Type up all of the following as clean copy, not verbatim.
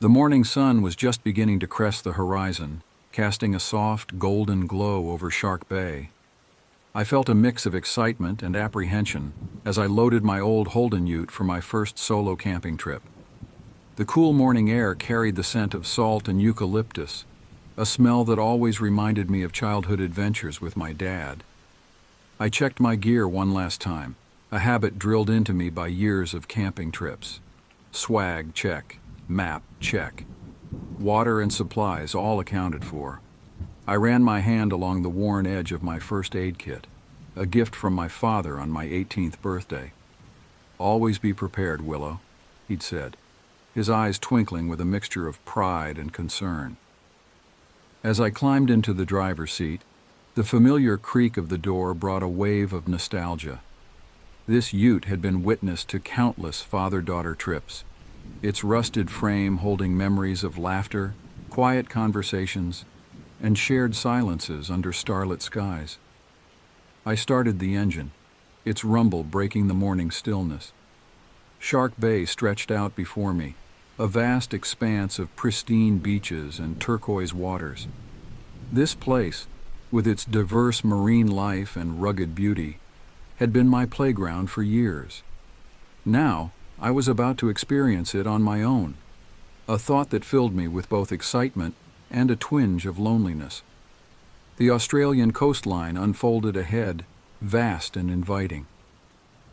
The morning sun was just beginning to crest the horizon, casting a soft, golden glow over Shark Bay. I felt a mix of excitement and apprehension as I loaded my old Holden ute for my first solo camping trip. The cool morning air carried the scent of salt and eucalyptus, a smell that always reminded me of childhood adventures with my dad. I checked my gear one last time, a habit drilled into me by years of camping trips. Swag, check. Map, check. Water and supplies all accounted for. I ran my hand along the worn edge of my first aid kit, a gift from my father on my 18th birthday. "Always be prepared, Willow," he'd said, his eyes twinkling with a mixture of pride and concern. As I climbed into the driver's seat, the familiar creak of the door brought a wave of nostalgia. This ute had been witness to countless father-daughter trips, its rusted frame holding memories of laughter, quiet conversations, and shared silences under starlit skies. I started the engine, its rumble breaking the morning stillness. Shark Bay stretched out before me, a vast expanse of pristine beaches and turquoise waters. This place, with its diverse marine life and rugged beauty, had been my playground for years. Now, I was about to experience it on my own, a thought that filled me with both excitement and a twinge of loneliness. The Australian coastline unfolded ahead, vast and inviting.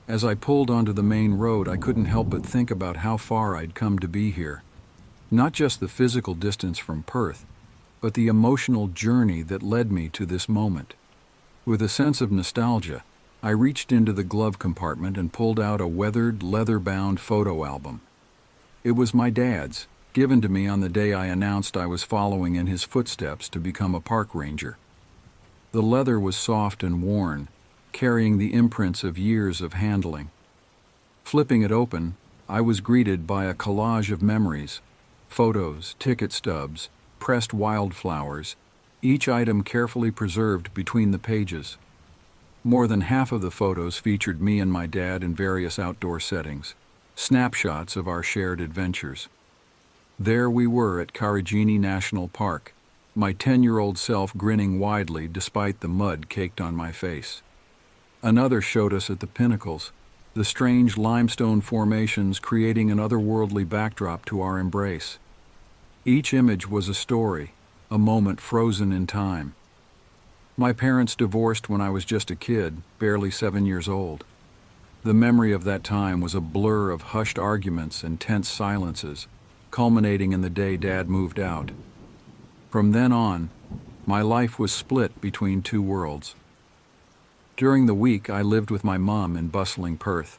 As I pulled onto the main road, I couldn't help but think about how far I'd come to be here. Not just the physical distance from Perth, but the emotional journey that led me to this moment. With a sense of nostalgia, I reached into the glove compartment and pulled out a weathered, leather-bound photo album. It was my dad's, given to me on the day I announced I was following in his footsteps to become a park ranger. The leather was soft and worn, carrying the imprints of years of handling. Flipping it open, I was greeted by a collage of memories, photos, ticket stubs, pressed wildflowers, each item carefully preserved between the pages. More than half of the photos featured me and my dad in various outdoor settings, snapshots of our shared adventures. There we were at Karijini National Park, my 10-year-old self grinning widely despite the mud caked on my face. Another showed us at the pinnacles, the strange limestone formations creating an otherworldly backdrop to our embrace. Each image was a story, a moment frozen in time. My parents divorced when I was just a kid, barely 7 years old. The memory of that time was a blur of hushed arguments and tense silences, culminating in the day Dad moved out. From then on, my life was split between two worlds. During the week, I lived with my mom in bustling Perth.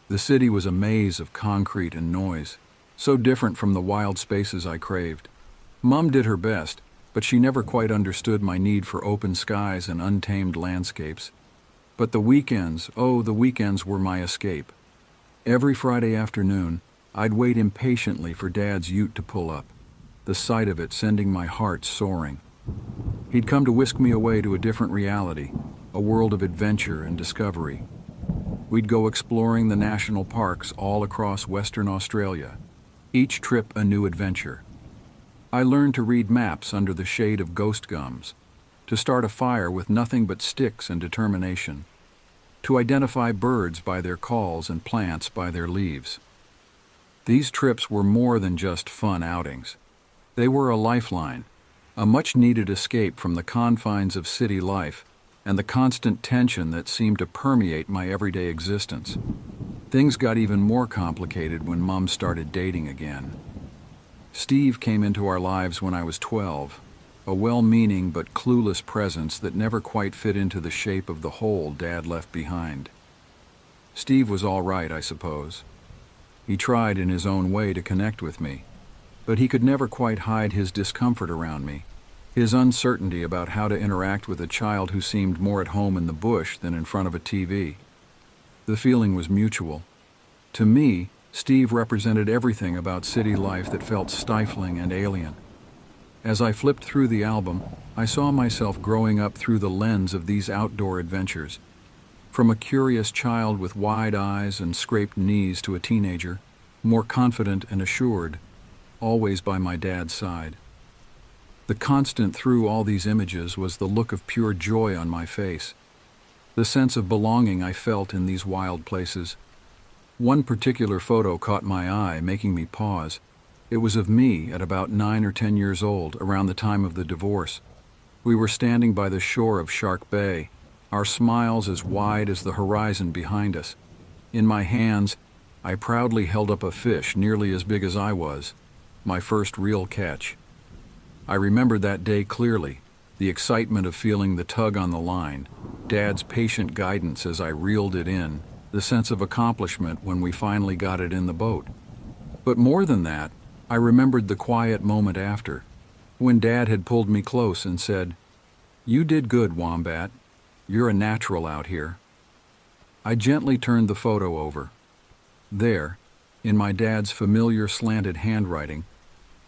The city was a maze of concrete and noise, so different from the wild spaces I craved. Mom did her best, but she never quite understood my need for open skies and untamed landscapes. But the weekends were my escape. Every Friday afternoon, I'd wait impatiently for Dad's ute to pull up, the sight of it sending my heart soaring. He'd come to whisk me away to a different reality, a world of adventure and discovery. We'd go exploring the national parks all across Western Australia, each trip a new adventure. I learned to read maps under the shade of ghost gums, to start a fire with nothing but sticks and determination, to identify birds by their calls and plants by their leaves. These trips were more than just fun outings. They were a lifeline, a much-needed escape from the confines of city life and the constant tension that seemed to permeate my everyday existence. Things got even more complicated when Mom started dating again. Steve came into our lives when I was 12, a well-meaning but clueless presence that never quite fit into the shape of the hole Dad left behind. Steve was all right, I suppose. He tried in his own way to connect with me, but he could never quite hide his discomfort around me, his uncertainty about how to interact with a child who seemed more at home in the bush than in front of a TV. The feeling was mutual. To me, Steve represented everything about city life that felt stifling and alien. As I flipped through the album, I saw myself growing up through the lens of these outdoor adventures. From a curious child with wide eyes and scraped knees to a teenager, more confident and assured. always by my dad's side. The constant through all these images was the look of pure joy on my face, the sense of belonging I felt in these wild places. One particular photo caught my eye, making me pause. It was of me at about 9 or 10 years old, around the time of the divorce. We were standing by the shore of Shark Bay, our smiles as wide as the horizon behind us. In my hands, I proudly held up a fish nearly as big as I was, my first real catch. I remembered that day clearly, the excitement of feeling the tug on the line, Dad's patient guidance as I reeled it in, the sense of accomplishment when we finally got it in the boat. But more than that, I remembered the quiet moment after, when Dad had pulled me close and said, "You did good, Wombat. You're a natural out here." I gently turned the photo over. There, in my dad's familiar slanted handwriting,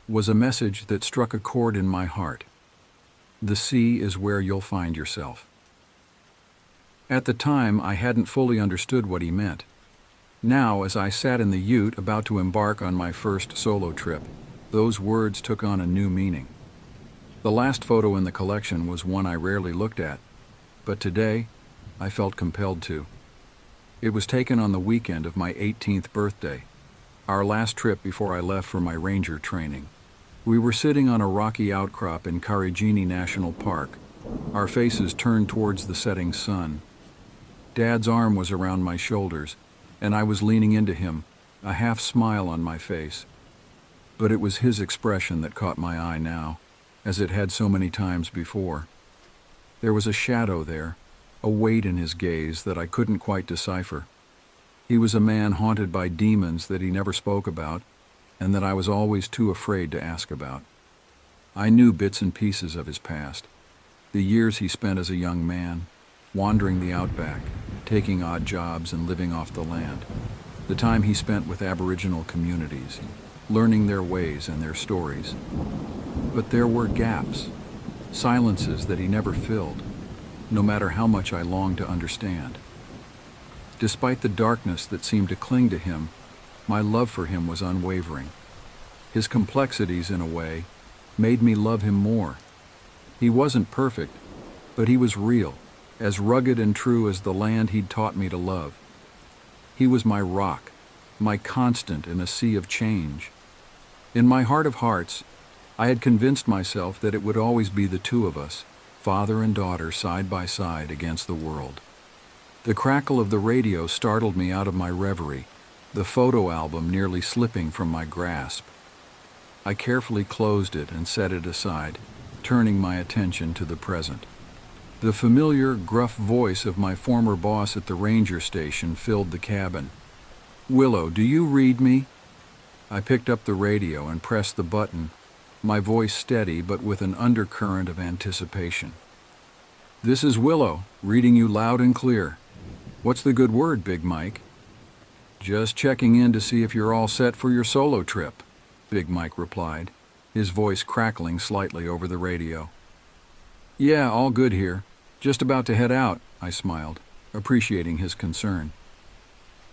was a message that struck a chord in my heart. The sea is where you'll find yourself. At the time, I hadn't fully understood what he meant. Now, as I sat in the ute about to embark on my first solo trip, those words took on a new meaning. The last photo in the collection was one I rarely looked at, but today, I felt compelled to. It was taken on the weekend of my 18th birthday, our last trip before I left for my ranger training. We were sitting on a rocky outcrop in Karijini National Park, our faces turned towards the setting sun. Dad's arm was around my shoulders, and I was leaning into him, a half smile on my face. But it was his expression that caught my eye now, as it had so many times before. There was a shadow there, a weight in his gaze that I couldn't quite decipher. He was a man haunted by demons that he never spoke about, and that I was always too afraid to ask about. I knew bits and pieces of his past, the years he spent as a young man, wandering the outback, taking odd jobs and living off the land, the time he spent with Aboriginal communities, learning their ways and their stories. But there were gaps, silences that he never filled, no matter how much I longed to understand. Despite the darkness that seemed to cling to him, my love for him was unwavering. His complexities, in a way, made me love him more. He wasn't perfect, but he was real, as rugged and true as the land he'd taught me to love. He was my rock, my constant in a sea of change. In my heart of hearts, I had convinced myself that it would always be the two of us, father and daughter side by side against the world. The crackle of the radio startled me out of my reverie, the photo album nearly slipping from my grasp. I carefully closed it and set it aside, turning my attention to the present. The familiar, gruff voice of my former boss at the ranger station filled the cabin. "Willow, do you read me?" I picked up the radio and pressed the button, my voice steady but with an undercurrent of anticipation. "This is Willow, reading you loud and clear. What's the good word, Big Mike?" "Just checking in to see if you're all set for your solo trip," Big Mike replied, his voice crackling slightly over the radio. "Yeah, all good here. Just about to head out," I smiled, appreciating his concern.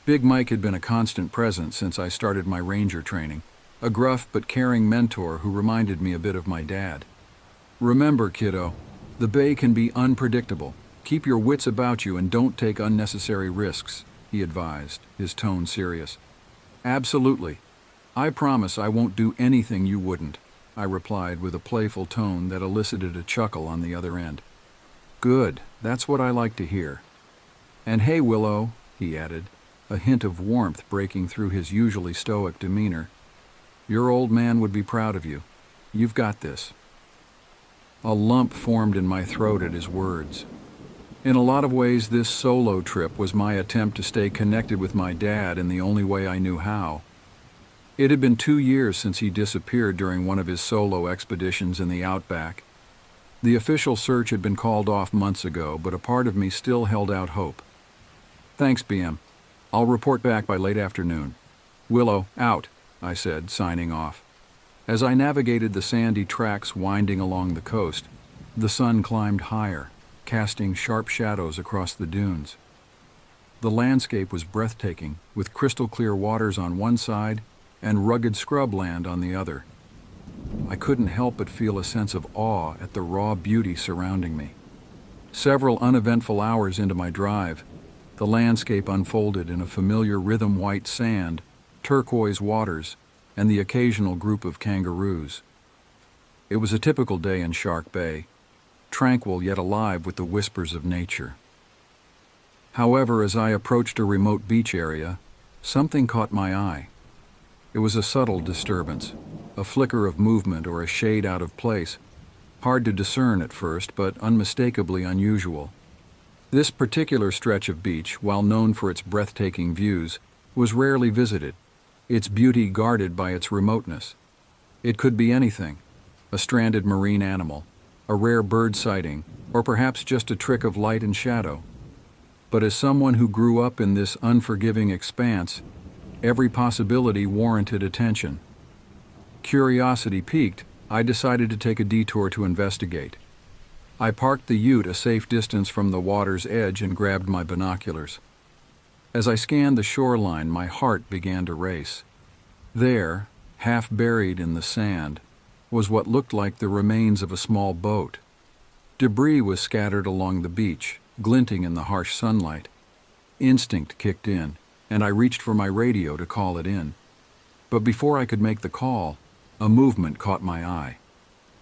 Big Mike had been a constant presence since I started my ranger training, a gruff but caring mentor who reminded me a bit of my dad. "Remember, kiddo, the bay can be unpredictable. Keep your wits about you and don't take unnecessary risks," he advised, his tone serious. "Absolutely. I promise I won't do anything you wouldn't," I replied with a playful tone that elicited a chuckle on the other end. "Good, that's what I like to hear. And hey, Willow," he added, a hint of warmth breaking through his usually stoic demeanor, "your old man would be proud of you. You've got this." A lump formed in my throat at his words. In a lot of ways, this solo trip was my attempt to stay connected with my dad in the only way I knew how. It had been 2 years since he disappeared during one of his solo expeditions in the outback. The official search had been called off months ago, but a part of me still held out hope. "Thanks, BM. I'll report back by late afternoon." "Willow, out," I said, signing off. As I navigated the sandy tracks winding along the coast, the sun climbed higher, casting sharp shadows across the dunes. The landscape was breathtaking, with crystal-clear waters on one side and rugged scrubland on the other, I couldn't help but feel a sense of awe at the raw beauty surrounding me. Several uneventful hours into my drive, the landscape unfolded in a familiar rhythm-white sand, turquoise waters, and the occasional group of kangaroos. It was a typical day in Shark Bay, tranquil yet alive with the whispers of nature. However, as I approached a remote beach area, something caught my eye. It was a subtle disturbance, a flicker of movement or a shade out of place, hard to discern at first, but unmistakably unusual. This particular stretch of beach, while known for its breathtaking views, was rarely visited, its beauty guarded by its remoteness. It could be anything: a stranded marine animal, a rare bird sighting, or perhaps just a trick of light and shadow. But as someone who grew up in this unforgiving expanse, every possibility warranted attention. Curiosity piqued, I decided to take a detour to investigate. I parked the ute a safe distance from the water's edge and grabbed my binoculars. As I scanned the shoreline, my heart began to race. There, half buried in the sand, was what looked like the remains of a small boat. Debris was scattered along the beach, glinting in the harsh sunlight. Instinct kicked in, and I reached for my radio to call it in. But before I could make the call, a movement caught my eye.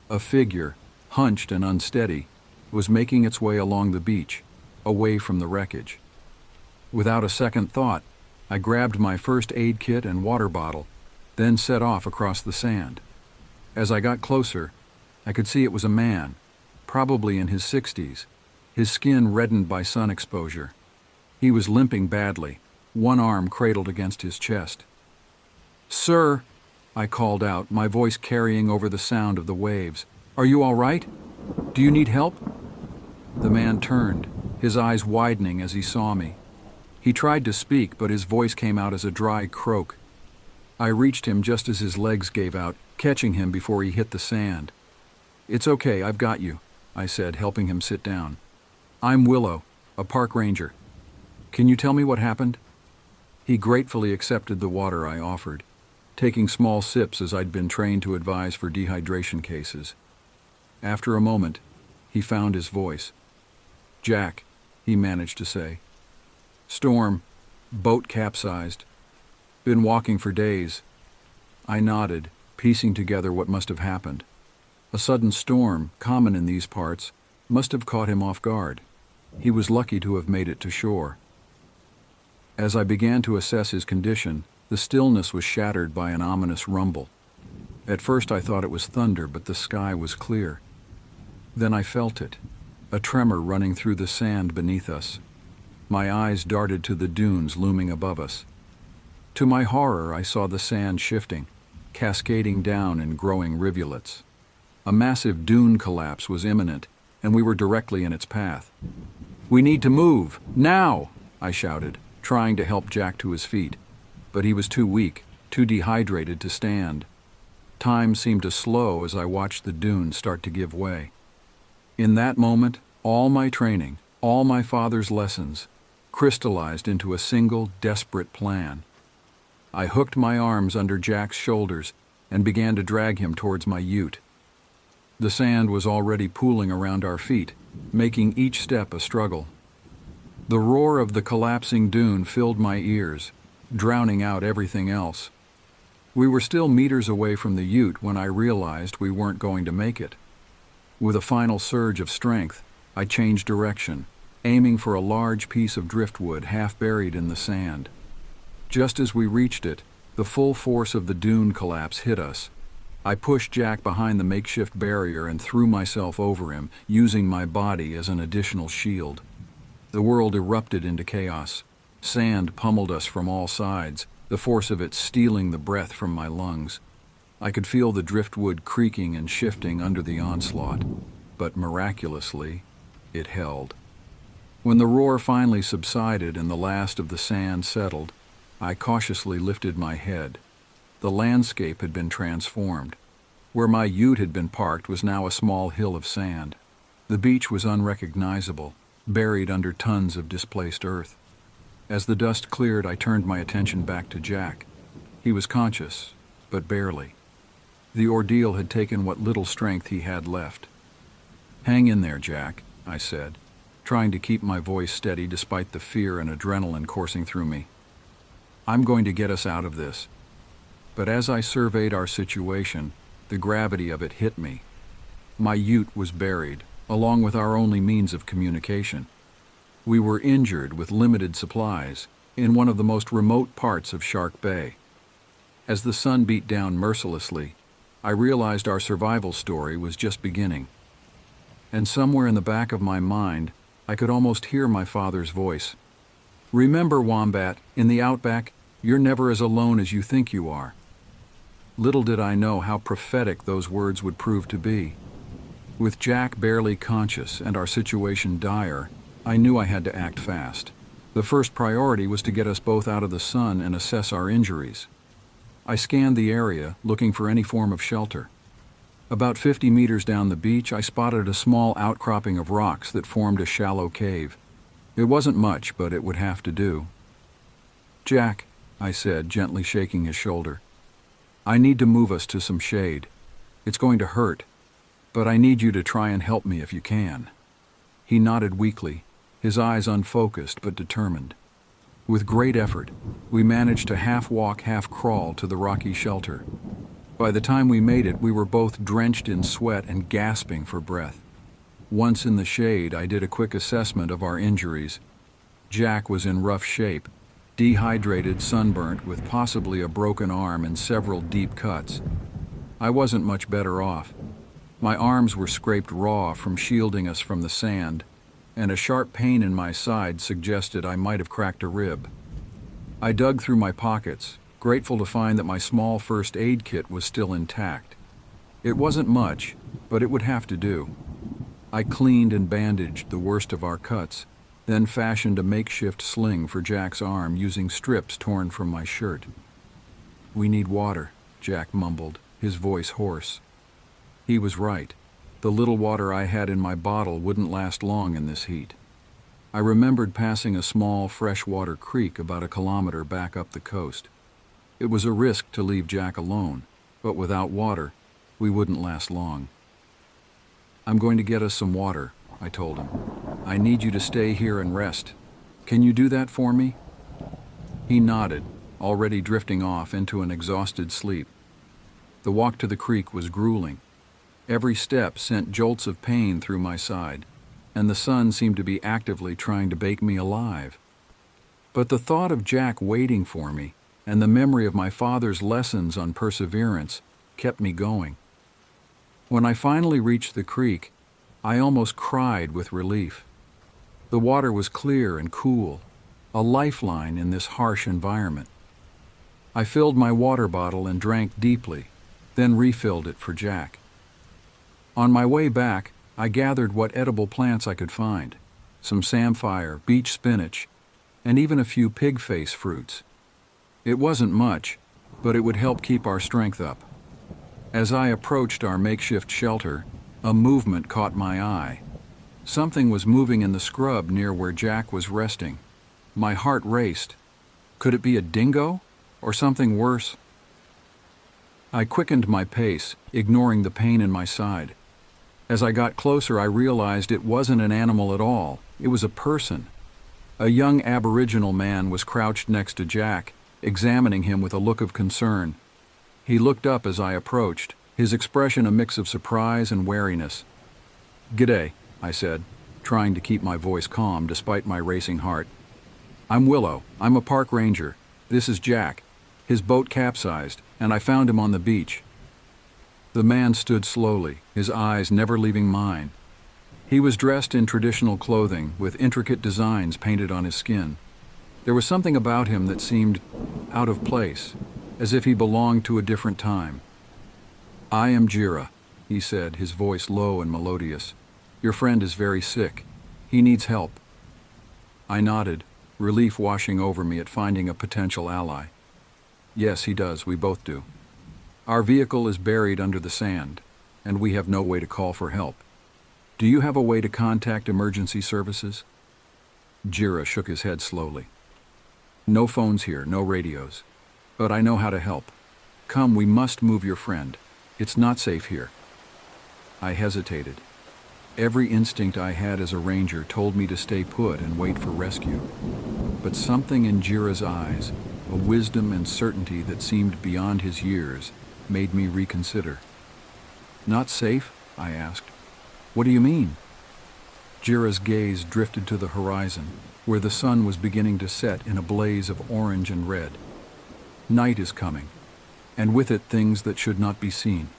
A figure, hunched and unsteady, was making its way along the beach, away from the wreckage. Without a second thought, I grabbed my first aid kit and water bottle, then set off across the sand. As I got closer, I could see it was a man, probably in his 60s, his skin reddened by sun exposure. He was limping badly, one arm cradled against his chest. "Sir," I called out, my voice carrying over the sound of the waves, "are you all right? Do you need help?" The man turned, his eyes widening as he saw me. He tried to speak, but his voice came out as a dry croak. I reached him just as his legs gave out, catching him before he hit the sand. "It's okay, I've got you," I said, helping him sit down. "I'm Willow, a park ranger. Can you tell me what happened?" He gratefully accepted the water I offered, taking small sips as I'd been trained to advise for dehydration cases. After a moment, he found his voice. "Jack," he managed to say. "Storm, boat capsized. Been walking for days." I nodded, piecing together what must have happened. A sudden storm, common in these parts, must have caught him off guard. He was lucky to have made it to shore. As I began to assess his condition, the stillness was shattered by an ominous rumble. At first I thought it was thunder, but the sky was clear. Then I felt it, a tremor running through the sand beneath us. My eyes darted to the dunes looming above us. To my horror, I saw the sand shifting, cascading down in growing rivulets. A massive dune collapse was imminent, and we were directly in its path. "We need to move, now!" I shouted, trying to help Jack to his feet. But he was too weak, too dehydrated to stand. Time seemed to slow as I watched the dunes start to give way. In that moment, all my training, all my father's lessons, crystallized into a single, desperate plan. I hooked my arms under Jack's shoulders and began to drag him towards my ute. The sand was already pooling around our feet, making each step a struggle. The roar of the collapsing dune filled my ears, drowning out everything else. We were still meters away from the ute when I realized we weren't going to make it. With a final surge of strength, I changed direction, aiming for a large piece of driftwood half buried in the sand. Just as we reached it, the full force of the dune collapse hit us. I pushed Jack behind the makeshift barrier and threw myself over him, using my body as an additional shield. The world erupted into chaos. Sand pummeled us from all sides, the force of it stealing the breath from my lungs. I could feel the driftwood creaking and shifting under the onslaught, but miraculously, it held. When the roar finally subsided and the last of the sand settled, I cautiously lifted my head. The landscape had been transformed. Where my ute had been parked was now a small hill of sand. The beach was unrecognizable, buried under tons of displaced earth. As the dust cleared, I turned my attention back to Jack. He was conscious, but barely. The ordeal had taken what little strength he had left. "Hang in there, Jack," I said, trying to keep my voice steady despite the fear and adrenaline coursing through me. "I'm going to get us out of this." But as I surveyed our situation, the gravity of it hit me. My ute was buried, along with our only means of communication. We were injured with limited supplies in one of the most remote parts of Shark Bay. As the sun beat down mercilessly, I realized our survival story was just beginning. And somewhere in the back of my mind, I could almost hear my father's voice. "Remember, Wombat, in the outback, you're never as alone as you think you are." Little did I know how prophetic those words would prove to be. With Jack barely conscious and our situation dire, I knew I had to act fast. The first priority was to get us both out of the sun and assess our injuries. I scanned the area, looking for any form of shelter. About 50 meters down the beach, I spotted a small outcropping of rocks that formed a shallow cave. It wasn't much, but it would have to do. "Jack," I said, gently shaking his shoulder, "I need to move us to some shade. It's going to hurt, but I need you to try and help me if you can." He nodded weakly, his eyes unfocused but determined. With great effort, we managed to half-walk, half-crawl to the rocky shelter. By the time we made it, we were both drenched in sweat and gasping for breath. Once in the shade, I did a quick assessment of our injuries. Jack was in rough shape, dehydrated, sunburnt, with possibly a broken arm and several deep cuts. I wasn't much better off. My arms were scraped raw from shielding us from the sand, and a sharp pain in my side suggested I might have cracked a rib. I dug through my pockets, grateful to find that my small first aid kit was still intact. It wasn't much, but it would have to do. I cleaned and bandaged the worst of our cuts, then fashioned a makeshift sling for Jack's arm using strips torn from my shirt. "We need water," Jack mumbled, his voice hoarse. He was right. The little water I had in my bottle wouldn't last long in this heat. I remembered passing a small freshwater creek about a kilometer back up the coast. It was a risk to leave Jack alone, but without water, we wouldn't last long. "I'm going to get us some water," I told him. "I need you to stay here and rest. Can you do that for me?" He nodded, already drifting off into an exhausted sleep. The walk to the creek was grueling. Every step sent jolts of pain through my side, and the sun seemed to be actively trying to bake me alive. But the thought of Jack waiting for me, and the memory of my father's lessons on perseverance, kept me going. When I finally reached the creek, I almost cried with relief. The water was clear and cool, a lifeline in this harsh environment. I filled my water bottle and drank deeply, then refilled it for Jack. On my way back, I gathered what edible plants I could find, some samphire, beach spinach, and even a few pig-face fruits. It wasn't much, but it would help keep our strength up. As I approached our makeshift shelter, a movement caught my eye. Something was moving in the scrub near where Jack was resting. My heart raced. Could it be a dingo, or something worse? I quickened my pace, ignoring the pain in my side. As I got closer, I realized it wasn't an animal at all. It was a person. A young Aboriginal man was crouched next to Jack, examining him with a look of concern. He looked up as I approached, his expression a mix of surprise and wariness. "G'day," I said, trying to keep my voice calm despite my racing heart. "I'm Willow. I'm a park ranger. This is Jack. His boat capsized, and I found him on the beach." The man stood slowly, his eyes never leaving mine. He was dressed in traditional clothing, with intricate designs painted on his skin. There was something about him that seemed out of place, as if he belonged to a different time. "I am Jira," he said, his voice low and melodious. "Your friend is very sick. He needs help." I nodded, relief washing over me at finding a potential ally. "Yes, he does. We both do. Our vehicle is buried under the sand, and we have no way to call for help. Do you have a way to contact emergency services?" Jira shook his head slowly. "No phones here, no radios. But I know how to help. Come, we must move your friend." It's not safe here. I hesitated. Every instinct I had as a ranger told me to stay put and wait for rescue. But something in Jira's eyes, a wisdom and certainty that seemed beyond his years, made me reconsider. Not safe? I asked. What do you mean? Jira's gaze drifted to the horizon, where the sun was beginning to set in a blaze of orange and red. Night is coming, and with it things that should not be seen.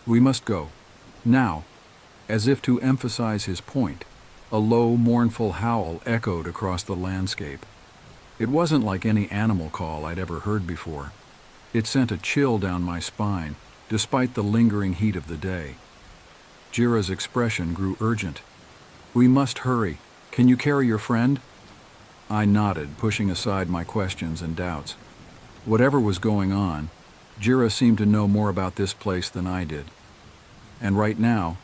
We must go. Now. As if to emphasize his point, a low, mournful howl echoed across the landscape. It wasn't like any animal call I'd ever heard before. It sent a chill down my spine, despite the lingering heat of the day. Jira's expression grew urgent. We must hurry. Can you carry your friend? I nodded, pushing aside my questions and doubts. Whatever was going on, Jira seemed to know more about this place than I did. And right now,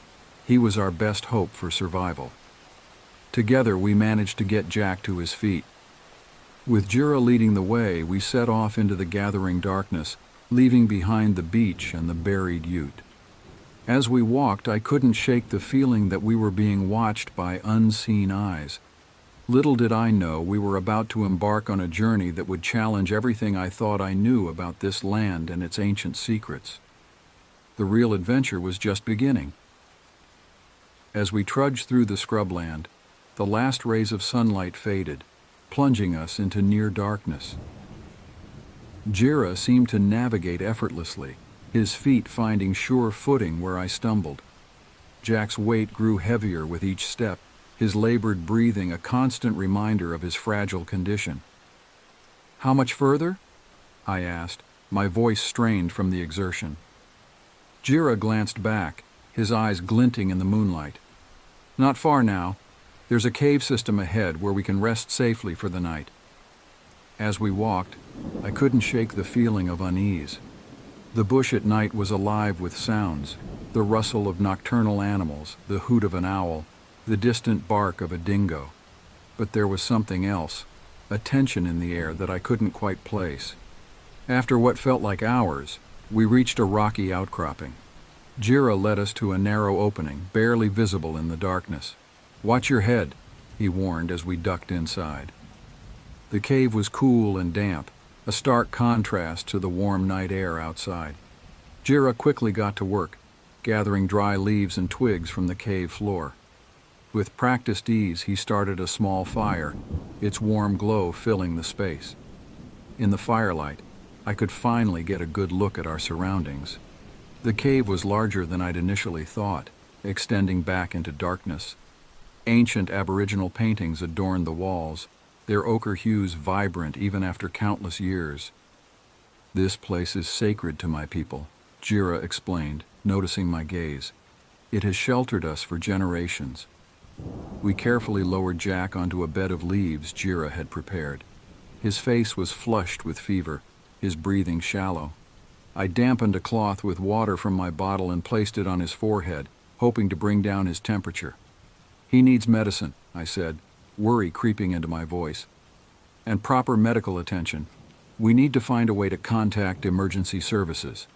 he was our best hope for survival. Together we managed to get Jack to his feet. With Jira leading the way, we set off into the gathering darkness, leaving behind the beach and the buried ute. As we walked, I couldn't shake the feeling that we were being watched by unseen eyes. Little did I know we were about to embark on a journey that would challenge everything I thought I knew about this land and its ancient secrets. The real adventure was just beginning. As we trudged through the scrubland, the last rays of sunlight faded, plunging us into near darkness. Jira seemed to navigate effortlessly, his feet finding sure footing where I stumbled. Jack's weight grew heavier with each step, his labored breathing a constant reminder of his fragile condition. "How much further?" I asked, my voice strained from the exertion. Jira glanced back, his eyes glinting in the moonlight. "Not far now. There's a cave system ahead where we can rest safely for the night." As we walked, I couldn't shake the feeling of unease. The bush at night was alive with sounds, the rustle of nocturnal animals, the hoot of an owl, the distant bark of a dingo. But there was something else, a tension in the air that I couldn't quite place. After what felt like hours, we reached a rocky outcropping. Jira led us to a narrow opening, barely visible in the darkness. "Watch your head," he warned as we ducked inside. The cave was cool and damp, a stark contrast to the warm night air outside. Jira quickly got to work, gathering dry leaves and twigs from the cave floor. With practiced ease, he started a small fire, its warm glow filling the space. In the firelight, I could finally get a good look at our surroundings. The cave was larger than I'd initially thought, extending back into darkness. Ancient Aboriginal paintings adorned the walls, their ochre hues vibrant even after countless years. "This place is sacred to my people," Jira explained, noticing my gaze. "It has sheltered us for generations." We carefully lowered Jack onto a bed of leaves Jira had prepared. His face was flushed with fever, his breathing shallow. I dampened a cloth with water from my bottle and placed it on his forehead, hoping to bring down his temperature. "He needs medicine," I said, worry creeping into my voice. "And proper medical attention. We need to find a way to contact emergency services."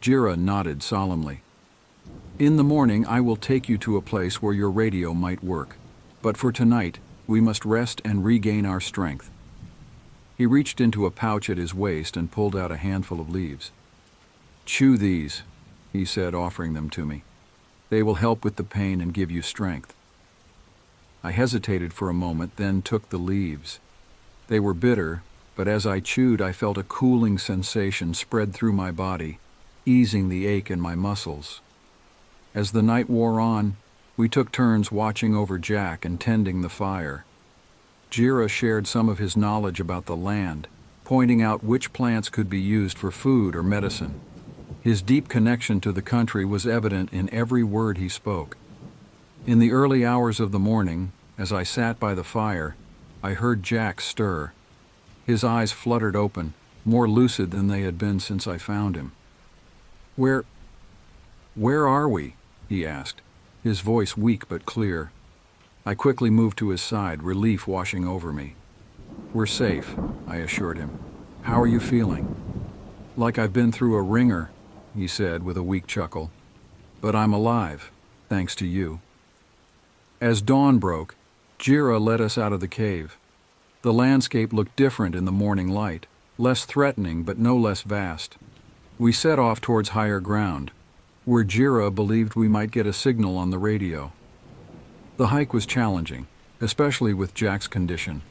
Jira nodded solemnly. "In the morning, I will take you to a place where your radio might work. But for tonight, we must rest and regain our strength." He reached into a pouch at his waist and pulled out a handful of leaves. "Chew these," he said, offering them to me. "They will help with the pain and give you strength." I hesitated for a moment, then took the leaves. They were bitter, but as I chewed, I felt a cooling sensation spread through my body, easing the ache in my muscles. As the night wore on, we took turns watching over Jack and tending the fire. Jira shared some of his knowledge about the land, pointing out which plants could be used for food or medicine. His deep connection to the country was evident in every word he spoke. In the early hours of the morning, as I sat by the fire, I heard Jack stir. His eyes fluttered open, more lucid than they had been since I found him. Where are we?" he asked, his voice weak but clear. I quickly moved to his side, relief washing over me. "We're safe," I assured him. "How are you feeling?" "Like I've been through a ringer," he said with a weak chuckle. "But I'm alive, thanks to you." As dawn broke, Jira led us out of the cave. The landscape looked different in the morning light, less threatening but no less vast. We set off towards higher ground, where Jira believed we might get a signal on the radio. The hike was challenging, especially with Jack's condition,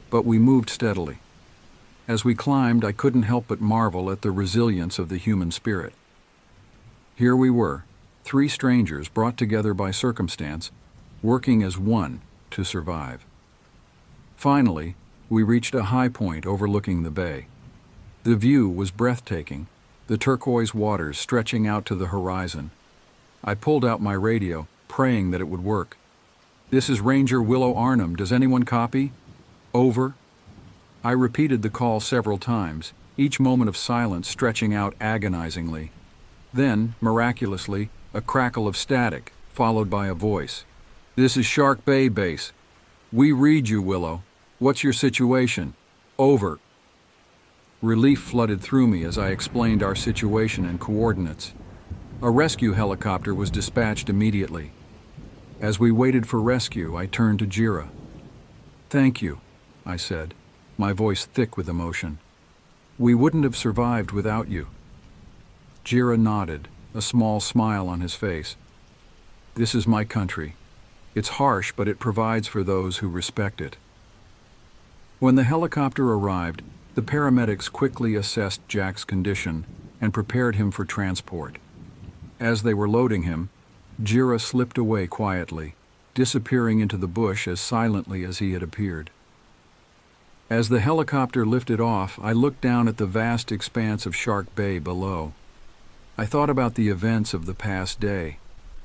but we moved steadily. As we climbed, I couldn't help but marvel at the resilience of the human spirit. Here we were, 3 strangers brought together by circumstance, working as one to survive. Finally, we reached a high point overlooking the bay. The view was breathtaking, the turquoise waters stretching out to the horizon. I pulled out my radio, praying that it would work. "This is Ranger Willow Arnhem. Does anyone copy? Over." I repeated the call several times, each moment of silence stretching out agonizingly. Then, miraculously, a crackle of static, followed by a voice. "This is Shark Bay Base. We read you, Willow. What's your situation? Over." Relief flooded through me as I explained our situation and coordinates. A rescue helicopter was dispatched immediately. As we waited for rescue, I turned to Jira. "Thank you," I said, my voice thick with emotion. "We wouldn't have survived without you." Jira nodded, a small smile on his face. "This is my country. It's harsh, but it provides for those who respect it." When the helicopter arrived, the paramedics quickly assessed Jack's condition and prepared him for transport. As they were loading him, Jira slipped away quietly, disappearing into the bush as silently as he had appeared. As the helicopter lifted off, I looked down at the vast expanse of Shark Bay below. I thought about the events of the past day,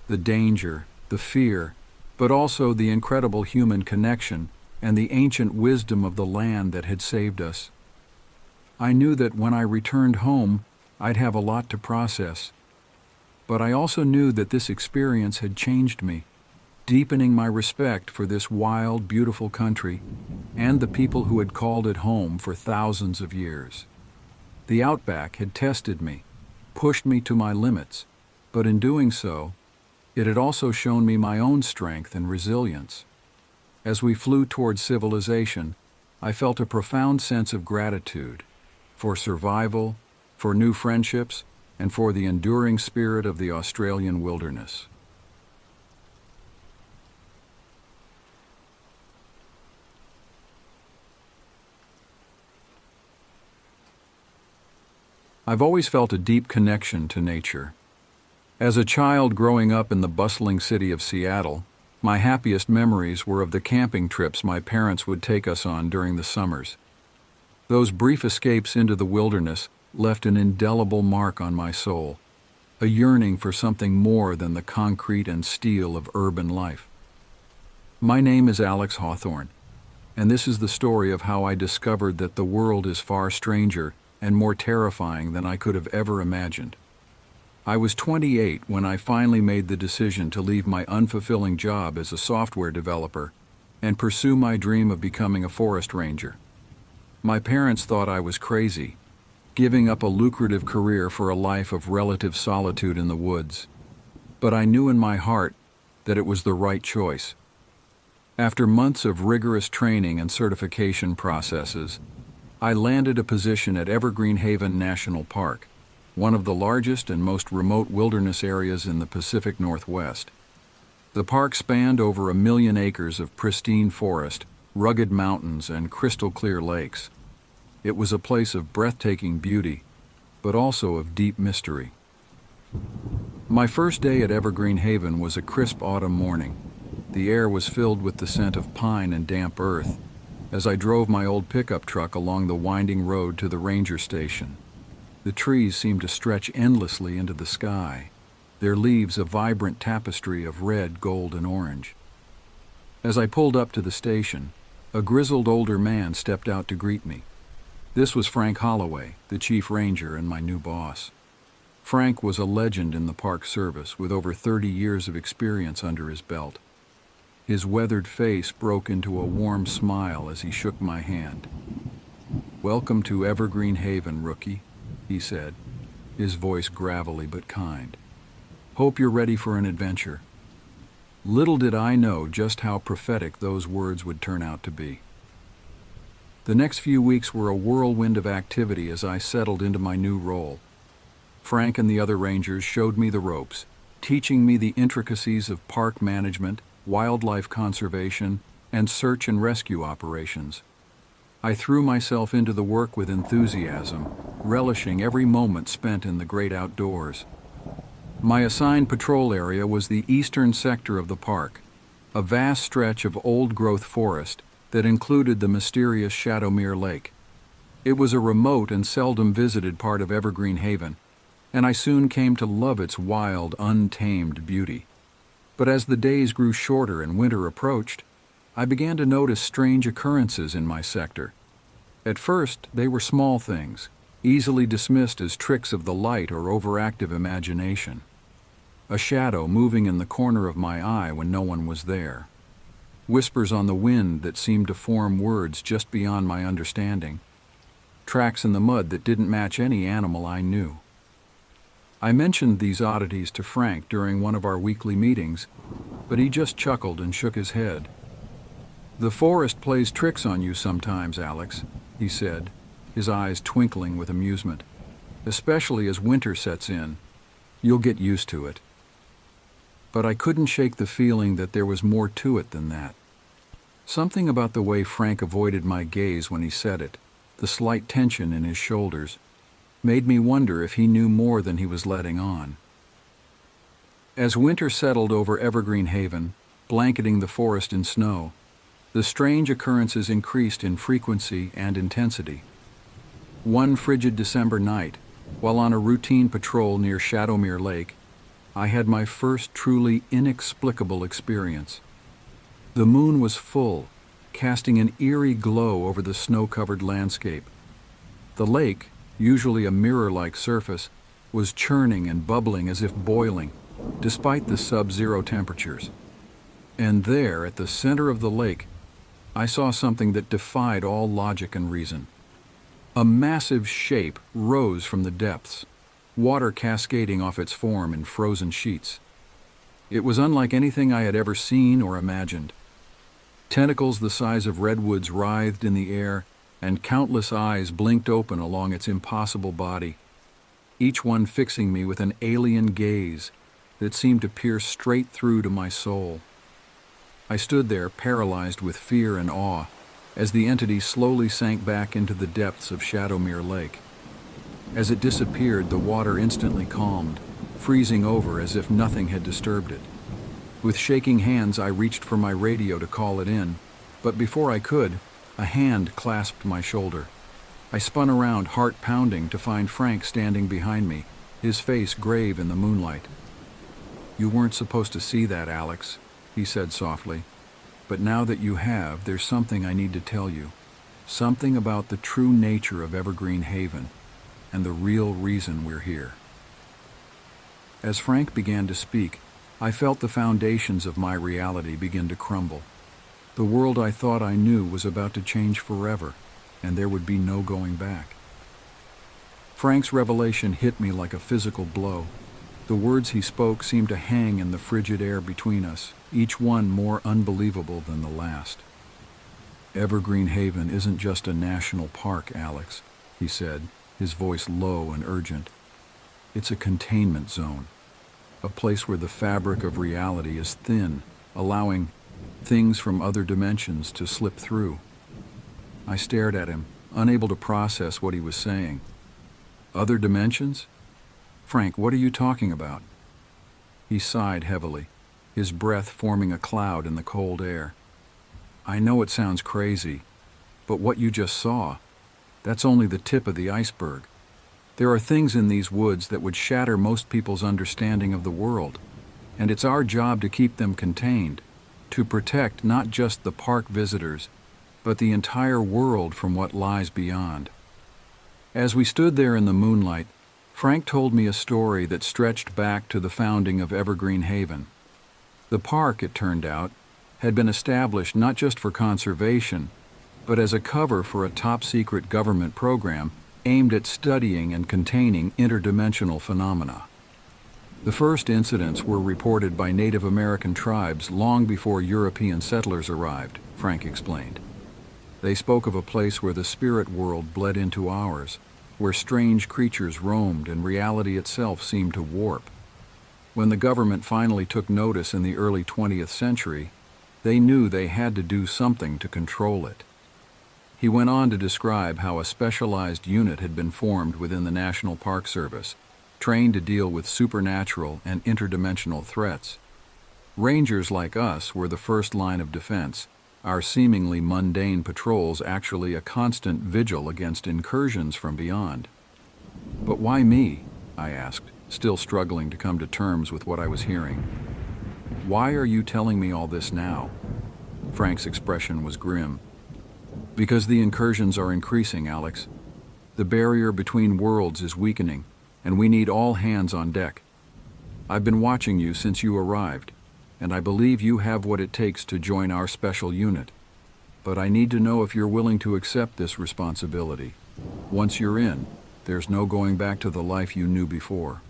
the danger, the fear, but also the incredible human connection and the ancient wisdom of the land that had saved us. I knew that when I returned home, I'd have a lot to process. But I also knew that this experience had changed me, deepening my respect for this wild, beautiful country and the people who had called it home for thousands of years. The outback had tested me, pushed me to my limits, but in doing so, it had also shown me my own strength and resilience. As we flew towards civilization, I felt a profound sense of gratitude for survival, for new friendships, and for the enduring spirit of the Australian wilderness. I've always felt a deep connection to nature. As a child growing up in the bustling city of Seattle, my happiest memories were of the camping trips my parents would take us on during the summers. Those brief escapes into the wilderness left an indelible mark on my soul, a yearning for something more than the concrete and steel of urban life. My name is Alex Hawthorne, and this is the story of how I discovered that the world is far stranger and more terrifying than I could have ever imagined. I was 28 when I finally made the decision to leave my unfulfilling job as a software developer and pursue my dream of becoming a forest ranger. My parents thought I was crazy, giving up a lucrative career for a life of relative solitude in the woods. But I knew in my heart that it was the right choice. After months of rigorous training and certification processes, I landed a position at Evergreen Haven National Park, one of the largest and most remote wilderness areas in the Pacific Northwest. The park spanned over 1 million acres of pristine forest, rugged mountains, and crystal-clear lakes. It was a place of breathtaking beauty, but also of deep mystery. My first day at Evergreen Haven was a crisp autumn morning. The air was filled with the scent of pine and damp earth as I drove my old pickup truck along the winding road to the ranger station. The trees seemed to stretch endlessly into the sky, their leaves a vibrant tapestry of red, gold, and orange. As I pulled up to the station, a grizzled older man stepped out to greet me. This was Frank Holloway, the chief ranger and my new boss. Frank was a legend in the park service with over 30 years of experience under his belt. His weathered face broke into a warm smile as he shook my hand. "Welcome to Evergreen Haven, rookie," he said. his voice gravelly but kind. "Hope you're ready for an adventure." Little did I know just how prophetic those words would turn out to be. The next few weeks were a whirlwind of activity as I settled into my new role. Frank and the other rangers showed me the ropes, teaching me the intricacies of park management, wildlife conservation, and search and rescue operations. I threw myself into the work with enthusiasm, relishing every moment spent in the great outdoors. My assigned patrol area was the eastern sector of the park, a vast stretch of old-growth forest that included the mysterious Shadowmere Lake. It was a remote and seldom visited part of Evergreen Haven, and I soon came to love its wild, untamed beauty. But as the days grew shorter and winter approached, I began to notice strange occurrences in my sector. At first, they were small things, easily dismissed as tricks of the light or overactive imagination. A shadow moving in the corner of my eye when no one was there. Whispers on the wind that seemed to form words just beyond my understanding. Tracks in the mud that didn't match any animal I knew. I mentioned these oddities to Frank during one of our weekly meetings, but he just chuckled and shook his head. "The forest plays tricks on you sometimes, Alex," he said, his eyes twinkling with amusement. "Especially as winter sets in. You'll get used to it." But I couldn't shake the feeling that there was more to it than that. Something about the way Frank avoided my gaze when he said it, the slight tension in his shoulders, made me wonder if he knew more than he was letting on. As winter settled over Evergreen Haven, blanketing the forest in snow, the strange occurrences increased in frequency and intensity. One frigid December night, while on a routine patrol near Shadowmere Lake, I had my first truly inexplicable experience. The moon was full, casting an eerie glow over the snow-covered landscape. The lake, usually a mirror-like surface, was churning and bubbling as if boiling, despite the sub-zero temperatures. And there, at the center of the lake, I saw something that defied all logic and reason. A massive shape rose from the depths, water cascading off its form in frozen sheets. It was unlike anything I had ever seen or imagined. Tentacles the size of redwoods writhed in the air, and countless eyes blinked open along its impossible body, each one fixing me with an alien gaze that seemed to pierce straight through to my soul. I stood there paralyzed with fear and awe as the entity slowly sank back into the depths of Shadowmere Lake. As it disappeared, the water instantly calmed, freezing over as if nothing had disturbed it. With shaking hands, I reached for my radio to call it in, but before I could, a hand clasped my shoulder. I spun around, heart pounding, to find Frank standing behind me, his face grave in the moonlight. "You weren't supposed to see that, Alex," he said softly. "But now that you have, there's something I need to tell you. Something about the true nature of Evergreen Haven, and the real reason we're here." As Frank began to speak, I felt the foundations of my reality begin to crumble. The world I thought I knew was about to change forever, and there would be no going back. Frank's revelation hit me like a physical blow. The words he spoke seemed to hang in the frigid air between us, each one more unbelievable than the last. "Evergreen Haven isn't just a national park, Alex," he said, his voice low and urgent. "It's a containment zone. A place where the fabric of reality is thin, allowing things from other dimensions to slip through." I stared at him, unable to process what he was saying. "Other dimensions? Frank, what are you talking about?" He sighed heavily, his breath forming a cloud in the cold air. "I know it sounds crazy, but what you just saw, that's only the tip of the iceberg. There are things in these woods that would shatter most people's understanding of the world, and it's our job to keep them contained, to protect not just the park visitors, but the entire world from what lies beyond." As we stood there in the moonlight, Frank told me a story that stretched back to the founding of Evergreen Haven. The park, it turned out, had been established not just for conservation, but as a cover for a top-secret government program aimed at studying and containing interdimensional phenomena. The first incidents were reported by Native American tribes long before European settlers arrived, Frank explained. They spoke of a place where the spirit world bled into ours, where strange creatures roamed and reality itself seemed to warp. When the government finally took notice in the early 20th century, they knew they had to do something to control it. He went on to describe how a specialized unit had been formed within the National Park Service, trained to deal with supernatural and interdimensional threats. Rangers like us were the first line of defense, our seemingly mundane patrols actually a constant vigil against incursions from beyond. But why me? I asked, still struggling to come to terms with what I was hearing. Why are you telling me all this now? Frank's expression was grim. Because the incursions are increasing, Alex. The barrier between worlds is weakening, and we need all hands on deck. I've been watching you since you arrived, and I believe you have what it takes to join our special unit. But I need to know if you're willing to accept this responsibility. Once you're in, there's no going back to the life you knew before.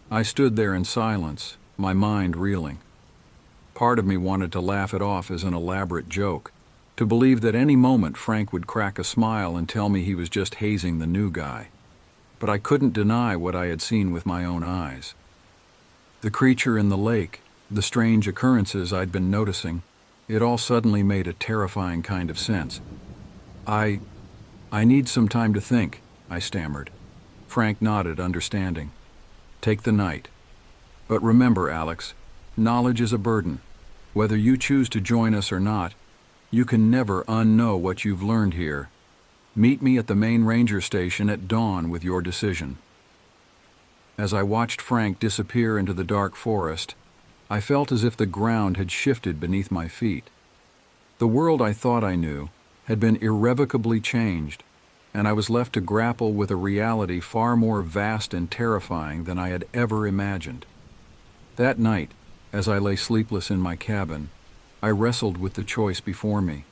I stood there in silence, my mind reeling. Part of me wanted to laugh it off as an elaborate joke, to believe that any moment Frank would crack a smile and tell me he was just hazing the new guy. But I couldn't deny what I had seen with my own eyes. The creature in the lake, the strange occurrences I'd been noticing, it all suddenly made a terrifying kind of sense. I need some time to think, I stammered. Frank nodded, understanding. Take the night. But remember, Alex, knowledge is a burden. Whether you choose to join us or not, you can never unknow what you've learned here. Meet me at the main ranger station at dawn with your decision. As I watched Frank disappear into the dark forest, I felt as if the ground had shifted beneath my feet. The world I thought I knew had been irrevocably changed, and I was left to grapple with a reality far more vast and terrifying than I had ever imagined. That night, as I lay sleepless in my cabin, I wrestled with the choice before me.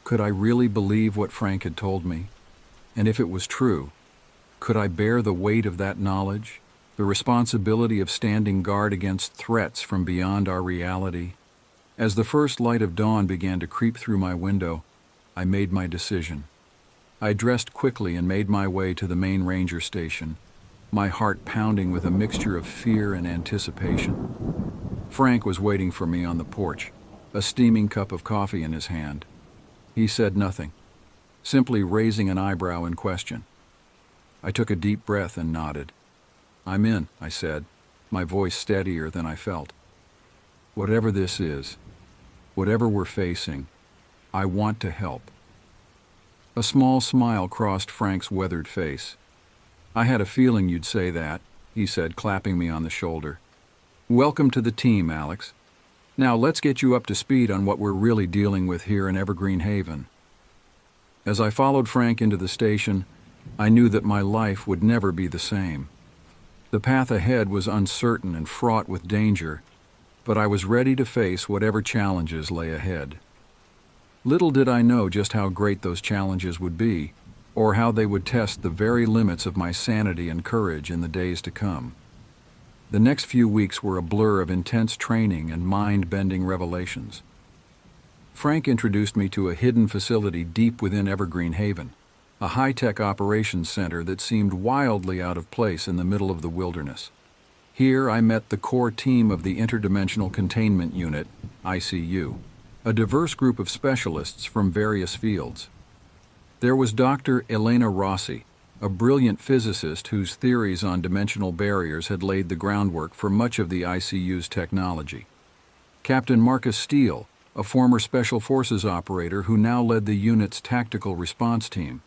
Could I really believe what Frank had told me? And if it was true, could I bear the weight of that knowledge, the responsibility of standing guard against threats from beyond our reality? As the first light of dawn began to creep through my window, I made my decision. I dressed quickly and made my way to the main ranger station, my heart pounding with a mixture of fear and anticipation. Frank was waiting for me on the porch, a steaming cup of coffee in his hand. He said nothing, simply raising an eyebrow in question. I took a deep breath and nodded. I'm in, I said, my voice steadier than I felt. Whatever this is, whatever we're facing, I want to help. A small smile crossed Frank's weathered face. I had a feeling you'd say that, he said, clapping me on the shoulder. Welcome to the team, Alex. Now let's get you up to speed on what we're really dealing with here in Evergreen Haven. As I followed Frank into the station, I knew that my life would never be the same. The path ahead was uncertain and fraught with danger, but I was ready to face whatever challenges lay ahead. Little did I know just how great those challenges would be, or how they would test the very limits of my sanity and courage in the days to come. The next few weeks were a blur of intense training and mind-bending revelations. Frank introduced me to a hidden facility deep within Evergreen Haven, a high-tech operations center that seemed wildly out of place in the middle of the wilderness. Here I met the core team of the Interdimensional Containment Unit, ICU, a diverse group of specialists from various fields. There was Dr. Elena Rossi, a brilliant physicist whose theories on dimensional barriers had laid the groundwork for much of the ICU's technology. Captain Marcus Steele, a former Special Forces operator who now led the unit's tactical response team,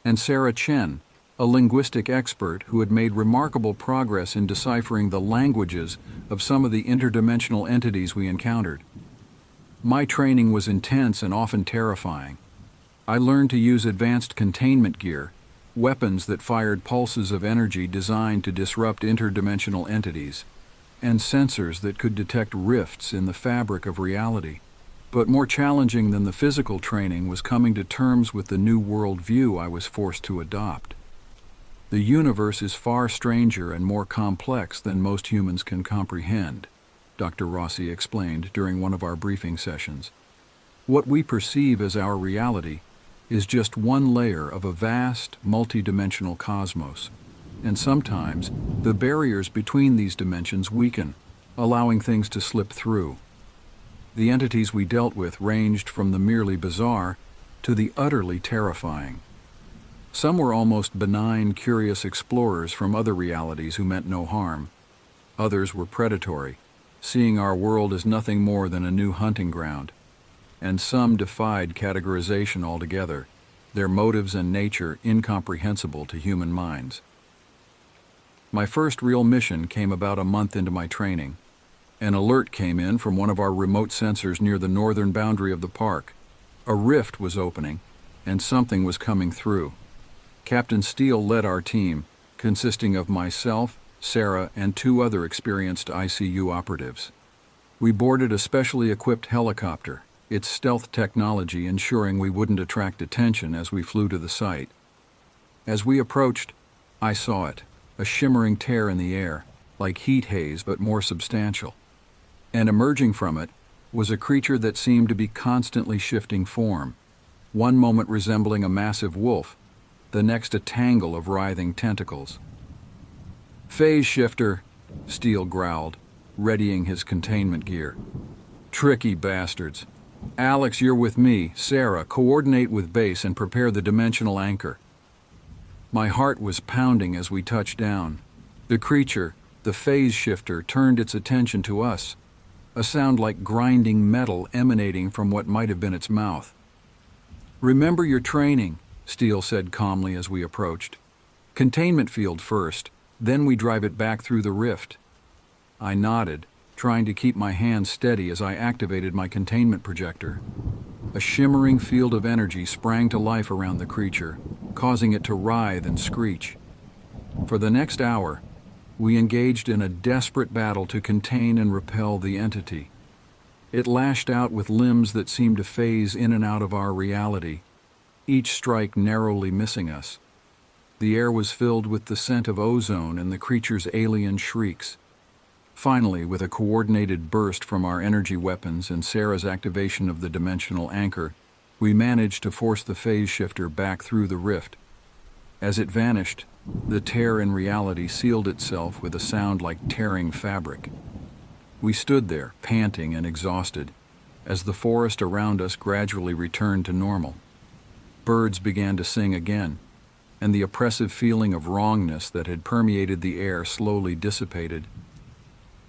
and Sarah Chen, a linguistic expert who had made remarkable progress in deciphering the languages of some of the interdimensional entities we encountered. My training was intense and often terrifying. I learned to use advanced containment gear, weapons that fired pulses of energy designed to disrupt interdimensional entities, and sensors that could detect rifts in the fabric of reality. But more challenging than the physical training was coming to terms with the new worldview I was forced to adopt. The universe is far stranger and more complex than most humans can comprehend, Dr. Rossi explained during one of our briefing sessions. What we perceive as our reality is just one layer of a vast, multidimensional cosmos, and sometimes the barriers between these dimensions weaken, allowing things to slip through. The entities we dealt with ranged from the merely bizarre to the utterly terrifying. Some were almost benign, curious explorers from other realities who meant no harm. Others were predatory, seeing our world as nothing more than a new hunting ground. And some defied categorization altogether, their motives and nature incomprehensible to human minds. My first real mission came about a month into my training. An alert came in from one of our remote sensors near the northern boundary of the park. A rift was opening, and something was coming through. Captain Steele led our team, consisting of myself, Sarah, and 2 other experienced ICU operatives. We boarded a specially equipped helicopter, its stealth technology ensuring we wouldn't attract attention as we flew to the site. As we approached, I saw it, a shimmering tear in the air, like heat haze but more substantial. And emerging from it was a creature that seemed to be constantly shifting form, one moment resembling a massive wolf, the next a tangle of writhing tentacles. "Phase shifter," Steele growled, readying his containment gear. "Tricky bastards. Alex, you're with me. Sarah, coordinate with base and prepare the dimensional anchor." My heart was pounding as we touched down. The creature, the phase shifter, turned its attention to us, a sound like grinding metal emanating from what might have been its mouth. "Remember your training," Steele said calmly as we approached. "Containment field first, then we drive it back through the rift." I nodded, trying to keep my hands steady as I activated my containment projector. A shimmering field of energy sprang to life around the creature, causing it to writhe and screech. For the next hour, we engaged in a desperate battle to contain and repel the entity. It lashed out with limbs that seemed to phase in and out of our reality, each strike narrowly missing us. The air was filled with the scent of ozone and the creature's alien shrieks. Finally, with a coordinated burst from our energy weapons and Sarah's activation of the dimensional anchor, we managed to force the phase shifter back through the rift. As it vanished, the tear in reality sealed itself with a sound like tearing fabric. We stood there, panting and exhausted, as the forest around us gradually returned to normal. Birds began to sing again, and the oppressive feeling of wrongness that had permeated the air slowly dissipated.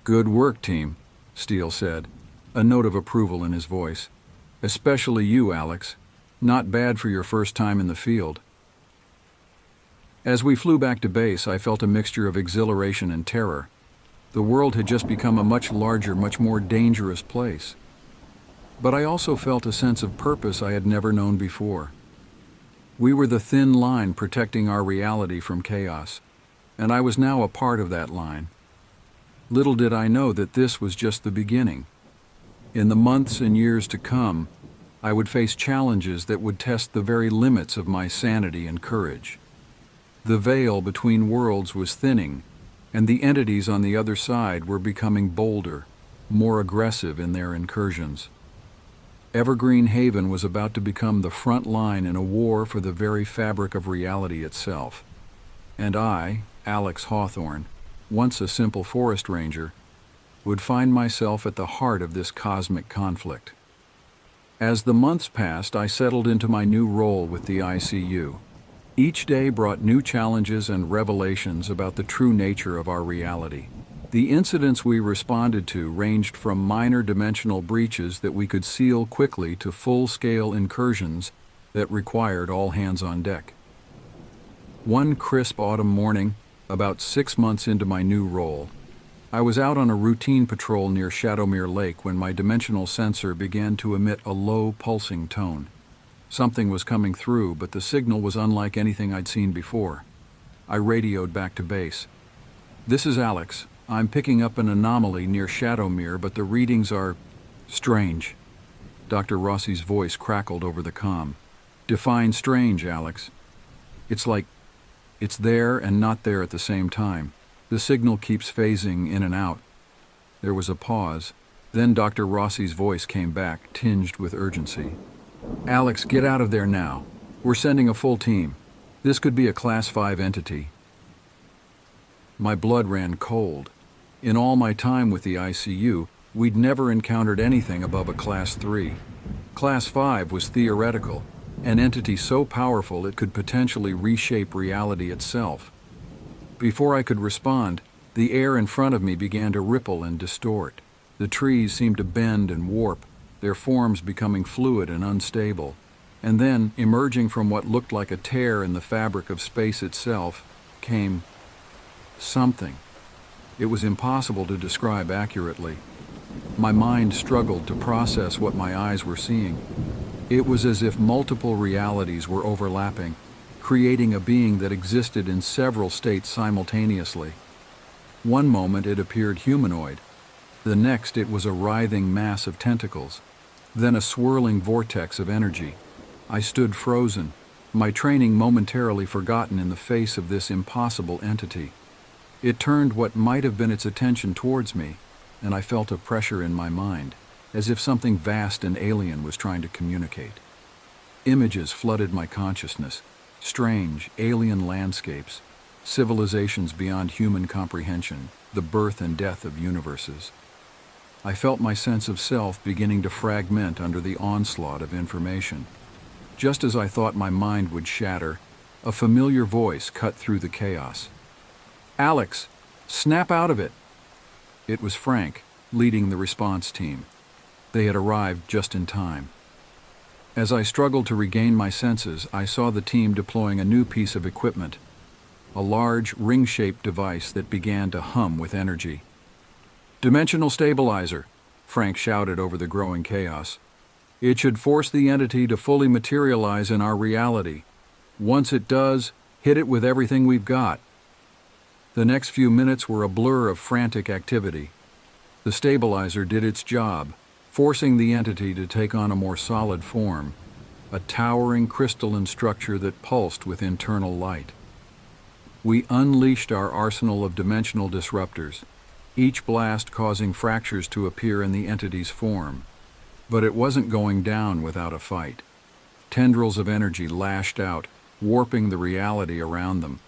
"Good work, team," Steele said, a note of approval in his voice. "Especially you, Alex. Not bad for your first time in the field." As we flew back to base, I felt a mixture of exhilaration and terror. The world had just become a much larger, much more dangerous place. But I also felt a sense of purpose I had never known before. We were the thin line protecting our reality from chaos, and I was now a part of that line. Little did I know that this was just the beginning. In the months and years to come, I would face challenges that would test the very limits of my sanity and courage. The veil between worlds was thinning, and the entities on the other side were becoming bolder, more aggressive in their incursions. Evergreen Haven was about to become the front line in a war for the very fabric of reality itself. And I, Alex Hawthorne, once a simple forest ranger, would find myself at the heart of this cosmic conflict. As the months passed, I settled into my new role with the ICU. Each day brought new challenges and revelations about the true nature of our reality. The incidents we responded to ranged from minor dimensional breaches that we could seal quickly to full-scale incursions that required all hands on deck. One crisp autumn morning, about 6 months into my new role, I was out on a routine patrol near Shadowmere Lake when my dimensional sensor began to emit a low, pulsing tone. Something was coming through, but the signal was unlike anything I'd seen before. I radioed back to base. "This is Alex. I'm picking up an anomaly near Shadowmere, but the readings are strange." Dr. Rossi's voice crackled over the comm. Define strange, Alex. It's like it's there and not there at the same time. The signal keeps phasing in and out. There was a pause. Then Dr. Rossi's voice came back, tinged with urgency. Alex, get out of there now. We're sending a full team. This could be a Class 5 entity. My blood ran cold. In all my time with the ICU, we'd never encountered anything above a Class 3. Class 5 was theoretical, an entity so powerful it could potentially reshape reality itself. Before I could respond, the air in front of me began to ripple and distort. The trees seemed to bend and warp, their forms becoming fluid and unstable. And then, emerging from what looked like a tear in the fabric of space itself, came something. It was impossible to describe accurately. My mind struggled to process what my eyes were seeing. It was as if multiple realities were overlapping, creating a being that existed in several states simultaneously. One moment it appeared humanoid. The next it was a writhing mass of tentacles. Then a swirling vortex of energy. I stood frozen, my training momentarily forgotten in the face of this impossible entity. It turned what might have been its attention towards me, and I felt a pressure in my mind, as if something vast and alien was trying to communicate. Images flooded my consciousness, strange, alien landscapes, civilizations beyond human comprehension, the birth and death of universes. I felt my sense of self beginning to fragment under the onslaught of information. Just as I thought my mind would shatter, a familiar voice cut through the chaos. Alex, snap out of it! It was Frank, leading the response team. They had arrived just in time. As I struggled to regain my senses, I saw the team deploying a new piece of equipment, a large, ring-shaped device that began to hum with energy. Dimensional stabilizer, Frank shouted over the growing chaos. It should force the entity to fully materialize in our reality. Once it does, hit it with everything we've got. The next few minutes were a blur of frantic activity. The stabilizer did its job, forcing the entity to take on a more solid form, a towering crystalline structure that pulsed with internal light. We unleashed our arsenal of dimensional disruptors, each blast causing fractures to appear in the entity's form. But it wasn't going down without a fight. Tendrils of energy lashed out, warping the reality around them.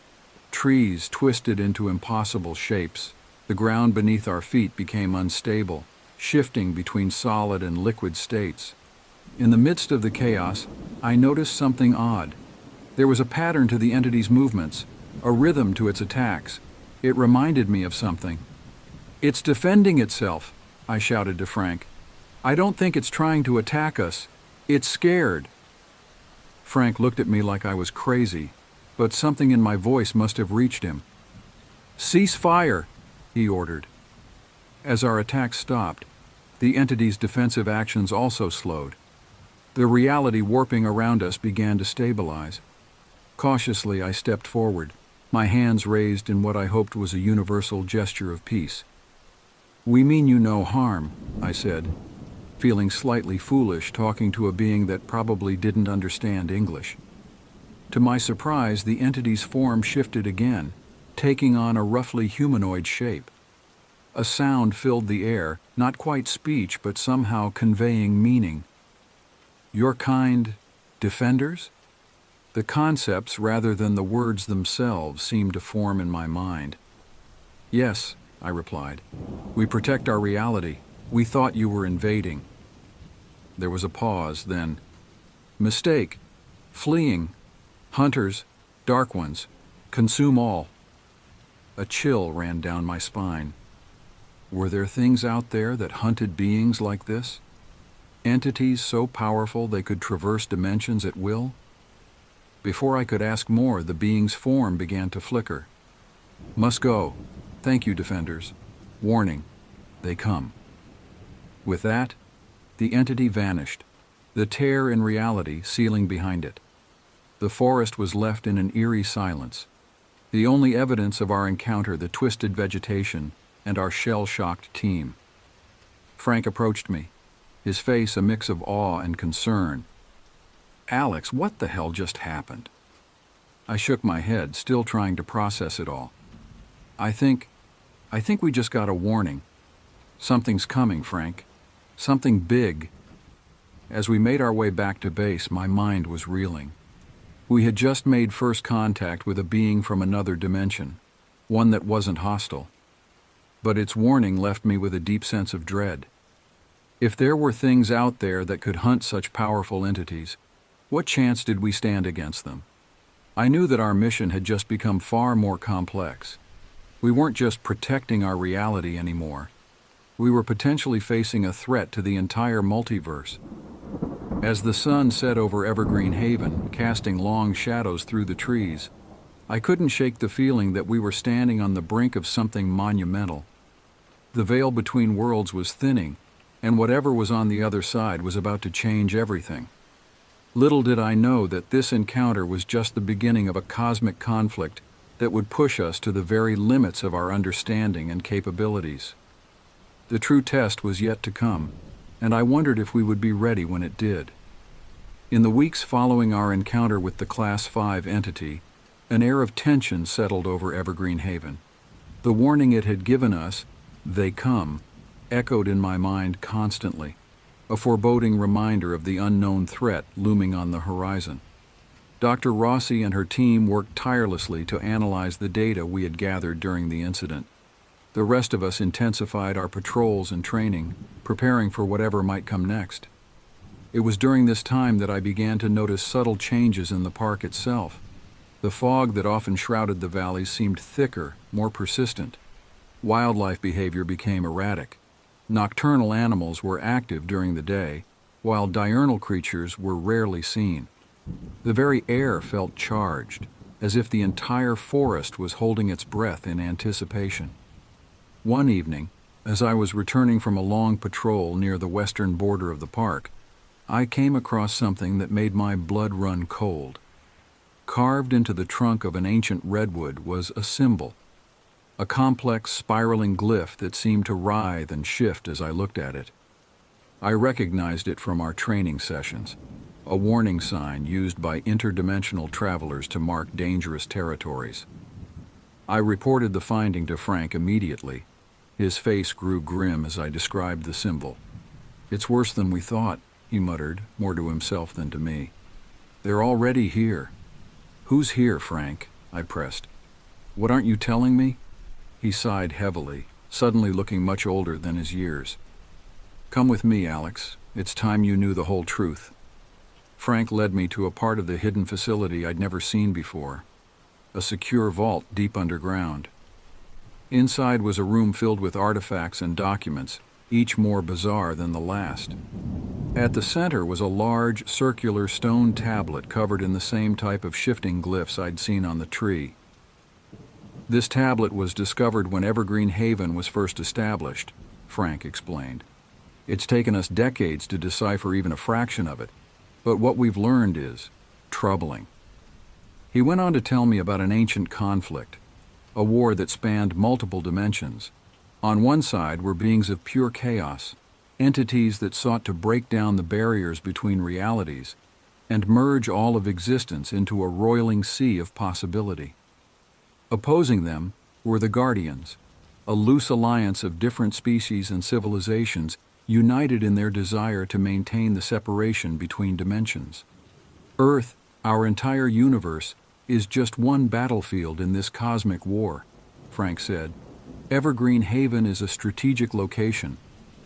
Trees twisted into impossible shapes. The ground beneath our feet became unstable, shifting between solid and liquid states. In the midst of the chaos, I noticed something odd. There was a pattern to the entity's movements, a rhythm to its attacks. It reminded me of something. It's defending itself, I shouted to Frank. I don't think it's trying to attack us. It's scared. Frank looked at me like I was crazy, but something in my voice must have reached him. Cease fire, he ordered. As our attack stopped, the entity's defensive actions also slowed. The reality warping around us began to stabilize. Cautiously, I stepped forward, my hands raised in what I hoped was a universal gesture of peace. We mean you no harm, I said, feeling slightly foolish talking to a being that probably didn't understand English. To my surprise, the entity's form shifted again, taking on a roughly humanoid shape. A sound filled the air, not quite speech, but somehow conveying meaning. Your kind, defenders? The concepts, rather than the words themselves, seemed to form in my mind. Yes, I replied. We protect our reality. We thought you were invading. There was a pause, then. Mistake. Fleeing. Hunters. Dark ones. Consume all. A chill ran down my spine. Were there things out there that hunted beings like this? Entities so powerful they could traverse dimensions at will? Before I could ask more, the being's form began to flicker. Must go. Thank you, defenders. Warning. They come. With that, the entity vanished, the tear in reality sealing behind it. The forest was left in an eerie silence, the only evidence of our encounter the twisted vegetation and our shell-shocked team. Frank approached me. his face a mix of awe and concern. "Alex, what the hell just happened?" I shook my head, still trying to process it all. I think we just got a warning. Something's coming, Frank. Something big." As we made our way back to base, my mind was reeling. We had just made first contact with a being from another dimension, one that wasn't hostile. But its warning left me with a deep sense of dread. If there were things out there that could hunt such powerful entities, what chance did we stand against them? I knew that our mission had just become far more complex. We weren't just protecting our reality anymore. We were potentially facing a threat to the entire multiverse. As the sun set over Evergreen Haven, casting long shadows through the trees, I couldn't shake the feeling that we were standing on the brink of something monumental. The veil between worlds was thinning, and whatever was on the other side was about to change everything. Little did I know that this encounter was just the beginning of a cosmic conflict that would push us to the very limits of our understanding and capabilities. The true test was yet to come, and I wondered if we would be ready when it did. In the weeks following our encounter with the Class 5 entity, an air of tension settled over Evergreen Haven. The warning it had given us, "They come," echoed in my mind constantly, a foreboding reminder of the unknown threat looming on the horizon. Dr. Rossi and her team worked tirelessly to analyze the data we had gathered during the incident. The rest of us intensified our patrols and training, preparing for whatever might come next. It was during this time that I began to notice subtle changes in the park itself. The fog that often shrouded the valleys seemed thicker, more persistent. Wildlife behavior became erratic. Nocturnal animals were active during the day, while diurnal creatures were rarely seen. The very air felt charged, as if the entire forest was holding its breath in anticipation. One evening, as I was returning from a long patrol near the western border of the park, I came across something that made my blood run cold. Carved into the trunk of an ancient redwood was a symbol, a complex spiraling glyph that seemed to writhe and shift as I looked at it. I recognized it from our training sessions, a warning sign used by interdimensional travelers to mark dangerous territories. I reported the finding to Frank immediately. His face grew grim as I described the symbol. "It's worse than we thought," he muttered, more to himself than to me. "They're already here." "Who's here, Frank?" I pressed. "What aren't you telling me?" He sighed heavily, suddenly looking much older than his years. "Come with me, Alex. It's time you knew the whole truth." Frank led me to a part of the hidden facility I'd never seen before, a secure vault deep underground. Inside was a room filled with artifacts and documents, each more bizarre than the last. At the center was a large, circular stone tablet covered in the same type of shifting glyphs I'd seen on the tree. "This tablet was discovered when Evergreen Haven was first established," Frank explained. "It's taken us decades to decipher even a fraction of it, but what we've learned is troubling." He went on to tell me about an ancient conflict, a war that spanned multiple dimensions. On one side were beings of pure chaos, entities that sought to break down the barriers between realities and merge all of existence into a roiling sea of possibility. Opposing them were the Guardians, a loose alliance of different species and civilizations united in their desire to maintain the separation between dimensions. Earth, our entire universe, is just one battlefield in this cosmic war, Frank said. Evergreen Haven is a strategic location,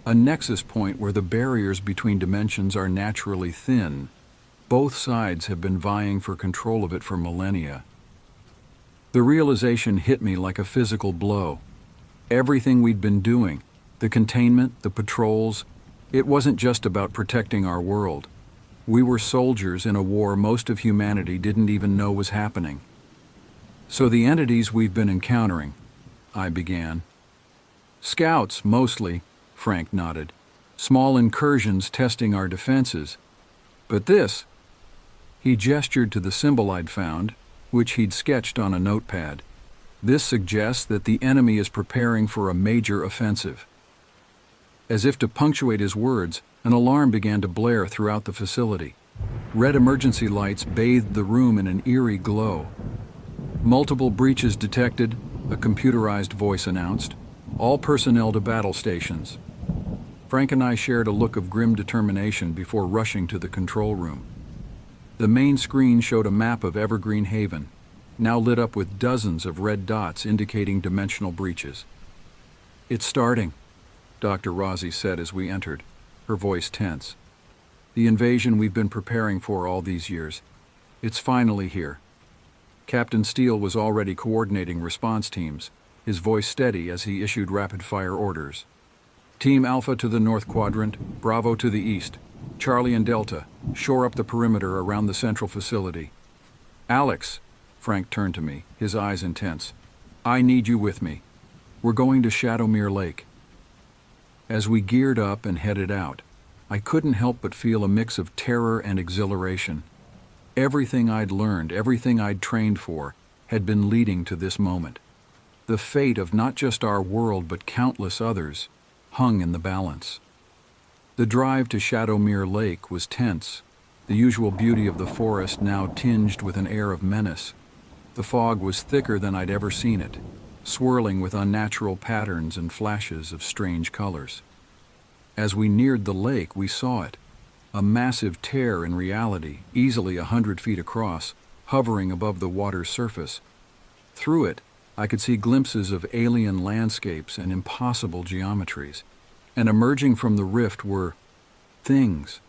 a nexus point where the barriers between dimensions are naturally thin. Both sides have been vying for control of it for millennia. The realization hit me like a physical blow. Everything we'd been doing, the containment, the patrols, it wasn't just about protecting our world. We were soldiers in a war most of humanity didn't even know was happening. "So the entities we've been encountering," I began. "Scouts, mostly," Frank nodded. "Small incursions testing our defenses. But this," he gestured to the symbol I'd found, which he'd sketched on a notepad. "This suggests that the enemy is preparing for a major offensive." As if to punctuate his words, an alarm began to blare throughout the facility. Red emergency lights bathed the room in an eerie glow. "Multiple breaches detected," a computerized voice announced. "All personnel to battle stations." Frank and I shared a look of grim determination before rushing to the control room. The main screen showed a map of Evergreen Haven, now lit up with dozens of red dots indicating dimensional breaches. "It's starting," Dr. Rossi said as we entered, her voice tense. "The invasion we've been preparing for all these years. It's finally here." Captain Steele was already coordinating response teams, his voice steady as he issued rapid-fire orders. "Team Alpha to the North Quadrant, Bravo to the east. Charlie and Delta, shore up the perimeter around the central facility." "Alex," Frank turned to me, his eyes intense. "I need you with me. We're going to Shadowmere Lake." As we geared up and headed out, I couldn't help but feel a mix of terror and exhilaration. Everything I'd learned, everything I'd trained for, had been leading to this moment. The fate of not just our world but countless others hung in the balance. The drive to Shadowmere Lake was tense, the usual beauty of the forest now tinged with an air of menace. The fog was thicker than I'd ever seen it, swirling with unnatural patterns and flashes of strange colors. As we neared the lake, we saw it, a massive tear in reality, easily 100 feet across, hovering above the water's surface. Through it, I could see glimpses of alien landscapes and impossible geometries, and emerging from the rift were things,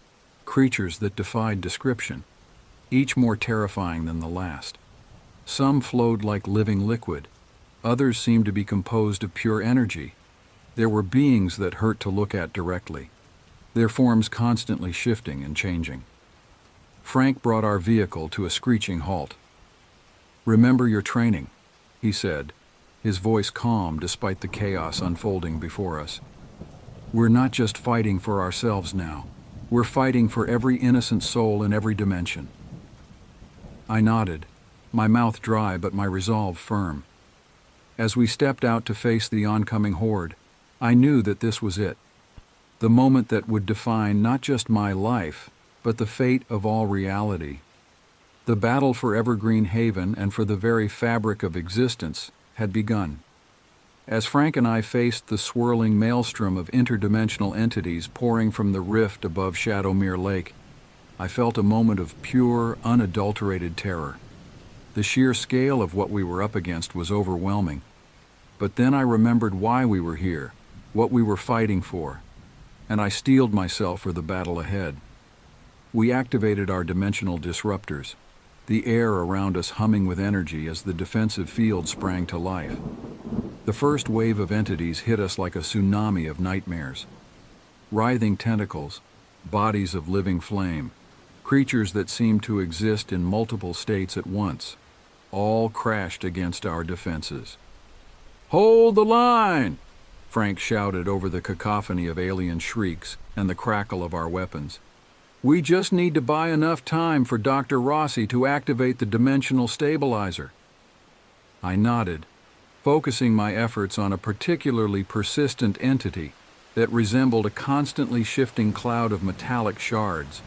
creatures that defied description, each more terrifying than the last. Some flowed like living liquid, others seemed to be composed of pure energy. There were beings that hurt to look at directly, their forms constantly shifting and changing. Frank brought our vehicle to a screeching halt. "Remember your training," he said, his voice calm despite the chaos unfolding before us. "We're not just fighting for ourselves now. We're fighting for every innocent soul in every dimension." I nodded, my mouth dry but my resolve firm. As we stepped out to face the oncoming horde, I knew that this was it. The moment that would define not just my life, but the fate of all reality. The battle for Evergreen Haven and for the very fabric of existence had begun. As Frank and I faced the swirling maelstrom of interdimensional entities pouring from the rift above Shadowmere Lake, I felt a moment of pure, unadulterated terror. The sheer scale of what we were up against was overwhelming. But then I remembered why we were here, what we were fighting for, and I steeled myself for the battle ahead. We activated our dimensional disruptors, the air around us humming with energy as the defensive field sprang to life. The first wave of entities hit us like a tsunami of nightmares. Writhing tentacles, bodies of living flame, creatures that seemed to exist in multiple states at once, all crashed against our defenses. "Hold the line!" Frank shouted over the cacophony of alien shrieks and the crackle of our weapons. "We just need to buy enough time for Dr. Rossi to activate the dimensional stabilizer." I nodded, focusing my efforts on a particularly persistent entity that resembled a constantly shifting cloud of metallic shards.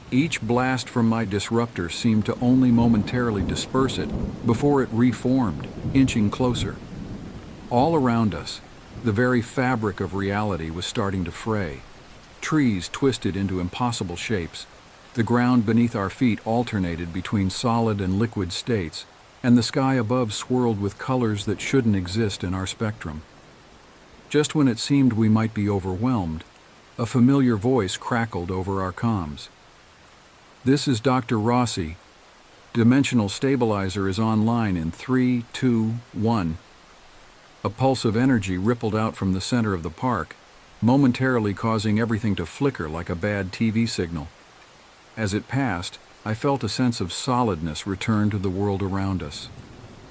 Each blast from my disruptor seemed to only momentarily disperse it before it reformed, inching closer. All around us, the very fabric of reality was starting to fray. Trees twisted into impossible shapes. The ground beneath our feet alternated between solid and liquid states, and the sky above swirled with colors that shouldn't exist in our spectrum. Just when it seemed we might be overwhelmed, a familiar voice crackled over our comms. "This is Dr. Rossi. Dimensional stabilizer is online in 3, 2, 1. A pulse of energy rippled out from the center of the park, momentarily causing everything to flicker like a bad TV signal. As it passed, I felt a sense of solidness return to the world around us.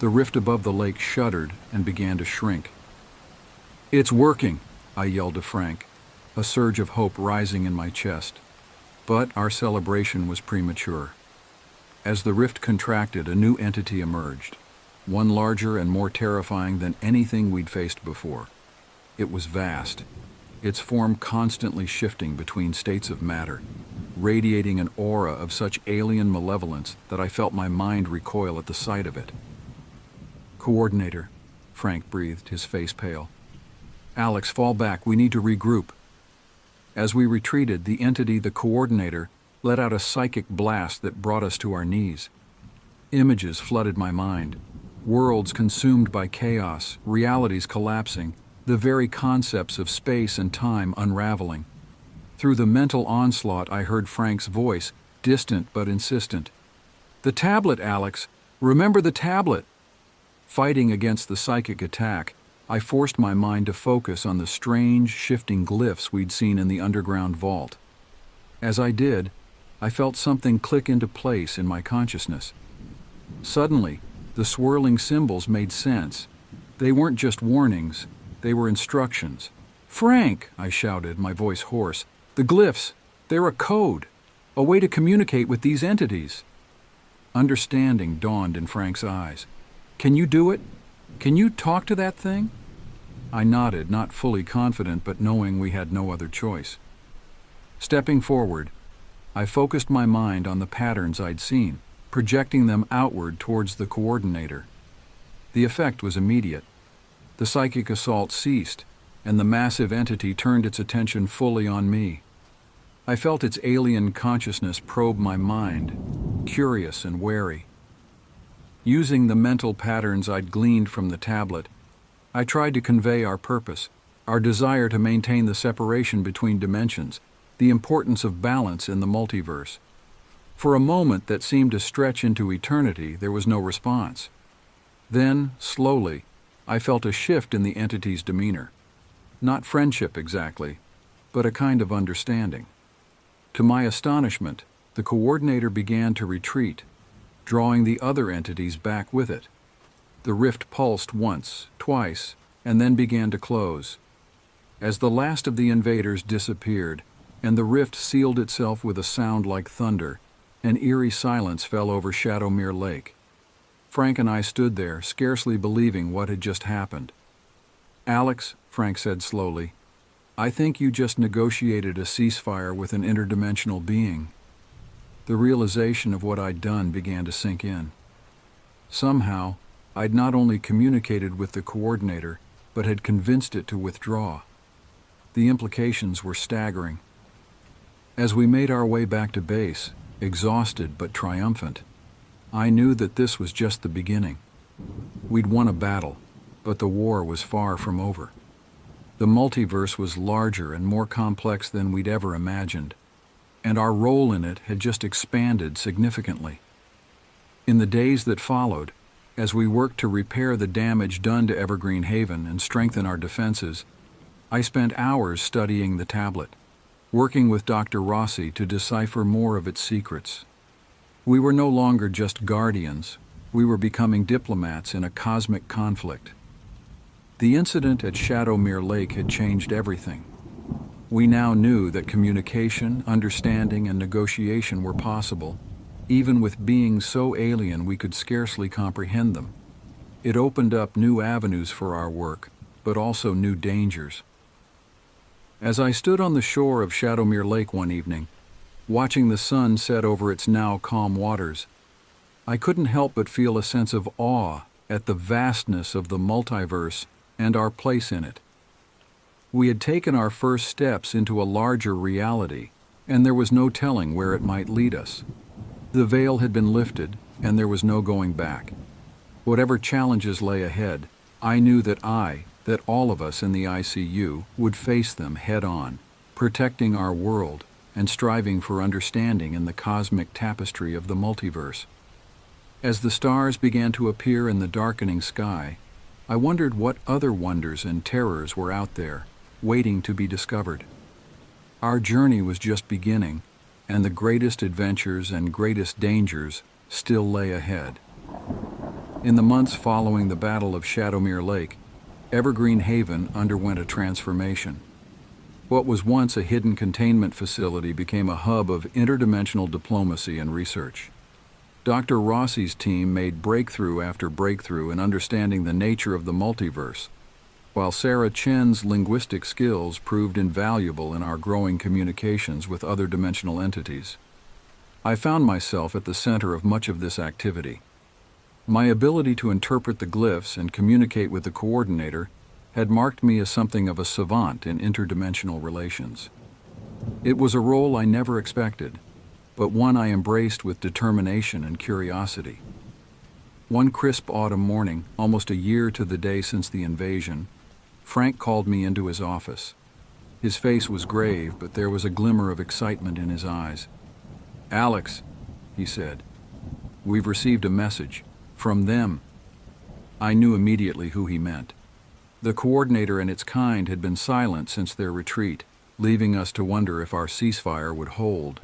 The rift above the lake shuddered and began to shrink. "It's working," I yelled to Frank, a surge of hope rising in my chest. But our celebration was premature. As the rift contracted, a new entity emerged, one larger and more terrifying than anything we'd faced before. It was vast, its form constantly shifting between states of matter, radiating an aura of such alien malevolence that I felt my mind recoil at the sight of it. "Coordinator," Frank breathed, his face pale. "Alex, fall back. We need to regroup." As we retreated, the entity, the Coordinator, let out a psychic blast that brought us to our knees. Images flooded my mind. Worlds consumed by chaos, realities collapsing, the very concepts of space and time unraveling. Through the mental onslaught, I heard Frank's voice, distant but insistent. "The tablet, Alex! Remember the tablet!" Fighting against the psychic attack, I forced my mind to focus on the strange, shifting glyphs we'd seen in the underground vault. As I did, I felt something click into place in my consciousness. Suddenly, the swirling symbols made sense. They weren't just warnings, they were instructions. "Frank!" I shouted, my voice hoarse. "The glyphs, they're a code, a way to communicate with these entities." Understanding dawned in Frank's eyes. "Can you do it? Can you talk to that thing?" I nodded, not fully confident, but knowing we had no other choice. Stepping forward, I focused my mind on the patterns I'd seen, projecting them outward towards the Coordinator. The effect was immediate. The psychic assault ceased, and the massive entity turned its attention fully on me. I felt its alien consciousness probe my mind, curious and wary. Using the mental patterns I'd gleaned from the tablet, I tried to convey our purpose, our desire to maintain the separation between dimensions, the importance of balance in the multiverse. For a moment that seemed to stretch into eternity, there was no response. Then, slowly, I felt a shift in the entity's demeanor. Not friendship exactly, but a kind of understanding. To my astonishment, the Coordinator began to retreat, drawing the other entities back with it. The rift pulsed once, twice, and then began to close. As the last of the invaders disappeared, and the rift sealed itself with a sound like thunder, an eerie silence fell over Shadowmere Lake. Frank and I stood there, scarcely believing what had just happened. "Alex," Frank said slowly, "I think you just negotiated a ceasefire with an interdimensional being." The realization of what I'd done began to sink in. Somehow, I'd not only communicated with the Coordinator, but had convinced it to withdraw. The implications were staggering. As we made our way back to base, exhausted but triumphant, I knew that this was just the beginning. We'd won a battle, but the war was far from over. The multiverse was larger and more complex than we'd ever imagined, and our role in it had just expanded significantly. In the days that followed, as we worked to repair the damage done to Evergreen Haven and strengthen our defenses, I spent hours studying the tablet, working with Dr. Rossi to decipher more of its secrets. We were no longer just guardians, we were becoming diplomats in a cosmic conflict. The incident at Shadowmere Lake had changed everything. We now knew that communication, understanding, and negotiation were possible, even with beings so alien we could scarcely comprehend them. It opened up new avenues for our work, but also new dangers. As I stood on the shore of Shadowmere Lake one evening, watching the sun set over its now calm waters, I couldn't help but feel a sense of awe at the vastness of the multiverse and our place in it. We had taken our first steps into a larger reality, and there was no telling where it might lead us. The veil had been lifted, and there was no going back. Whatever challenges lay ahead, I knew that all of us in the ICU would face them head-on, protecting our world and striving for understanding in the cosmic tapestry of the multiverse. As the stars began to appear in the darkening sky, I wondered what other wonders and terrors were out there, waiting to be discovered. Our journey was just beginning, and the greatest adventures and greatest dangers still lay ahead. In the months following the Battle of Shadowmere Lake, Evergreen Haven underwent a transformation. What was once a hidden containment facility became a hub of interdimensional diplomacy and research. Dr. Rossi's team made breakthrough after breakthrough in understanding the nature of the multiverse. while Sarah Chen's linguistic skills proved invaluable in our growing communications with other dimensional entities. I found myself at the center of much of this activity. My ability to interpret the glyphs and communicate with the coordinator had marked me as something of a savant in interdimensional relations. It was a role I never expected, but one I embraced with determination and curiosity. One crisp autumn morning, almost a year to the day since the invasion, Frank called me into his office. His face was grave, but there was a glimmer of excitement in his eyes. "Alex," he said, "we've received a message. From them." I knew immediately who he meant. The coordinator and its kind had been silent since their retreat, leaving us to wonder if our ceasefire would hold.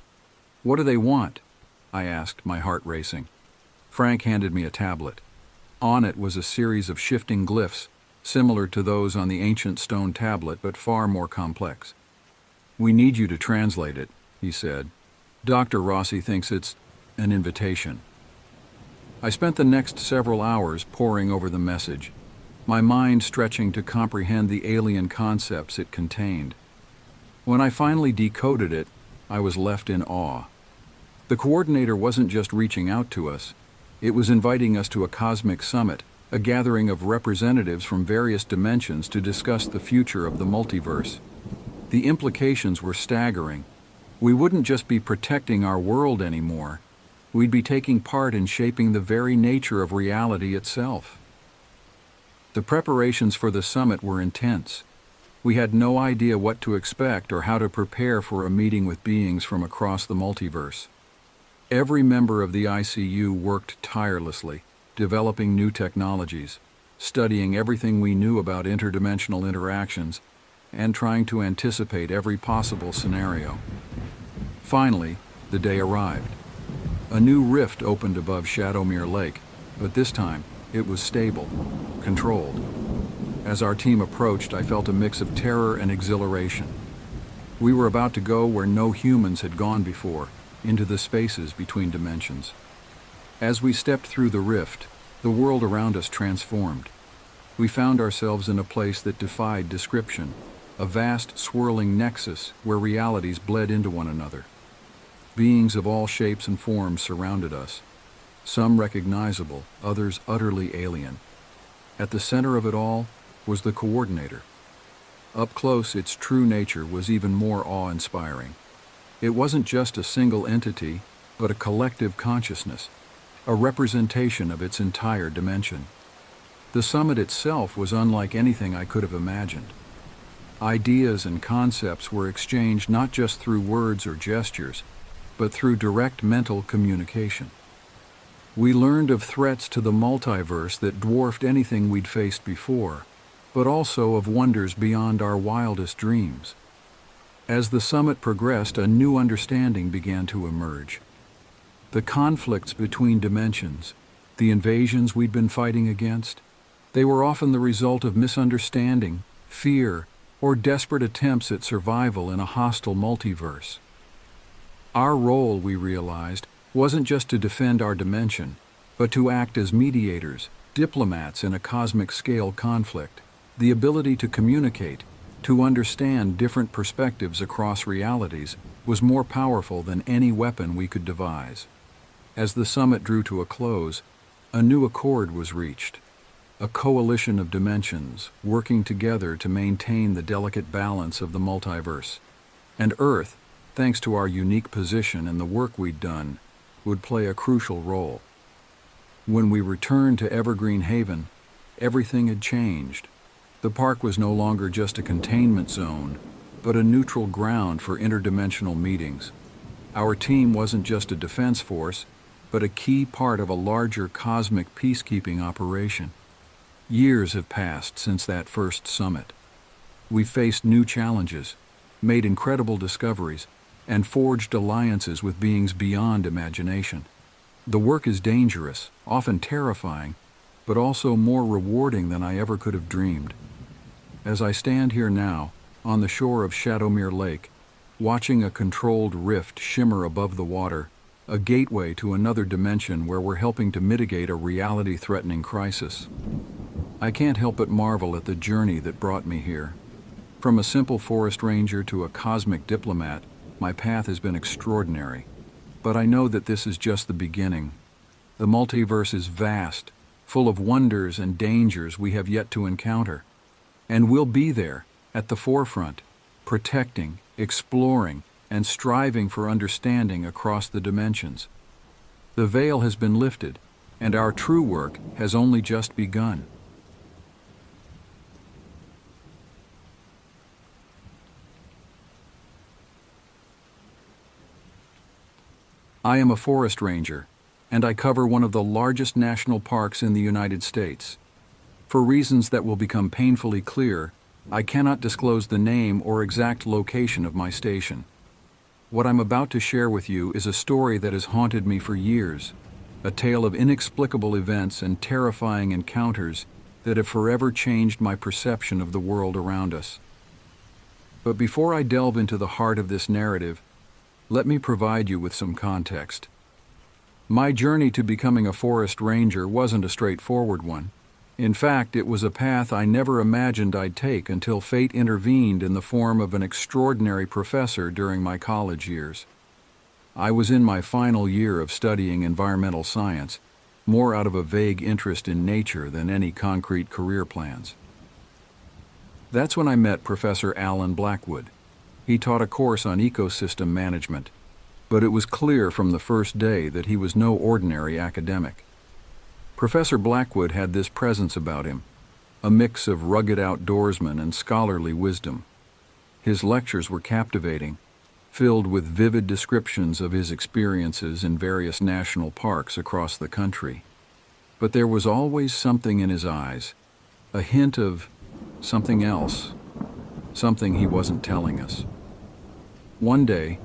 "What do they want?" I asked, my heart racing. Frank handed me a tablet. On it was a series of shifting glyphs, similar to those on the ancient stone tablet, but far more complex. "We need you to translate it," he said. "Dr. Rossi thinks it's an invitation." I spent the next several hours poring over the message, my mind stretching to comprehend the alien concepts it contained. When I finally decoded it, I was left in awe. The coordinator wasn't just reaching out to us, it was inviting us to a cosmic summit, a gathering of representatives from various dimensions to discuss the future of the multiverse. The implications were staggering. We wouldn't just be protecting our world anymore, we'd be taking part in shaping the very nature of reality itself. The preparations for the summit were intense. We had no idea what to expect or how to prepare for a meeting with beings from across the multiverse. Every member of the ICU worked tirelessly, developing new technologies, studying everything we knew about interdimensional interactions, and trying to anticipate every possible scenario. Finally, the day arrived. A new rift opened above Shadowmere Lake, but this time it was stable, controlled. As our team approached, I felt a mix of terror and exhilaration. We were about to go where no humans had gone before, into the spaces between dimensions. As we stepped through the rift, the world around us transformed. We found ourselves in a place that defied description, a vast, swirling nexus where realities bled into one another. Beings of all shapes and forms surrounded us, some recognizable, others utterly alien. At the center of it all was the coordinator. Up close, its true nature was even more awe-inspiring. It wasn't just a single entity, but a collective consciousness, a representation of its entire dimension. The summit itself was unlike anything I could have imagined. Ideas and concepts were exchanged not just through words or gestures, but through direct mental communication. We learned of threats to the multiverse that dwarfed anything we'd faced before, but also of wonders beyond our wildest dreams. As the summit progressed, a new understanding began to emerge. The conflicts between dimensions, the invasions we'd been fighting against, they were often the result of misunderstanding, fear, or desperate attempts at survival in a hostile multiverse. Our role, we realized, wasn't just to defend our dimension, but to act as mediators, diplomats in a cosmic-scale conflict. The ability to communicate, to understand different perspectives across realities, was more powerful than any weapon we could devise. As the summit drew to a close, a new accord was reached. A coalition of dimensions working together to maintain the delicate balance of the multiverse. And Earth, thanks to our unique position and the work we'd done, would play a crucial role. When we returned to Evergreen Haven, everything had changed. The park was no longer just a containment zone, but a neutral ground for interdimensional meetings. Our team wasn't just a defense force, but a key part of a larger cosmic peacekeeping operation. Years have passed since that first summit. We've faced new challenges, made incredible discoveries, and forged alliances with beings beyond imagination. The work is dangerous, often terrifying, but also more rewarding than I ever could have dreamed. As I stand here now, on the shore of Shadowmere Lake, watching a controlled rift shimmer above the water, a gateway to another dimension where we're helping to mitigate a reality-threatening crisis, I can't help but marvel at the journey that brought me here. From a simple forest ranger to a cosmic diplomat, my path has been extraordinary. But I know that this is just the beginning. The multiverse is vast, full of wonders and dangers we have yet to encounter. And we'll be there, at the forefront, protecting, exploring, and striving for understanding across the dimensions. The veil has been lifted, and our true work has only just begun. I am a forest ranger, and I cover one of the largest national parks in the United States. For reasons that will become painfully clear, I cannot disclose the name or exact location of my station. What I'm about to share with you is a story that has haunted me for years, a tale of inexplicable events and terrifying encounters that have forever changed my perception of the world around us. But before I delve into the heart of this narrative, let me provide you with some context. My journey to becoming a forest ranger wasn't a straightforward one. In fact, it was a path I never imagined I'd take until fate intervened in the form of an extraordinary professor during my college years. I was in my final year of studying environmental science, more out of a vague interest in nature than any concrete career plans. That's when I met Professor Alan Blackwood. He taught a course on ecosystem management, but it was clear from the first day that he was no ordinary academic. Professor Blackwood had this presence about him, a mix of rugged outdoorsman and scholarly wisdom. His lectures were captivating, filled with vivid descriptions of his experiences in various national parks across the country. But there was always something in his eyes, a hint of something else, something he wasn't telling us. One day,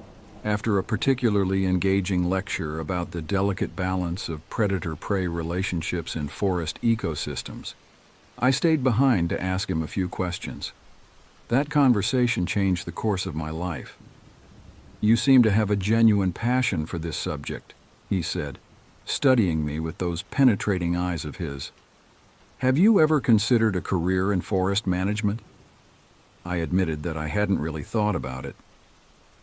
after a particularly engaging lecture about the delicate balance of predator-prey relationships in forest ecosystems, I stayed behind to ask him a few questions. That conversation changed the course of my life. "You seem to have a genuine passion for this subject," he said, studying me with those penetrating eyes of his. "Have you ever considered a career in forest management?" I admitted that I hadn't really thought about it.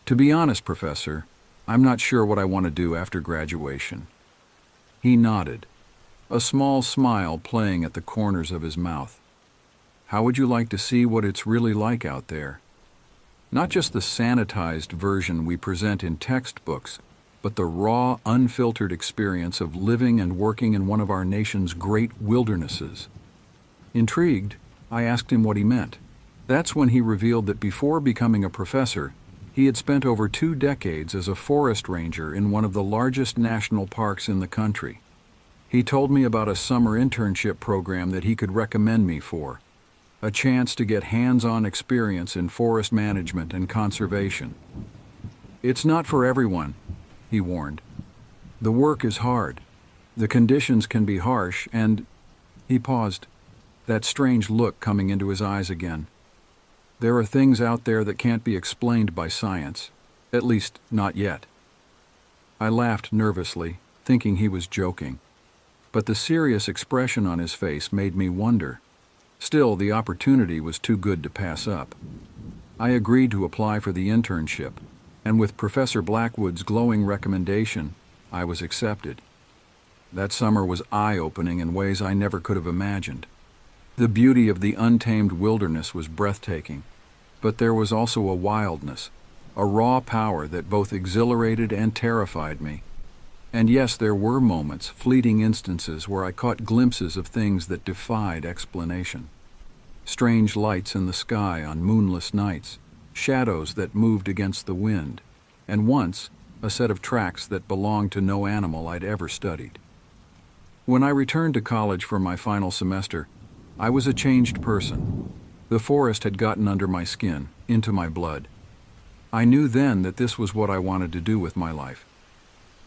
"To be honest, Professor, I'm not sure what I want to do after graduation." He nodded, a small smile playing at the corners of his mouth. "How would you like to see what it's really like out there? Not just the sanitized version we present in textbooks, but the raw, unfiltered experience of living and working in one of our nation's great wildernesses." Intrigued, I asked him what he meant. That's when he revealed that before becoming a professor, he had spent over 2 decades as a forest ranger in one of the largest national parks in the country. He told me about a summer internship program that he could recommend me for, a chance to get hands-on experience in forest management and conservation. "It's not for everyone," he warned. "The work is hard. The conditions can be harsh and—" He paused, that strange look coming into his eyes again. "There are things out there that can't be explained by science, at least not yet." I laughed nervously, thinking he was joking. But the serious expression on his face made me wonder. Still, the opportunity was too good to pass up. I agreed to apply for the internship, and with Professor Blackwood's glowing recommendation, I was accepted. That summer was eye-opening in ways I never could have imagined. The beauty of the untamed wilderness was breathtaking, but there was also a wildness, a raw power that both exhilarated and terrified me. And yes, there were moments, fleeting instances, where I caught glimpses of things that defied explanation. Strange lights in the sky on moonless nights, shadows that moved against the wind, and once, a set of tracks that belonged to no animal I'd ever studied. When I returned to college for my final semester, I was a changed person. The forest had gotten under my skin, into my blood. I knew then that this was what I wanted to do with my life.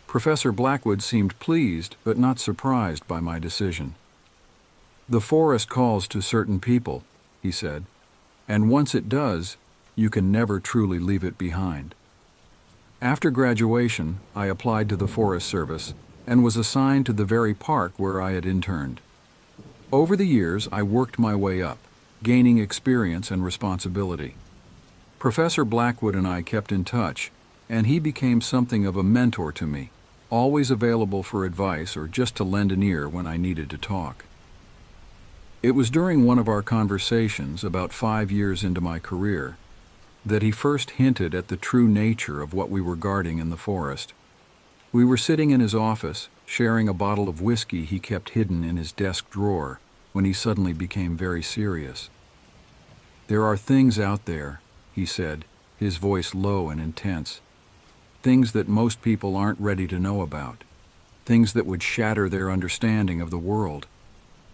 Professor Blackwood seemed pleased but not surprised by my decision. "The forest calls to certain people," he said, "and once it does, you can never truly leave it behind." After graduation, I applied to the Forest Service and was assigned to the very park where I had interned. Over the years, I worked my way up, gaining experience and responsibility. Professor Blackwood and I kept in touch, and he became something of a mentor to me, always available for advice or just to lend an ear when I needed to talk. It was during one of our conversations, about 5 years into my career, that he first hinted at the true nature of what we were guarding in the forest. We were sitting in his office, sharing a bottle of whiskey he kept hidden in his desk drawer, when he suddenly became very serious. "There are things out there," he said, his voice low and intense. "Things that most people aren't ready to know about. Things that would shatter their understanding of the world.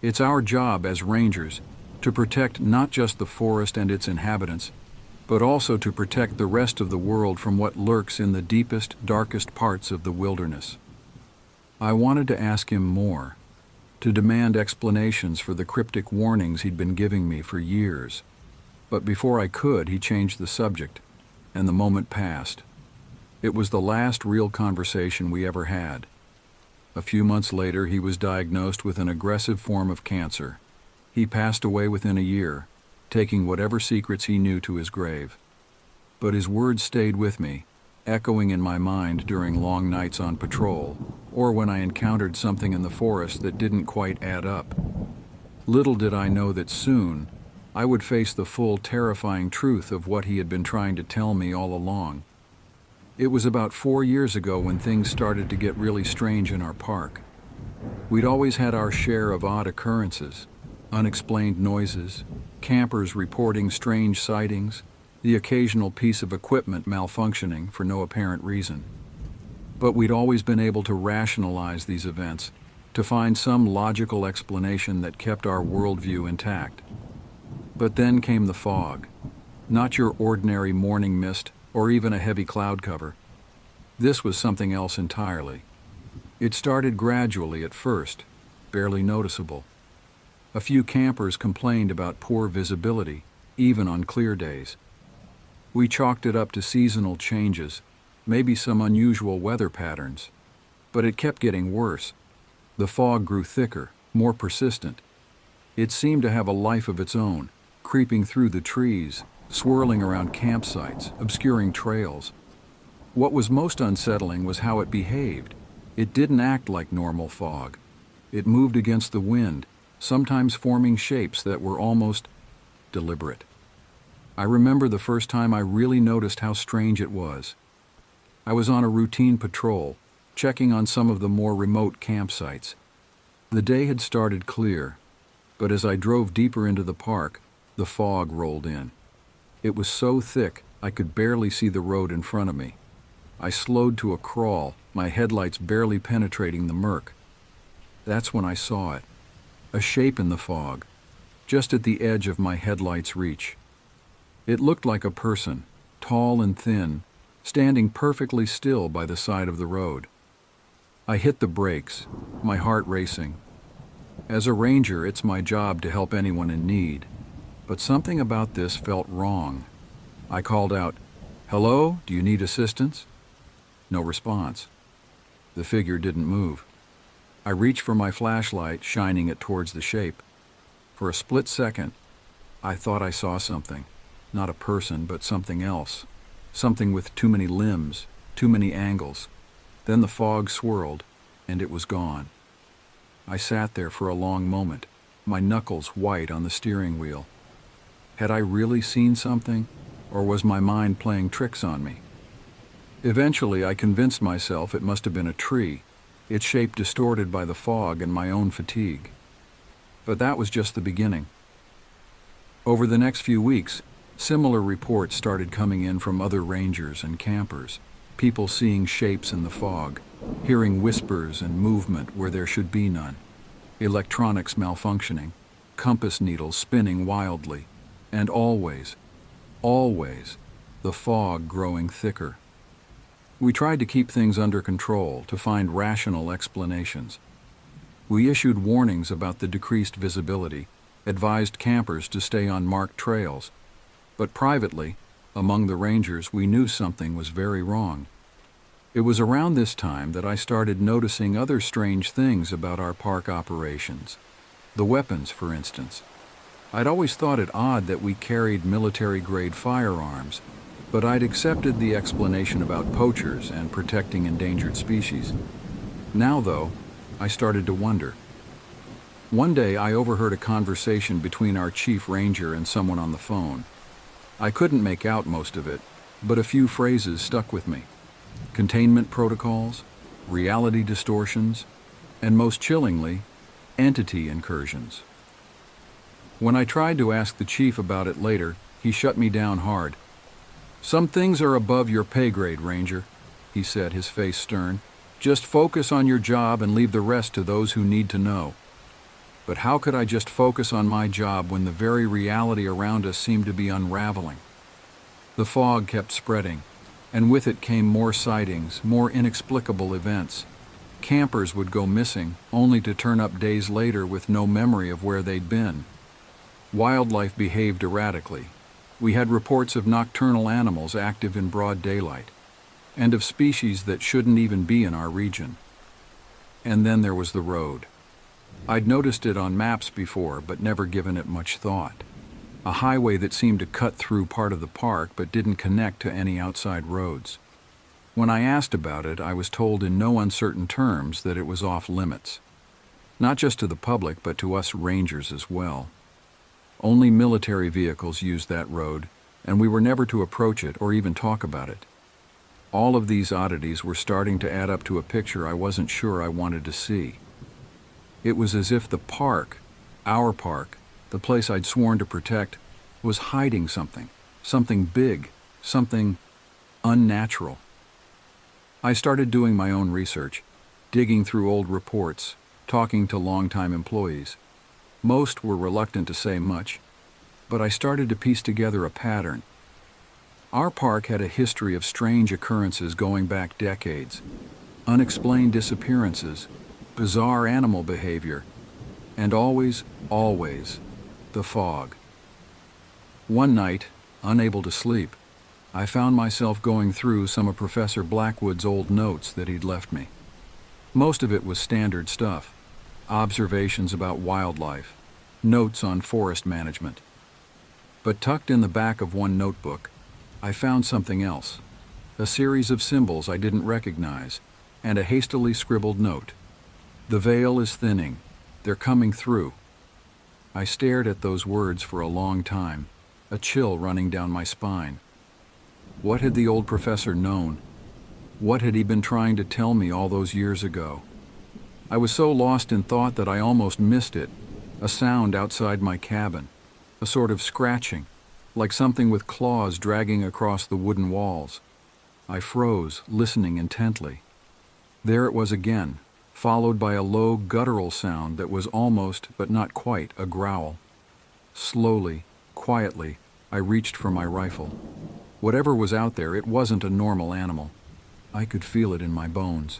It's our job as rangers to protect not just the forest and its inhabitants, but also to protect the rest of the world from what lurks in the deepest, darkest parts of the wilderness." I wanted to ask him more, to demand explanations for the cryptic warnings he'd been giving me for years. But before I could, he changed the subject, and the moment passed. It was the last real conversation we ever had. A few months later, he was diagnosed with an aggressive form of cancer. He passed away within a year, taking whatever secrets he knew to his grave. But his words stayed with me, echoing in my mind during long nights on patrol, or when I encountered something in the forest that didn't quite add up. Little did I know that soon I would face the full, terrifying truth of what he had been trying to tell me all along. It was about 4 years ago when things started to get really strange in our park. We'd always had our share of odd occurrences, unexplained noises, campers reporting strange sightings, the occasional piece of equipment malfunctioning for no apparent reason. But we'd always been able to rationalize these events, to find some logical explanation that kept our worldview intact. But then came the fog, not your ordinary morning mist or even a heavy cloud cover. This was something else entirely. It started gradually at first, barely noticeable. A few campers complained about poor visibility, even on clear days. We chalked it up to seasonal changes, maybe some unusual weather patterns. But it kept getting worse. The fog grew thicker, more persistent. It seemed to have a life of its own, creeping through the trees, swirling around campsites, obscuring trails. What was most unsettling was how it behaved. It didn't act like normal fog. It moved against the wind, sometimes forming shapes that were almost deliberate. I remember the first time I really noticed how strange it was. I was on a routine patrol, checking on some of the more remote campsites. The day had started clear, but as I drove deeper into the park, the fog rolled in. It was so thick I could barely see the road in front of me. I slowed to a crawl, my headlights barely penetrating the murk. That's when I saw it. A shape in the fog, just at the edge of my headlight's reach. It looked like a person, tall and thin, standing perfectly still by the side of the road. I hit the brakes, my heart racing. As a ranger, it's my job to help anyone in need, but something about this felt wrong. I called out, "Hello, do you need assistance?" No response. The figure didn't move. I reached for my flashlight, shining it towards the shape. For a split second, I thought I saw something. Not a person, but something else. Something with too many limbs, too many angles. Then the fog swirled, and it was gone. I sat there for a long moment, my knuckles white on the steering wheel. Had I really seen something, or was my mind playing tricks on me? Eventually, I convinced myself it must have been a tree, its shape distorted by the fog and my own fatigue. But that was just the beginning. Over the next few weeks, similar reports started coming in from other rangers and campers, people seeing shapes in the fog, hearing whispers and movement where there should be none, electronics malfunctioning, compass needles spinning wildly, and always, the fog growing thicker. We tried to keep things under control, to find rational explanations. We issued warnings about the decreased visibility, advised campers to stay on marked trails, but privately, among the rangers, we knew something was very wrong. It was around this time that I started noticing other strange things about our park operations. The weapons, for instance. I'd always thought it odd that we carried military-grade firearms, but I'd accepted the explanation about poachers and protecting endangered species. Now, though, I started to wonder. One day I overheard a conversation between our chief ranger and someone on the phone. I couldn't make out most of it, but a few phrases stuck with me. Containment protocols, reality distortions, and most chillingly, entity incursions. When I tried to ask the chief about it later, he shut me down hard. "Some things are above your pay grade, Ranger," he said, his face stern. "Just focus on your job and leave the rest to those who need to know." But how could I just focus on my job when the very reality around us seemed to be unraveling? The fog kept spreading, and with it came more sightings, more inexplicable events. Campers would go missing, only to turn up days later with no memory of where they'd been. Wildlife behaved erratically. We had reports of nocturnal animals active in broad daylight, and of species that shouldn't even be in our region. And then there was the road. I'd noticed it on maps before, but never given it much thought. A highway that seemed to cut through part of the park but didn't connect to any outside roads. When I asked about it, I was told in no uncertain terms that it was off limits. Not just to the public, but to us rangers as well. Only military vehicles used that road, and we were never to approach it or even talk about it. All of these oddities were starting to add up to a picture I wasn't sure I wanted to see. It was as if the park, our park, the place I'd sworn to protect, was hiding something big, something unnatural. I started doing my own research, digging through old reports, talking to longtime employees. Most were reluctant to say much, but I started to piece together a pattern. Our park had a history of strange occurrences going back decades, unexplained disappearances, bizarre animal behavior, and always, the fog. One night, unable to sleep, I found myself going through some of Professor Blackwood's old notes that he'd left me. Most of it was standard stuff, observations about wildlife, notes on forest management. But tucked in the back of one notebook, I found something else, a series of symbols I didn't recognize, and a hastily scribbled note. "The veil is thinning. They're coming through." I stared at those words for a long time, a chill running down my spine. What had the old professor known? What had he been trying to tell me all those years ago? I was so lost in thought that I almost missed it, a sound outside my cabin, a sort of scratching, like something with claws dragging across the wooden walls. I froze, listening intently. There it was again, followed by a low guttural sound that was almost, but not quite, a growl. Slowly, quietly, I reached for my rifle. Whatever was out there, it wasn't a normal animal. I could feel it in my bones.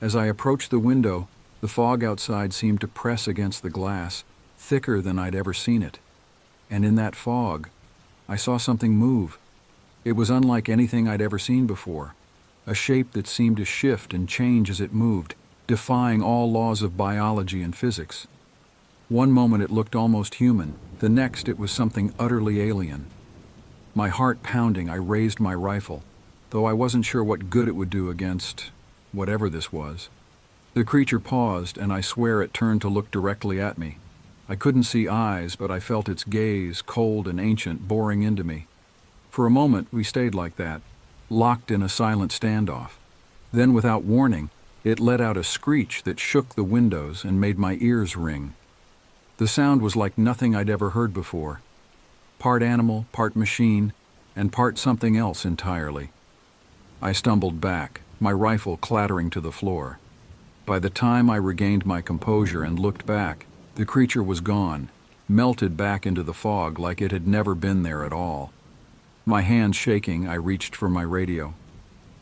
As I approached the window, the fog outside seemed to press against the glass, thicker than I'd ever seen it. And in that fog, I saw something move. It was unlike anything I'd ever seen before, a shape that seemed to shift and change as it moved, defying all laws of biology and physics. One moment it looked almost human, the next it was something utterly alien. My heart pounding, I raised my rifle, though I wasn't sure what good it would do against whatever this was. The creature paused, and I swear it turned to look directly at me. I couldn't see eyes, but I felt its gaze, cold and ancient, boring into me. For a moment, we stayed like that, locked in a silent standoff. Then, without warning, it let out a screech that shook the windows and made my ears ring. The sound was like nothing I'd ever heard before. Part animal, part machine, and part something else entirely. I stumbled back, my rifle clattering to the floor. By the time I regained my composure and looked back, the creature was gone, melted back into the fog like it had never been there at all. My hands shaking, I reached for my radio.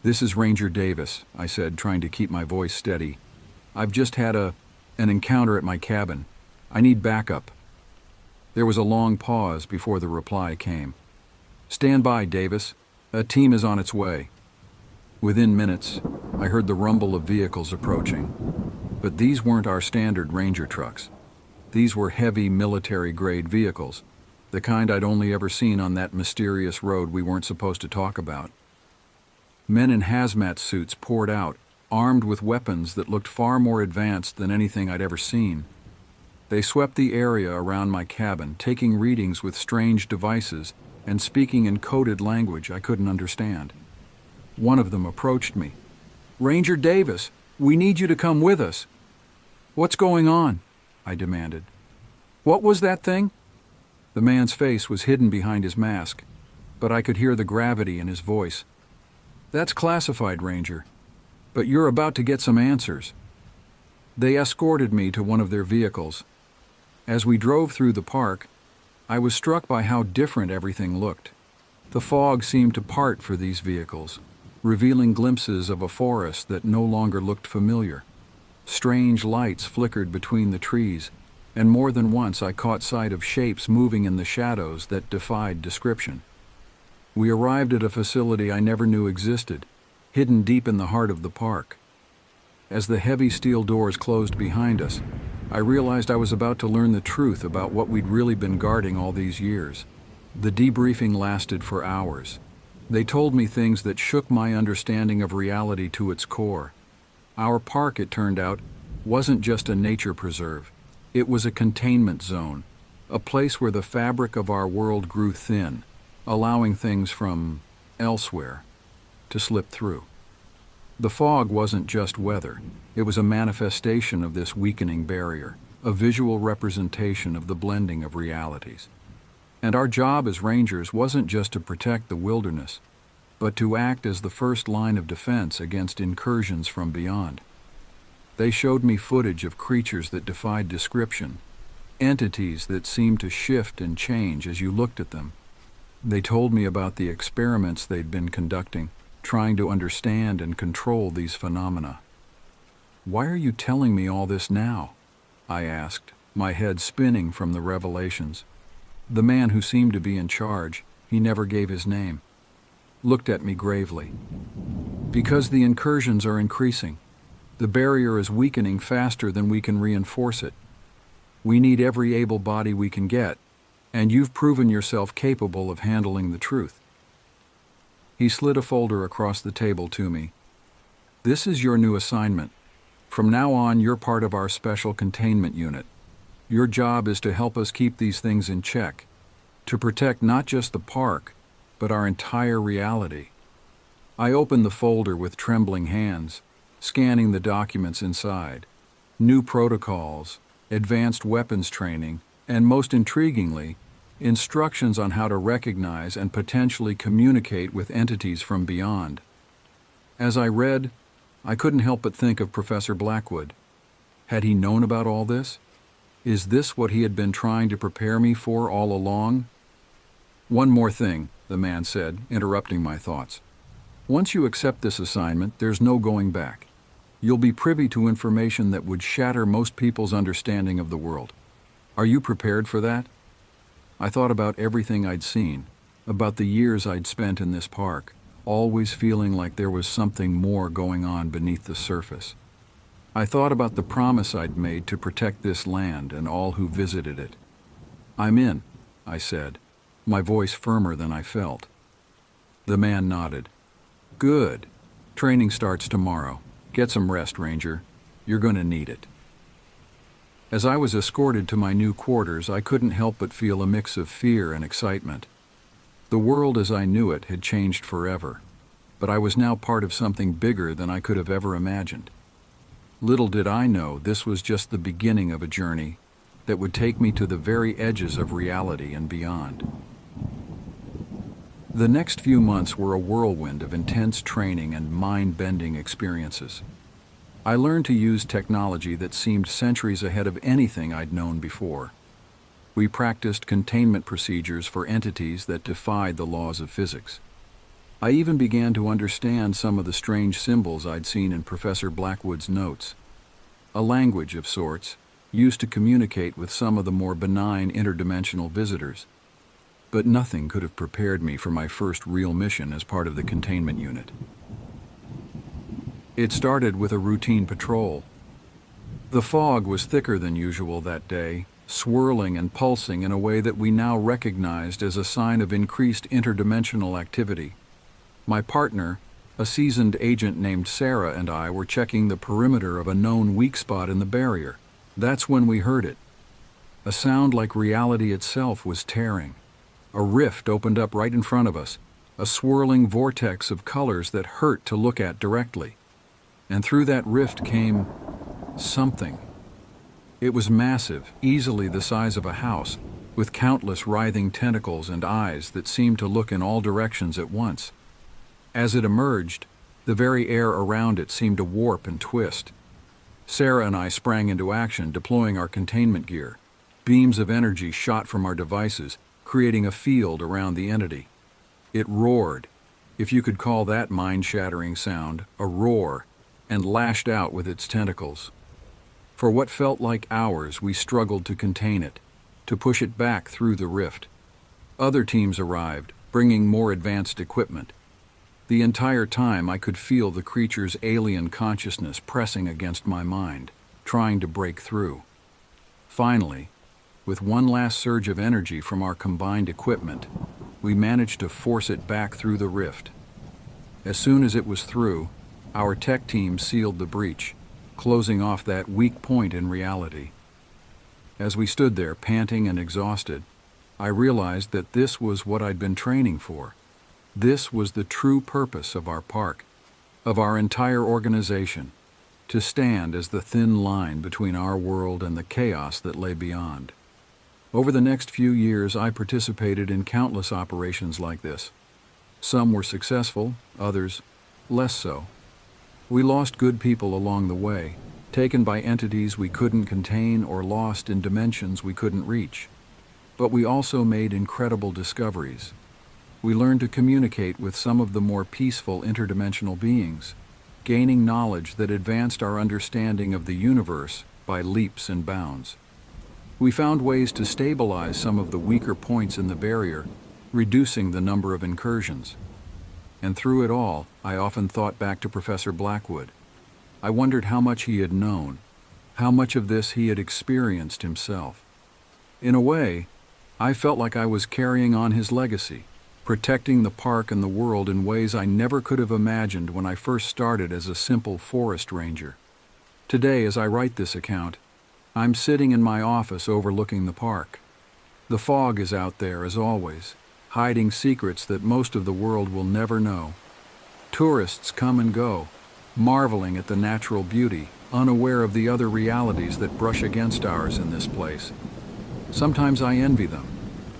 "This is Ranger Davis," I said, trying to keep my voice steady. "I've just had an encounter at my cabin. I need backup." There was a long pause before the reply came. "Stand by, Davis. A team is on its way." Within minutes, I heard the rumble of vehicles approaching. But these weren't our standard Ranger trucks. These were heavy military-grade vehicles, the kind I'd only ever seen on that mysterious road we weren't supposed to talk about. Men in hazmat suits poured out, armed with weapons that looked far more advanced than anything I'd ever seen. They swept the area around my cabin, taking readings with strange devices and speaking in coded language I couldn't understand. One of them approached me. "Ranger Davis, we need you to come with us." "What's going on?" I demanded. "What was that thing?" The man's face was hidden behind his mask, but I could hear the gravity in his voice. "That's classified, Ranger, but you're about to get some answers." They escorted me to one of their vehicles. As we drove through the park, I was struck by how different everything looked. The fog seemed to part for these vehicles, revealing glimpses of a forest that no longer looked familiar. Strange lights flickered between the trees, and more than once I caught sight of shapes moving in the shadows that defied description. We arrived at a facility I never knew existed, hidden deep in the heart of the park. As the heavy steel doors closed behind us, I realized I was about to learn the truth about what we'd really been guarding all these years. The debriefing lasted for hours. They told me things that shook my understanding of reality to its core. Our park, it turned out, wasn't just a nature preserve. It was a containment zone, a place where the fabric of our world grew thin, allowing things from elsewhere to slip through. The fog wasn't just weather. It was a manifestation of this weakening barrier, a visual representation of the blending of realities. And our job as rangers wasn't just to protect the wilderness, but to act as the first line of defense against incursions from beyond. They showed me footage of creatures that defied description, entities that seemed to shift and change as you looked at them. They told me about the experiments they'd been conducting, trying to understand and control these phenomena. "Why are you telling me all this now?" I asked, my head spinning from the revelations. The man who seemed to be in charge, he never gave his name, looked at me gravely. "Because the incursions are increasing. The barrier is weakening faster than we can reinforce it. We need every able body we can get, and you've proven yourself capable of handling the truth." He slid a folder across the table to me. "This is your new assignment. From now on, you're part of our special containment unit. Your job is to help us keep these things in check, to protect not just the park, but our entire reality." I opened the folder with trembling hands, scanning the documents inside. New protocols, advanced weapons training, and most intriguingly, instructions on how to recognize and potentially communicate with entities from beyond. As I read, I couldn't help but think of Professor Blackwood. Had he known about all this? Is this what he had been trying to prepare me for all along? "One more thing," the man said, interrupting my thoughts. "Once you accept this assignment, there's no going back. You'll be privy to information that would shatter most people's understanding of the world. Are you prepared for that?" I thought about everything I'd seen, about the years I'd spent in this park, always feeling like there was something more going on beneath the surface. I thought about the promise I'd made to protect this land and all who visited it. "I'm in," I said, my voice firmer than I felt. The man nodded. "Good. Training starts tomorrow. Get some rest, Ranger. You're going to need it." As I was escorted to my new quarters, I couldn't help but feel a mix of fear and excitement. The world as I knew it had changed forever, but I was now part of something bigger than I could have ever imagined. Little did I know this was just the beginning of a journey that would take me to the very edges of reality and beyond. The next few months were a whirlwind of intense training and mind-bending experiences. I learned to use technology that seemed centuries ahead of anything I'd known before. We practiced containment procedures for entities that defied the laws of physics. I even began to understand some of the strange symbols I'd seen in Professor Blackwood's notes. A language of sorts, used to communicate with some of the more benign interdimensional visitors. But nothing could have prepared me for my first real mission as part of the containment unit. It started with a routine patrol. The fog was thicker than usual that day, swirling and pulsing in a way that we now recognized as a sign of increased interdimensional activity. My partner, a seasoned agent named Sarah, and I were checking the perimeter of a known weak spot in the barrier. That's when we heard it. A sound like reality itself was tearing. A rift opened up right in front of us, a swirling vortex of colors that hurt to look at directly. And through that rift came something. It was massive, easily the size of a house, with countless writhing tentacles and eyes that seemed to look in all directions at once. As it emerged, the very air around it seemed to warp and twist. Sarah and I sprang into action, deploying our containment gear. Beams of energy shot from our devices, creating a field around the entity. It roared, if you could call that mind-shattering sound a roar, and lashed out with its tentacles. For what felt like hours, we struggled to contain it, to push it back through the rift. Other teams arrived, bringing more advanced equipment. The entire time I could feel the creature's alien consciousness pressing against my mind, trying to break through. Finally, with one last surge of energy from our combined equipment, we managed to force it back through the rift. As soon as it was through, our tech team sealed the breach, closing off that weak point in reality. As we stood there, panting and exhausted, I realized that this was what I'd been training for. This was the true purpose of our park, of our entire organization, to stand as the thin line between our world and the chaos that lay beyond. Over the next few years, I participated in countless operations like this. Some were successful, others less so. We lost good people along the way, taken by entities we couldn't contain or lost in dimensions we couldn't reach. But we also made incredible discoveries. We learned to communicate with some of the more peaceful interdimensional beings, gaining knowledge that advanced our understanding of the universe by leaps and bounds. We found ways to stabilize some of the weaker points in the barrier, reducing the number of incursions. And through it all, I often thought back to Professor Blackwood. I wondered how much he had known, how much of this he had experienced himself. In a way, I felt like I was carrying on his legacy, protecting the park and the world in ways I never could have imagined when I first started as a simple forest ranger. Today, as I write this account, I'm sitting in my office overlooking the park. The fog is out there, as always, hiding secrets that most of the world will never know. Tourists come and go, marveling at the natural beauty, unaware of the other realities that brush against ours in this place. Sometimes I envy them,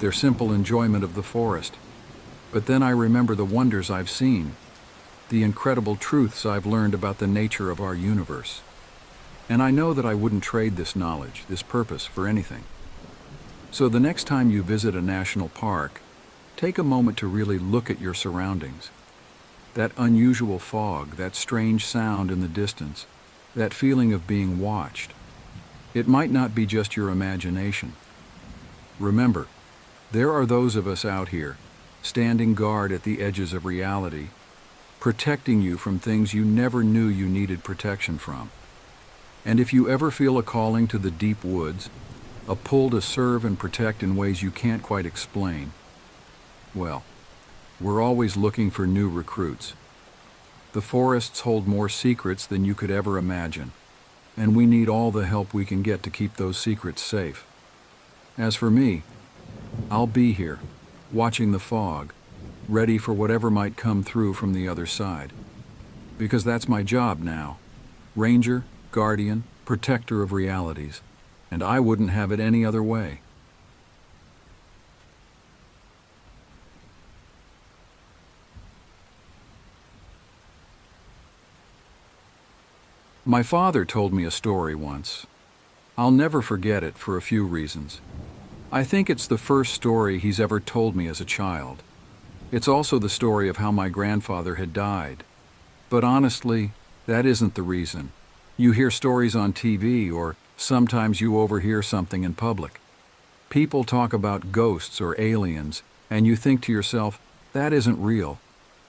their simple enjoyment of the forest. But then I remember the wonders I've seen, the incredible truths I've learned about the nature of our universe. And I know that I wouldn't trade this knowledge, this purpose, for anything. So the next time you visit a national park, take a moment to really look at your surroundings. That unusual fog, that strange sound in the distance, that feeling of being watched. It might not be just your imagination. Remember, there are those of us out here, standing guard at the edges of reality, protecting you from things you never knew you needed protection from. And if you ever feel a calling to the deep woods, a pull to serve and protect in ways you can't quite explain, well, we're always looking for new recruits. The forests hold more secrets than you could ever imagine, and we need all the help we can get to keep those secrets safe. As for me, I'll be here, watching the fog, ready for whatever might come through from the other side. Because that's my job now. Ranger, guardian, protector of realities, and I wouldn't have it any other way. My father told me a story once. I'll never forget it for a few reasons. I think it's the first story he's ever told me as a child. It's also the story of how my grandfather had died. But honestly, that isn't the reason. You hear stories on TV, or sometimes you overhear something in public. People talk about ghosts or aliens, and you think to yourself, that isn't real.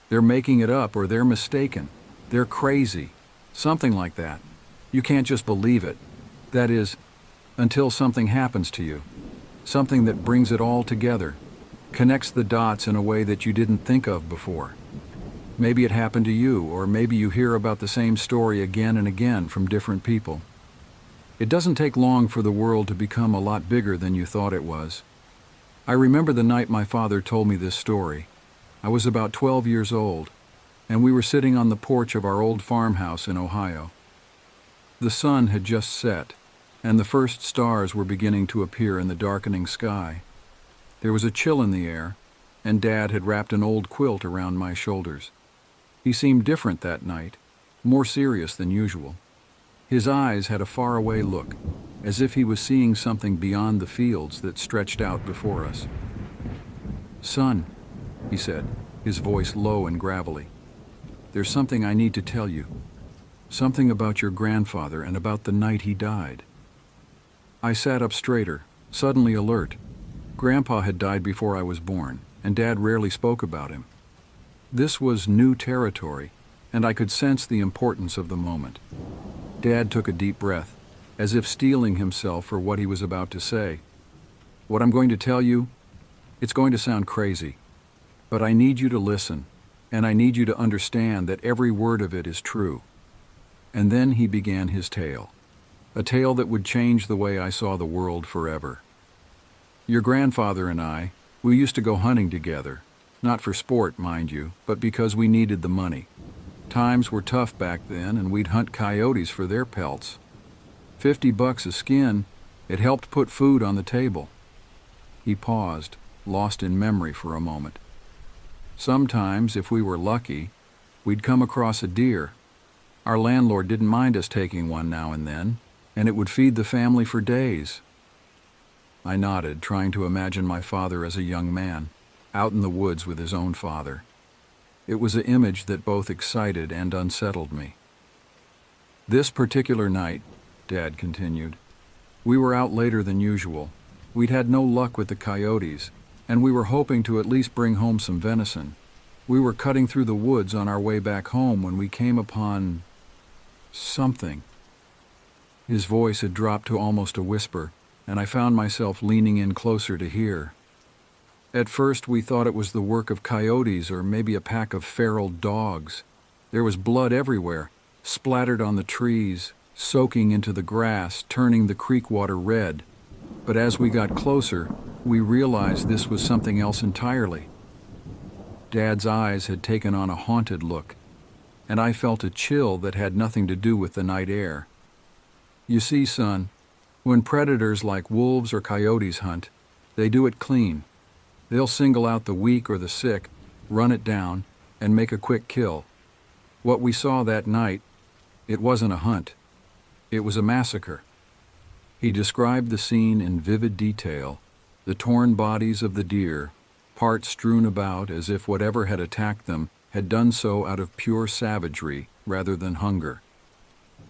They're making it up, or they're mistaken. They're crazy. Something like that. You can't just believe it. That is, Until something happens to you. Something that brings it all together. Connects the dots in a way that you didn't think of before. Maybe it happened to you, or maybe you hear about the same story again and again from different people. It doesn't take long for the world to become a lot bigger than you thought it was. I remember the night my father told me this story. I was about 12 years old, and we were sitting on the porch of our old farmhouse in Ohio. The sun had just set, and the first stars were beginning to appear in the darkening sky. There was a chill in the air, and Dad had wrapped an old quilt around my shoulders. He seemed different that night, more serious than usual. His eyes had a faraway look, as if he was seeing something beyond the fields that stretched out before us. "Son," he said, his voice low and gravelly, "there's something I need to tell you. Something about your grandfather and about the night he died." I sat up straighter, suddenly alert. Grandpa had died before I was born, and Dad rarely spoke about him. This was new territory, and I could sense the importance of the moment. Dad took a deep breath, as if steeling himself for what he was about to say. "What I'm going to tell you, it's going to sound crazy, but I need you to listen, and I need you to understand that every word of it is true." And then he began his tale, a tale that would change the way I saw the world forever. "Your grandfather and I, we used to go hunting together, not for sport, mind you, but because we needed the money. Times were tough back then, and we'd hunt coyotes for their pelts. $50 a skin, it helped put food on the table." He paused, lost in memory for a moment. "Sometimes, if we were lucky, we'd come across a deer. Our landlord didn't mind us taking one now and then, and it would feed the family for days." I nodded, trying to imagine my father as a young man, out in the woods with his own father. It was an image that both excited and unsettled me. "This particular night," Dad continued, "we were out later than usual. We'd had no luck with the coyotes, and we were hoping to at least bring home some venison. We were cutting through the woods on our way back home when we came upon something." His voice had dropped to almost a whisper, and I found myself leaning in closer to hear. "At first we thought it was the work of coyotes or maybe a pack of feral dogs. There was blood everywhere, splattered on the trees, soaking into the grass, turning the creek water red. But as we got closer, we realized this was something else entirely." Dad's eyes had taken on a haunted look, and I felt a chill that had nothing to do with the night air. "You see, son, when predators like wolves or coyotes hunt, they do it clean. They'll single out the weak or the sick, run it down, and make a quick kill. What we saw that night, it wasn't a hunt. It was a massacre." He described the scene in vivid detail, the torn bodies of the deer, parts strewn about as if whatever had attacked them had done so out of pure savagery rather than hunger.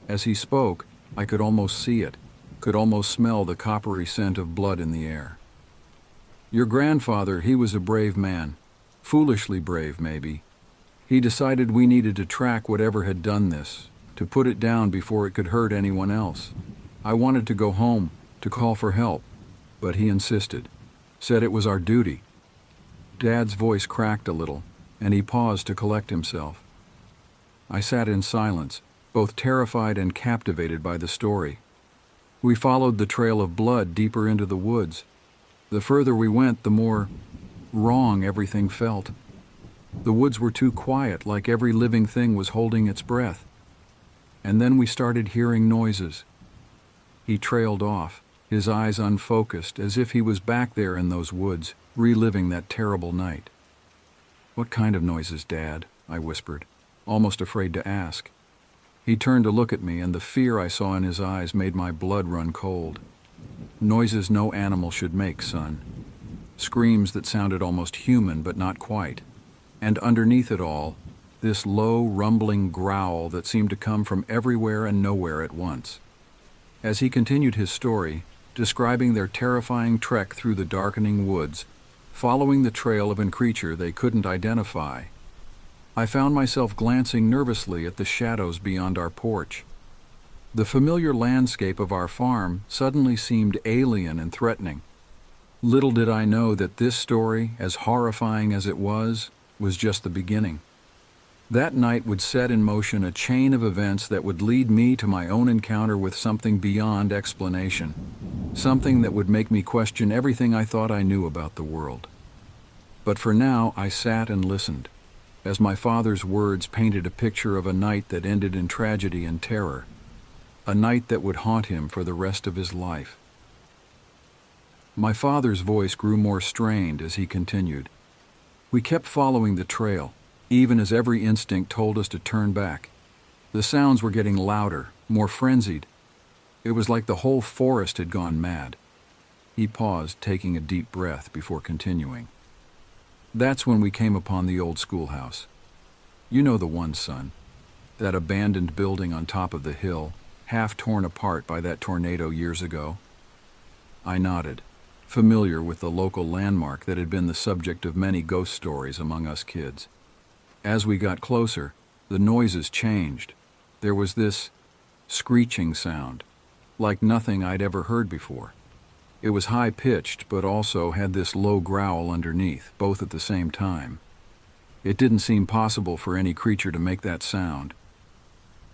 As he spoke, I could almost see it, could almost smell the coppery scent of blood in the air. "Your grandfather, he was a brave man. Foolishly brave, maybe. He decided we needed to track whatever had done this, to put it down before it could hurt anyone else. I wanted to go home, to call for help, but he insisted. Said it was our duty." Dad's voice cracked a little, and he paused to collect himself. I sat in silence, both terrified and captivated by the story. We followed the trail of blood deeper into the woods. The further we went, the more wrong everything felt. The woods were too quiet, like every living thing was holding its breath. And then we started hearing noises. He trailed off, his eyes unfocused, as if he was back there in those woods, reliving that terrible night. "What kind of noises, Dad?" I whispered, almost afraid to ask. He turned to look at me, and the fear I saw in his eyes made my blood run cold. "Noises no animal should make, son. Screams that sounded almost human, but not quite. And underneath it all, this low, rumbling growl that seemed to come from everywhere and nowhere at once." As he continued his story, describing their terrifying trek through the darkening woods, following the trail of a creature they couldn't identify, I found myself glancing nervously at the shadows beyond our porch. The familiar landscape of our farm suddenly seemed alien and threatening. Little did I know that this story, as horrifying as it was just the beginning. That night would set in motion a chain of events that would lead me to my own encounter with something beyond explanation, something that would make me question everything I thought I knew about the world. But for now, I sat and listened, as my father's words painted a picture of a night that ended in tragedy and terror, a night that would haunt him for the rest of his life. My father's voice grew more strained as he continued. We kept following the trail, even as every instinct told us to turn back. The sounds were getting louder, more frenzied. It was like the whole forest had gone mad. He paused, taking a deep breath before continuing. That's when we came upon the old schoolhouse. You know the one, son. That abandoned building on top of the hill, half torn apart by that tornado years ago. I nodded, familiar with the local landmark that had been the subject of many ghost stories among us kids. As we got closer, the noises changed. There was this screeching sound, like nothing I'd ever heard before. It was high-pitched, but also had this low growl underneath, both at the same time. It didn't seem possible for any creature to make that sound.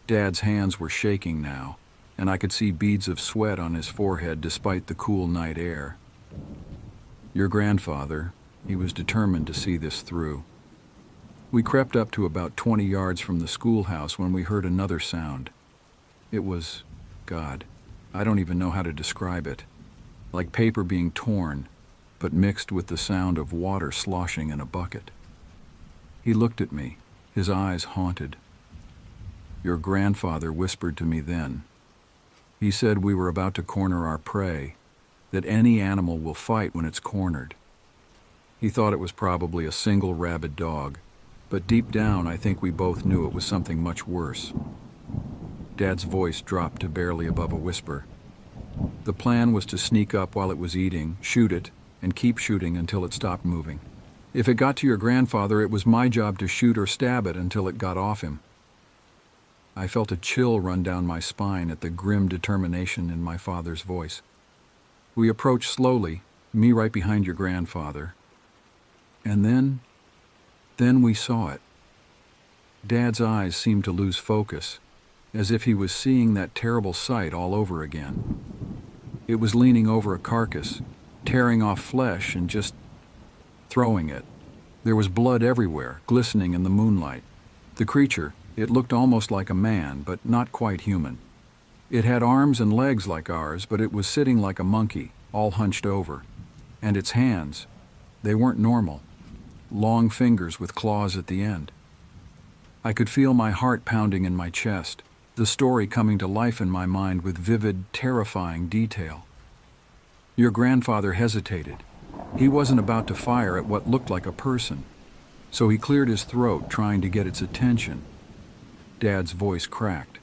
Dad's hands were shaking now, and I could see beads of sweat on his forehead despite the cool night air. Your grandfather, he was determined to see this through. We crept up to about 20 yards from the schoolhouse when we heard another sound. It was, God, I don't even know how to describe it. Like paper being torn, but mixed with the sound of water sloshing in a bucket. He looked at me, his eyes haunted. Your grandfather whispered to me then. He said we were about to corner our prey, that any animal will fight when it's cornered. He thought it was probably a single rabid dog, but deep down I think we both knew it was something much worse. Dad's voice dropped to barely above a whisper. The plan was to sneak up while it was eating, shoot it, and keep shooting until it stopped moving. If it got to your grandfather, it was my job to shoot or stab it until it got off him. I felt a chill run down my spine at the grim determination in my father's voice. We approached slowly, me right behind your grandfather. And then we saw it. Dad's eyes seemed to lose focus, as if he was seeing that terrible sight all over again. It was leaning over a carcass, tearing off flesh and just throwing it. There was blood everywhere, glistening in the moonlight. The creature, it looked almost like a man, but not quite human. It had arms and legs like ours, but it was sitting like a monkey, all hunched over. And its hands, they weren't normal. Long fingers with claws at the end. I could feel my heart pounding in my chest, the story coming to life in my mind with vivid, terrifying detail. Your grandfather hesitated. He wasn't about to fire at what looked like a person, so he cleared his throat, trying to get its attention. Dad's voice cracked.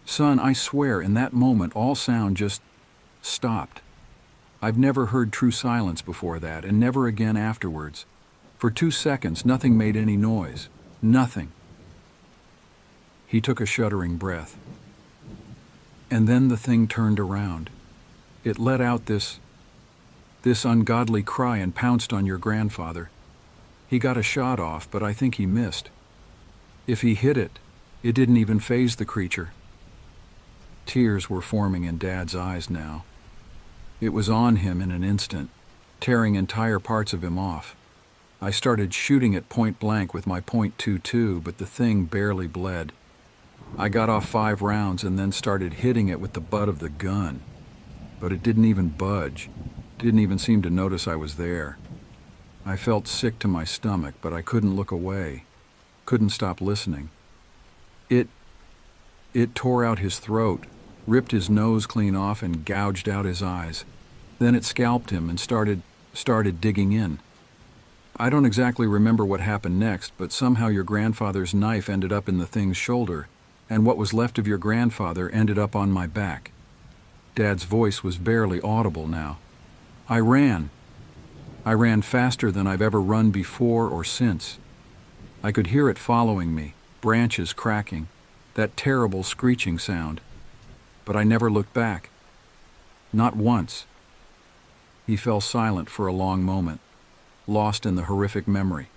Son, I swear, in that moment, all sound just stopped. I've never heard true silence before that, and never again afterwards. For 2 seconds, nothing made any noise. Nothing. He took a shuddering breath. And then the thing turned around. It let out this ungodly cry and pounced on your grandfather. He got a shot off, but I think he missed. If he hit it, it didn't even faze the creature. Tears were forming in Dad's eyes now. It was on him in an instant, tearing entire parts of him off. I started shooting it point blank with my .22, but the thing barely bled. I got off 5 rounds and then started hitting it with the butt of the gun. But it didn't even budge, didn't even seem to notice I was there. I felt sick to my stomach, but I couldn't look away, couldn't stop listening. It tore out his throat, ripped his nose clean off and gouged out his eyes. Then it scalped him and started digging in. I don't exactly remember what happened next, but somehow your grandfather's knife ended up in the thing's shoulder, and what was left of your grandfather ended up on my back. Dad's voice was barely audible now. I ran faster than I've ever run before or since. I could hear it following me, branches cracking, that terrible screeching sound. but I never looked back. Not once. He fell silent for a long moment, lost in the horrific memory.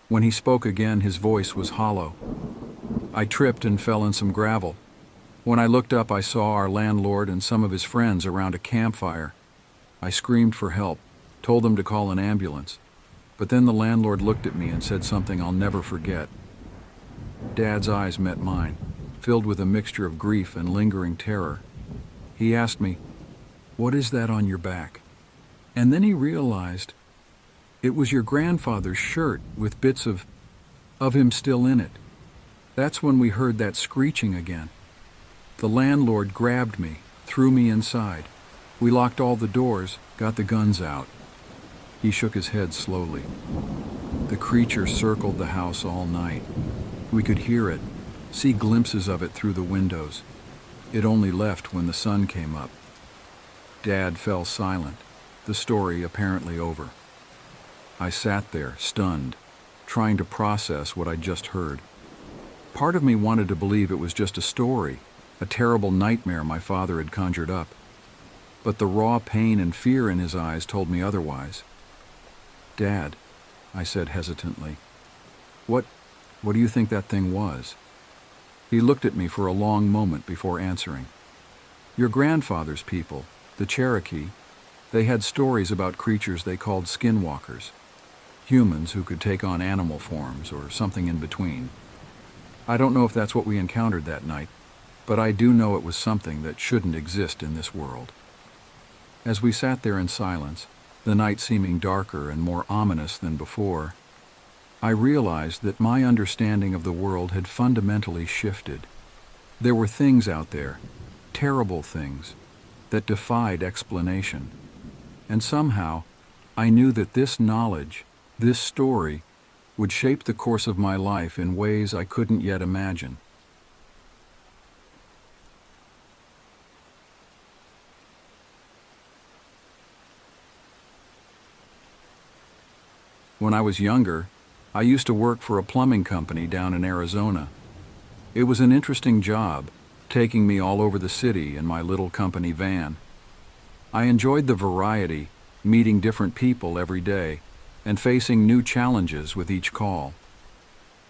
When he spoke again, his voice was hollow. I tripped and fell in some gravel. When I looked up, I saw our landlord and some of his friends around a campfire. I screamed for help, told them to call an ambulance. But then the landlord looked at me and said something I'll never forget. Dad's eyes met mine, filled with a mixture of grief and lingering terror. He asked me, "What is that on your back?" And then he realized it was your grandfather's shirt with bits of him still in it. That's when we heard that screeching again. The landlord grabbed me, threw me inside. We locked all the doors, got the guns out. He shook his head slowly. The creature circled the house all night. We could hear it, see glimpses of it through the windows. It only left when the sun came up. Dad fell silent, the story apparently over. I sat there, stunned, trying to process what I'd just heard. Part of me wanted to believe it was just a story, a terrible nightmare my father had conjured up. But the raw pain and fear in his eyes told me otherwise. "Dad," I said hesitantly, what do you think that thing was?" He looked at me for a long moment before answering. "Your grandfather's people, the Cherokee, they had stories about creatures they called skinwalkers, humans who could take on animal forms or something in between. I don't know if that's what we encountered that night, but I do know it was something that shouldn't exist in this world." As we sat there in silence, the night seeming darker and more ominous than before, I realized that my understanding of the world had fundamentally shifted. There were things out there, terrible things, that defied explanation. And somehow, I knew that this knowledge, this story, would shape the course of my life in ways I couldn't yet imagine. When I was younger, I used to work for a plumbing company down in Arizona. It was an interesting job, taking me all over the city in my little company van. I enjoyed the variety, meeting different people every day, and facing new challenges with each call.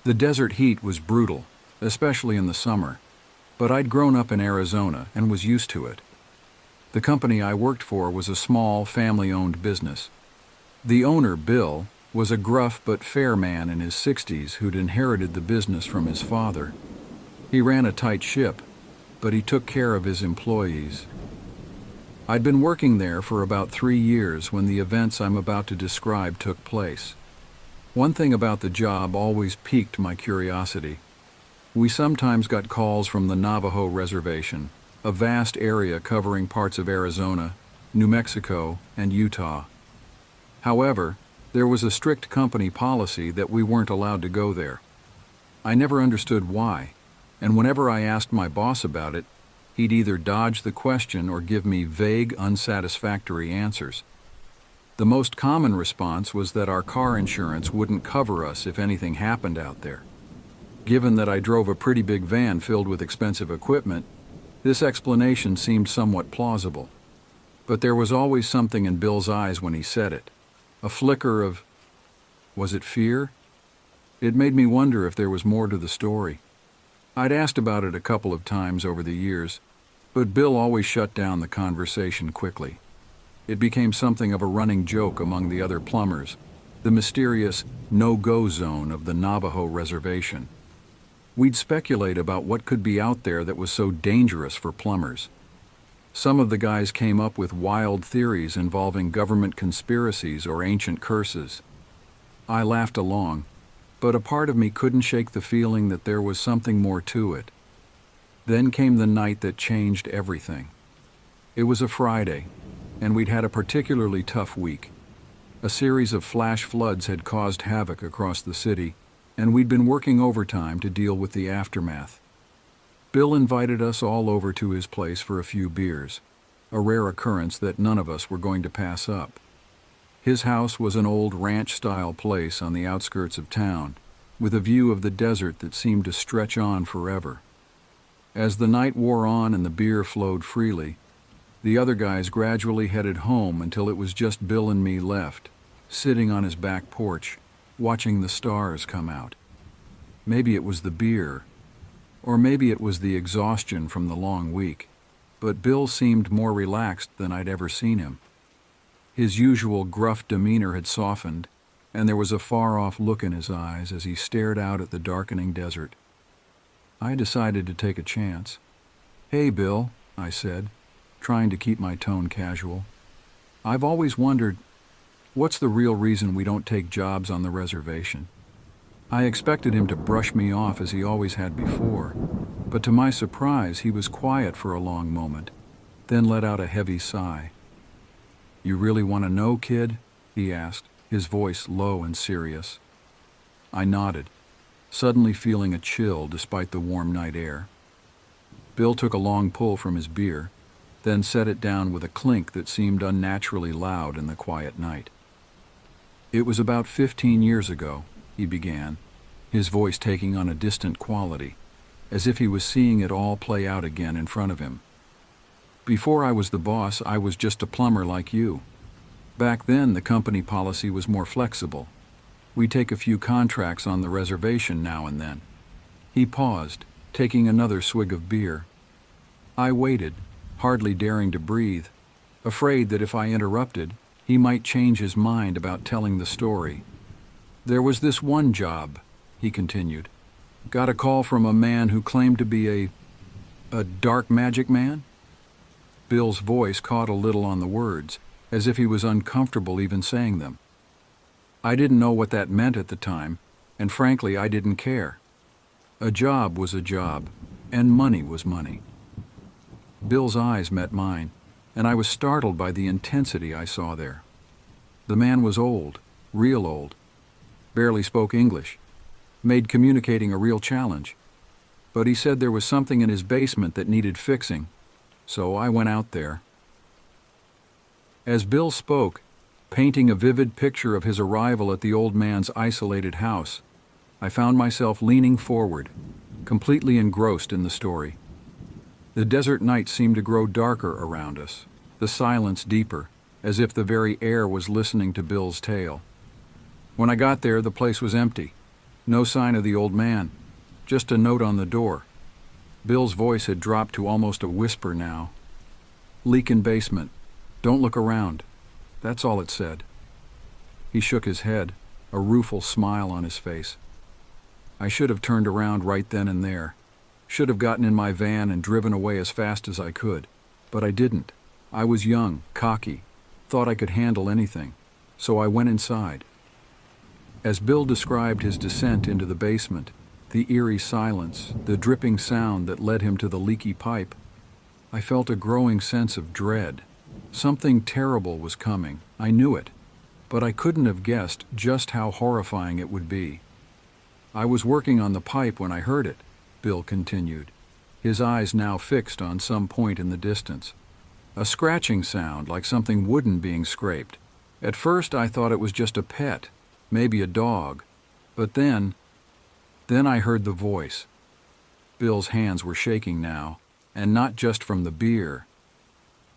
The desert heat was brutal, especially in the summer, but I'd grown up in Arizona and was used to it. The company I worked for was a small, family-owned business. The owner, Bill, was a gruff but fair man in his 60s who'd inherited the business from his father. He ran a tight ship, but he took care of his employees. I'd been working there for about 3 years when the events I'm about to describe took place. One thing about the job always piqued my curiosity. We sometimes got calls from the Navajo Reservation, a vast area covering parts of Arizona, New Mexico, and Utah. However, there was a strict company policy that we weren't allowed to go there. I never understood why, and whenever I asked my boss about it, he'd either dodge the question or give me vague, unsatisfactory answers. The most common response was that our car insurance wouldn't cover us if anything happened out there. Given that I drove a pretty big van filled with expensive equipment, this explanation seemed somewhat plausible. But there was always something in Bill's eyes when he said it. A flicker of, was it fear? It made me wonder if there was more to the story. I'd asked about it a couple of times over the years, but Bill always shut down the conversation quickly. It became something of a running joke among the other plumbers, the mysterious no-go zone of the Navajo Reservation. We'd speculate about what could be out there that was so dangerous for plumbers. Some of the guys came up with wild theories involving government conspiracies or ancient curses. I laughed along, but a part of me couldn't shake the feeling that there was something more to it. Then came the night that changed everything. It was a Friday, and we'd had a particularly tough week. A series of flash floods had caused havoc across the city, and we'd been working overtime to deal with the aftermath. Bill invited us all over to his place for a few beers, a rare occurrence that none of us were going to pass up. His house was an old ranch-style place on the outskirts of town, with a view of the desert that seemed to stretch on forever. As the night wore on and the beer flowed freely, the other guys gradually headed home until it was just Bill and me left, sitting on his back porch, watching the stars come out. Maybe it was the beer, or maybe it was the exhaustion from the long week, but Bill seemed more relaxed than I'd ever seen him. His usual gruff demeanor had softened, and there was a far-off look in his eyes as he stared out at the darkening desert. I decided to take a chance. "Hey, Bill," I said, trying to keep my tone casual. "I've always wondered, what's the real reason we don't take jobs on the reservation?" I expected him to brush me off as he always had before, but to my surprise he was quiet for a long moment, then let out a heavy sigh. "You really want to know, kid?" he asked, his voice low and serious. I nodded, suddenly feeling a chill despite the warm night air. Bill took a long pull from his beer, then set it down with a clink that seemed unnaturally loud in the quiet night. "It was about 15 years ago," he began, his voice taking on a distant quality, as if he was seeing it all play out again in front of him. "Before I was the boss, I was just a plumber like you. Back then, the company policy was more flexible. We take a few contracts on the reservation now and then." He paused, taking another swig of beer. I waited, hardly daring to breathe, afraid that if I interrupted, he might change his mind about telling the story. "There was this one job," he continued. "Got a call from a man who claimed to be a dark magic man?" Bill's voice caught a little on the words, as if he was uncomfortable even saying them. I didn't know what that meant at the time, and frankly I didn't care. A job was a job, and money was money. Bill's eyes met mine, and I was startled by the intensity I saw there. The man was old, real old, barely spoke English, made communicating a real challenge. But he said there was something in his basement that needed fixing, so I went out there. As Bill spoke, painting a vivid picture of his arrival at the old man's isolated house, I found myself leaning forward, completely engrossed in the story. The desert night seemed to grow darker around us, the silence deeper, as if the very air was listening to Bill's tale. When I got there, the place was empty. No sign of the old man, just a note on the door. Bill's voice had dropped to almost a whisper now. "Leak in basement. Don't look around." That's all it said. He shook his head, a rueful smile on his face. I should have turned around right then and there. Should have gotten in my van and driven away as fast as I could. But I didn't. I was young, cocky, thought I could handle anything. So I went inside. As Bill described his descent into the basement, the eerie silence, the dripping sound that led him to the leaky pipe, I felt a growing sense of dread. Something terrible was coming. I knew it, but I couldn't have guessed just how horrifying it would be. "I was working on the pipe when I heard it," Bill continued, his eyes now fixed on some point in the distance. "A scratching sound like something wooden being scraped. At first I thought it was just a pet, maybe a dog, but then I heard the voice." Bill's hands were shaking now, and not just from the beer.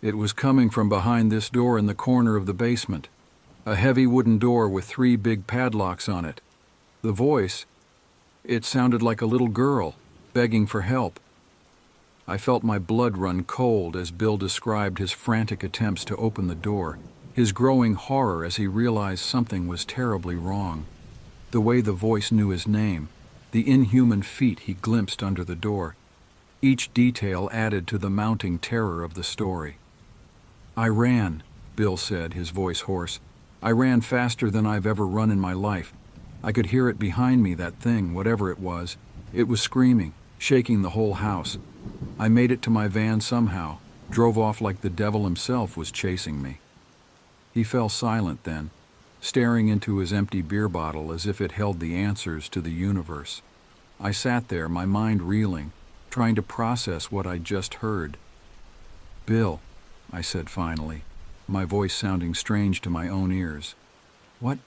It was coming from behind this door in the corner of the basement, a heavy wooden door with 3 big padlocks on it. The voice, it sounded like a little girl, begging for help. I felt my blood run cold as Bill described his frantic attempts to open the door, his growing horror as he realized something was terribly wrong. The way the voice knew his name, the inhuman feet he glimpsed under the door, each detail added to the mounting terror of the story. "I ran," Bill said, his voice hoarse. "I ran faster than I've ever run in my life. I could hear it behind me, that thing, whatever it was. It was screaming, shaking the whole house. I made it to my van somehow, drove off like the devil himself was chasing me." He fell silent then, staring into his empty beer bottle as if it held the answers to the universe. I sat there, my mind reeling, trying to process what I'd just heard. "Bill," I said finally, my voice sounding strange to my own ears. What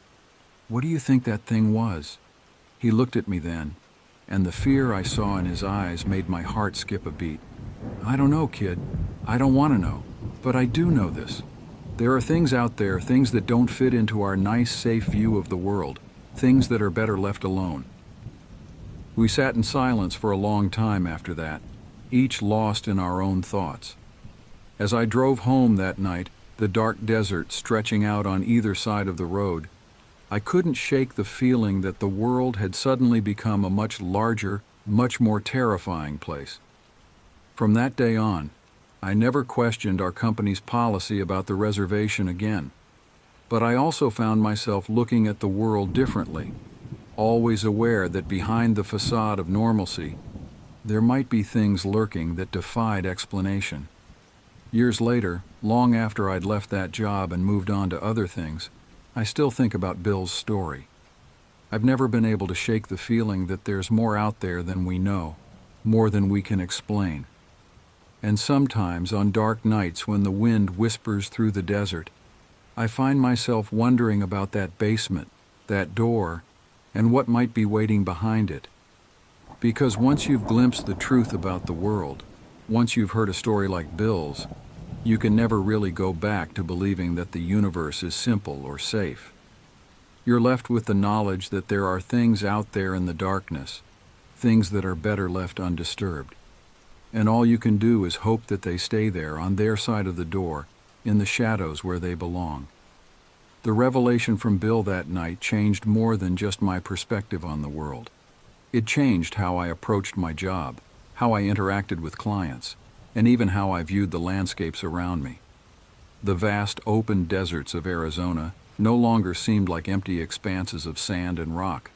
do you think that thing was?" He looked at me then, and the fear I saw in his eyes made my heart skip a beat. "I don't know, kid. I don't want to know. But I do know this. There are things out there, things that don't fit into our nice, safe view of the world, things that are better left alone." We sat in silence for a long time after that, each lost in our own thoughts. As I drove home that night, the dark desert stretching out on either side of the road, I couldn't shake the feeling that the world had suddenly become a much larger, much more terrifying place. From that day on, I never questioned our company's policy about the reservation again. But I also found myself looking at the world differently, always aware that behind the facade of normalcy, there might be things lurking that defied explanation. Years later, long after I'd left that job and moved on to other things, I still think about Bill's story. I've never been able to shake the feeling that there's more out there than we know, more than we can explain. And sometimes on dark nights when the wind whispers through the desert, I find myself wondering about that basement, that door, and what might be waiting behind it. Because once you've glimpsed the truth about the world, once you've heard a story like Bill's, you can never really go back to believing that the universe is simple or safe. You're left with the knowledge that there are things out there in the darkness, things that are better left undisturbed. And all you can do is hope that they stay there on their side of the door, in the shadows where they belong. The revelation from Bill that night changed more than just my perspective on the world. It changed how I approached my job, how I interacted with clients, and even how I viewed the landscapes around me. The vast open deserts of Arizona no longer seemed like empty expanses of sand and rock.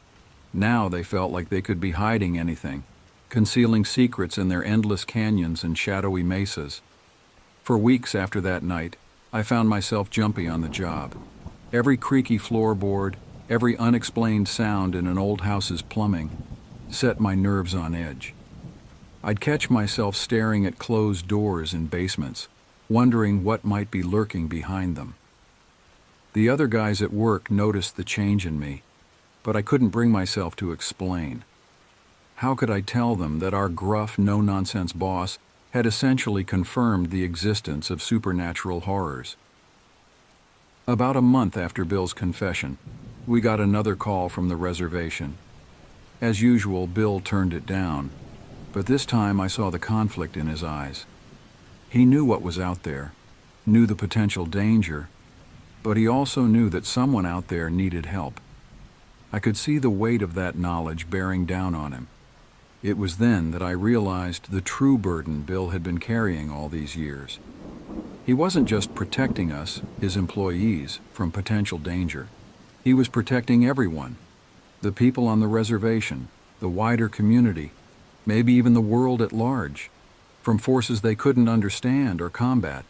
Now they felt like they could be hiding anything, concealing secrets in their endless canyons and shadowy mesas. For weeks after that night, I found myself jumpy on the job. Every creaky floorboard, every unexplained sound in an old house's plumbing set my nerves on edge. I'd catch myself staring at closed doors in basements, wondering what might be lurking behind them. The other guys at work noticed the change in me, but I couldn't bring myself to explain. How could I tell them that our gruff, no-nonsense boss had essentially confirmed the existence of supernatural horrors? About a month after Bill's confession, we got another call from the reservation. As usual, Bill turned it down, but this time I saw the conflict in his eyes. He knew what was out there, knew the potential danger, but he also knew that someone out there needed help. I could see the weight of that knowledge bearing down on him. It was then that I realized the true burden Bill had been carrying all these years. He wasn't just protecting us, his employees, from potential danger. He was protecting everyone, the people on the reservation, the wider community, maybe even the world at large, from forces they couldn't understand or combat.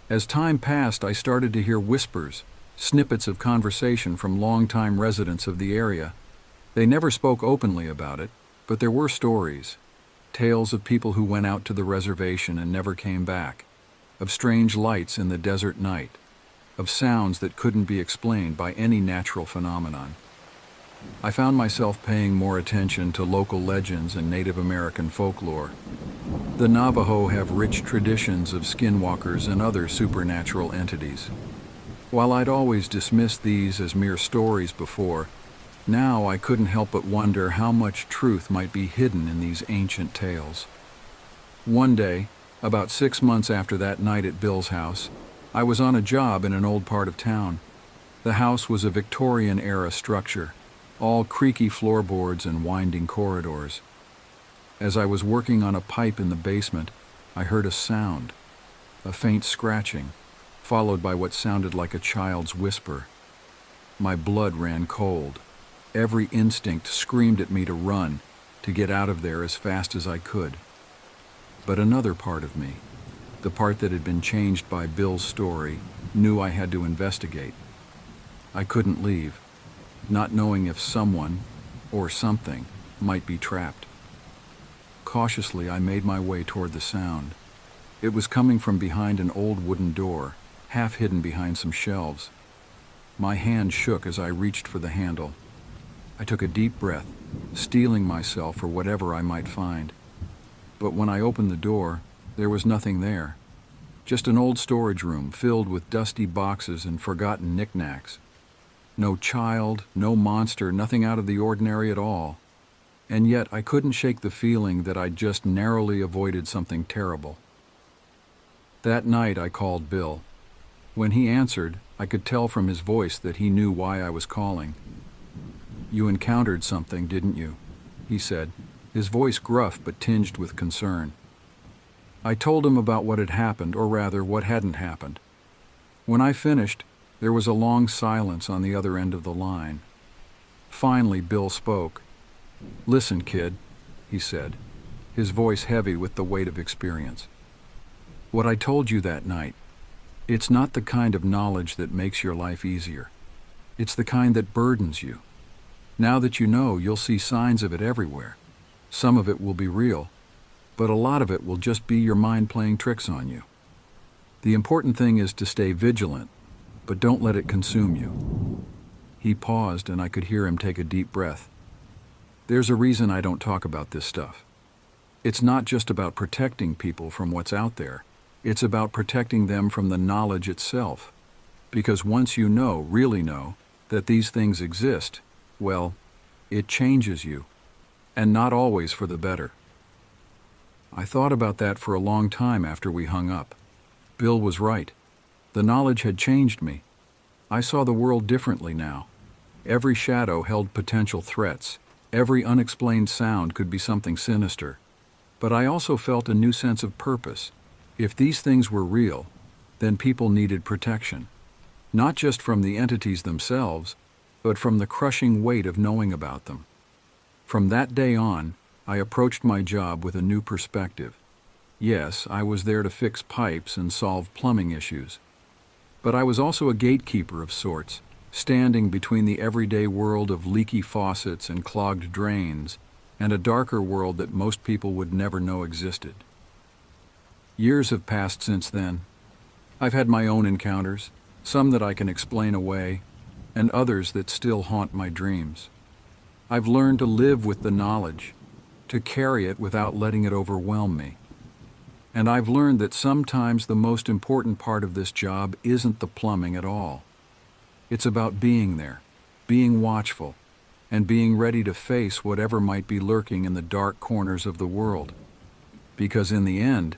As time passed, I started to hear whispers, snippets of conversation from longtime residents of the area. They never spoke openly about it, but there were stories, tales of people who went out to the reservation and never came back, of strange lights in the desert night, of sounds that couldn't be explained by any natural phenomenon. I found myself paying more attention to local legends and Native American folklore. The Navajo have rich traditions of skinwalkers and other supernatural entities. While I'd always dismissed these as mere stories before, now I couldn't help but wonder how much truth might be hidden in these ancient tales. One day, about 6 months after that night at Bill's house, I was on a job in an old part of town. The house was a Victorian-era structure, all creaky floorboards and winding corridors. As I was working on a pipe in the basement, I heard a sound, a faint scratching, followed by what sounded like a child's whisper. My blood ran cold. Every instinct screamed at me to run, to get out of there as fast as I could. But another part of me, the part that had been changed by Bill's story, knew I had to investigate. I couldn't leave, not knowing if someone, or something, might be trapped. Cautiously, I made my way toward the sound. It was coming from behind an old wooden door, half hidden behind some shelves. My hand shook as I reached for the handle. I took a deep breath, steeling myself for whatever I might find. But when I opened the door, there was nothing there. Just an old storage room filled with dusty boxes and forgotten knickknacks. No child, no monster, nothing out of the ordinary at all. And yet I couldn't shake the feeling that I'd just narrowly avoided something terrible. That night I called Bill. When he answered, I could tell from his voice that he knew why I was calling. "You encountered something, didn't you?" he said, his voice gruff but tinged with concern. I told him about what had happened, or rather, what hadn't happened. When I finished, there was a long silence on the other end of the line. Finally, Bill spoke. "Listen, kid," he said, his voice heavy with the weight of experience. "What I told you that night, it's not the kind of knowledge that makes your life easier. It's the kind that burdens you. Now that you know, you'll see signs of it everywhere. Some of it will be real, but a lot of it will just be your mind playing tricks on you. The important thing is to stay vigilant, but don't let it consume you." He paused, and I could hear him take a deep breath. "There's a reason I don't talk about this stuff. It's not just about protecting people from what's out there. It's about protecting them from the knowledge itself. Because once you know, really know, that these things exist, well, it changes you, and not always for the better." I thought about that for a long time after we hung up. Bill was right. The knowledge had changed me. I saw the world differently now. Every shadow held potential threats. Every unexplained sound could be something sinister. But I also felt a new sense of purpose. If these things were real, then people needed protection. Not just from the entities themselves, but from the crushing weight of knowing about them. From that day on, I approached my job with a new perspective. Yes, I was there to fix pipes and solve plumbing issues. But I was also a gatekeeper of sorts, standing between the everyday world of leaky faucets and clogged drains and a darker world that most people would never know existed. Years have passed since then. I've had my own encounters, some that I can explain away, and others that still haunt my dreams. I've learned to live with the knowledge, to carry it without letting it overwhelm me. And I've learned that sometimes the most important part of this job isn't the plumbing at all. It's about being there, being watchful, and being ready to face whatever might be lurking in the dark corners of the world. Because in the end,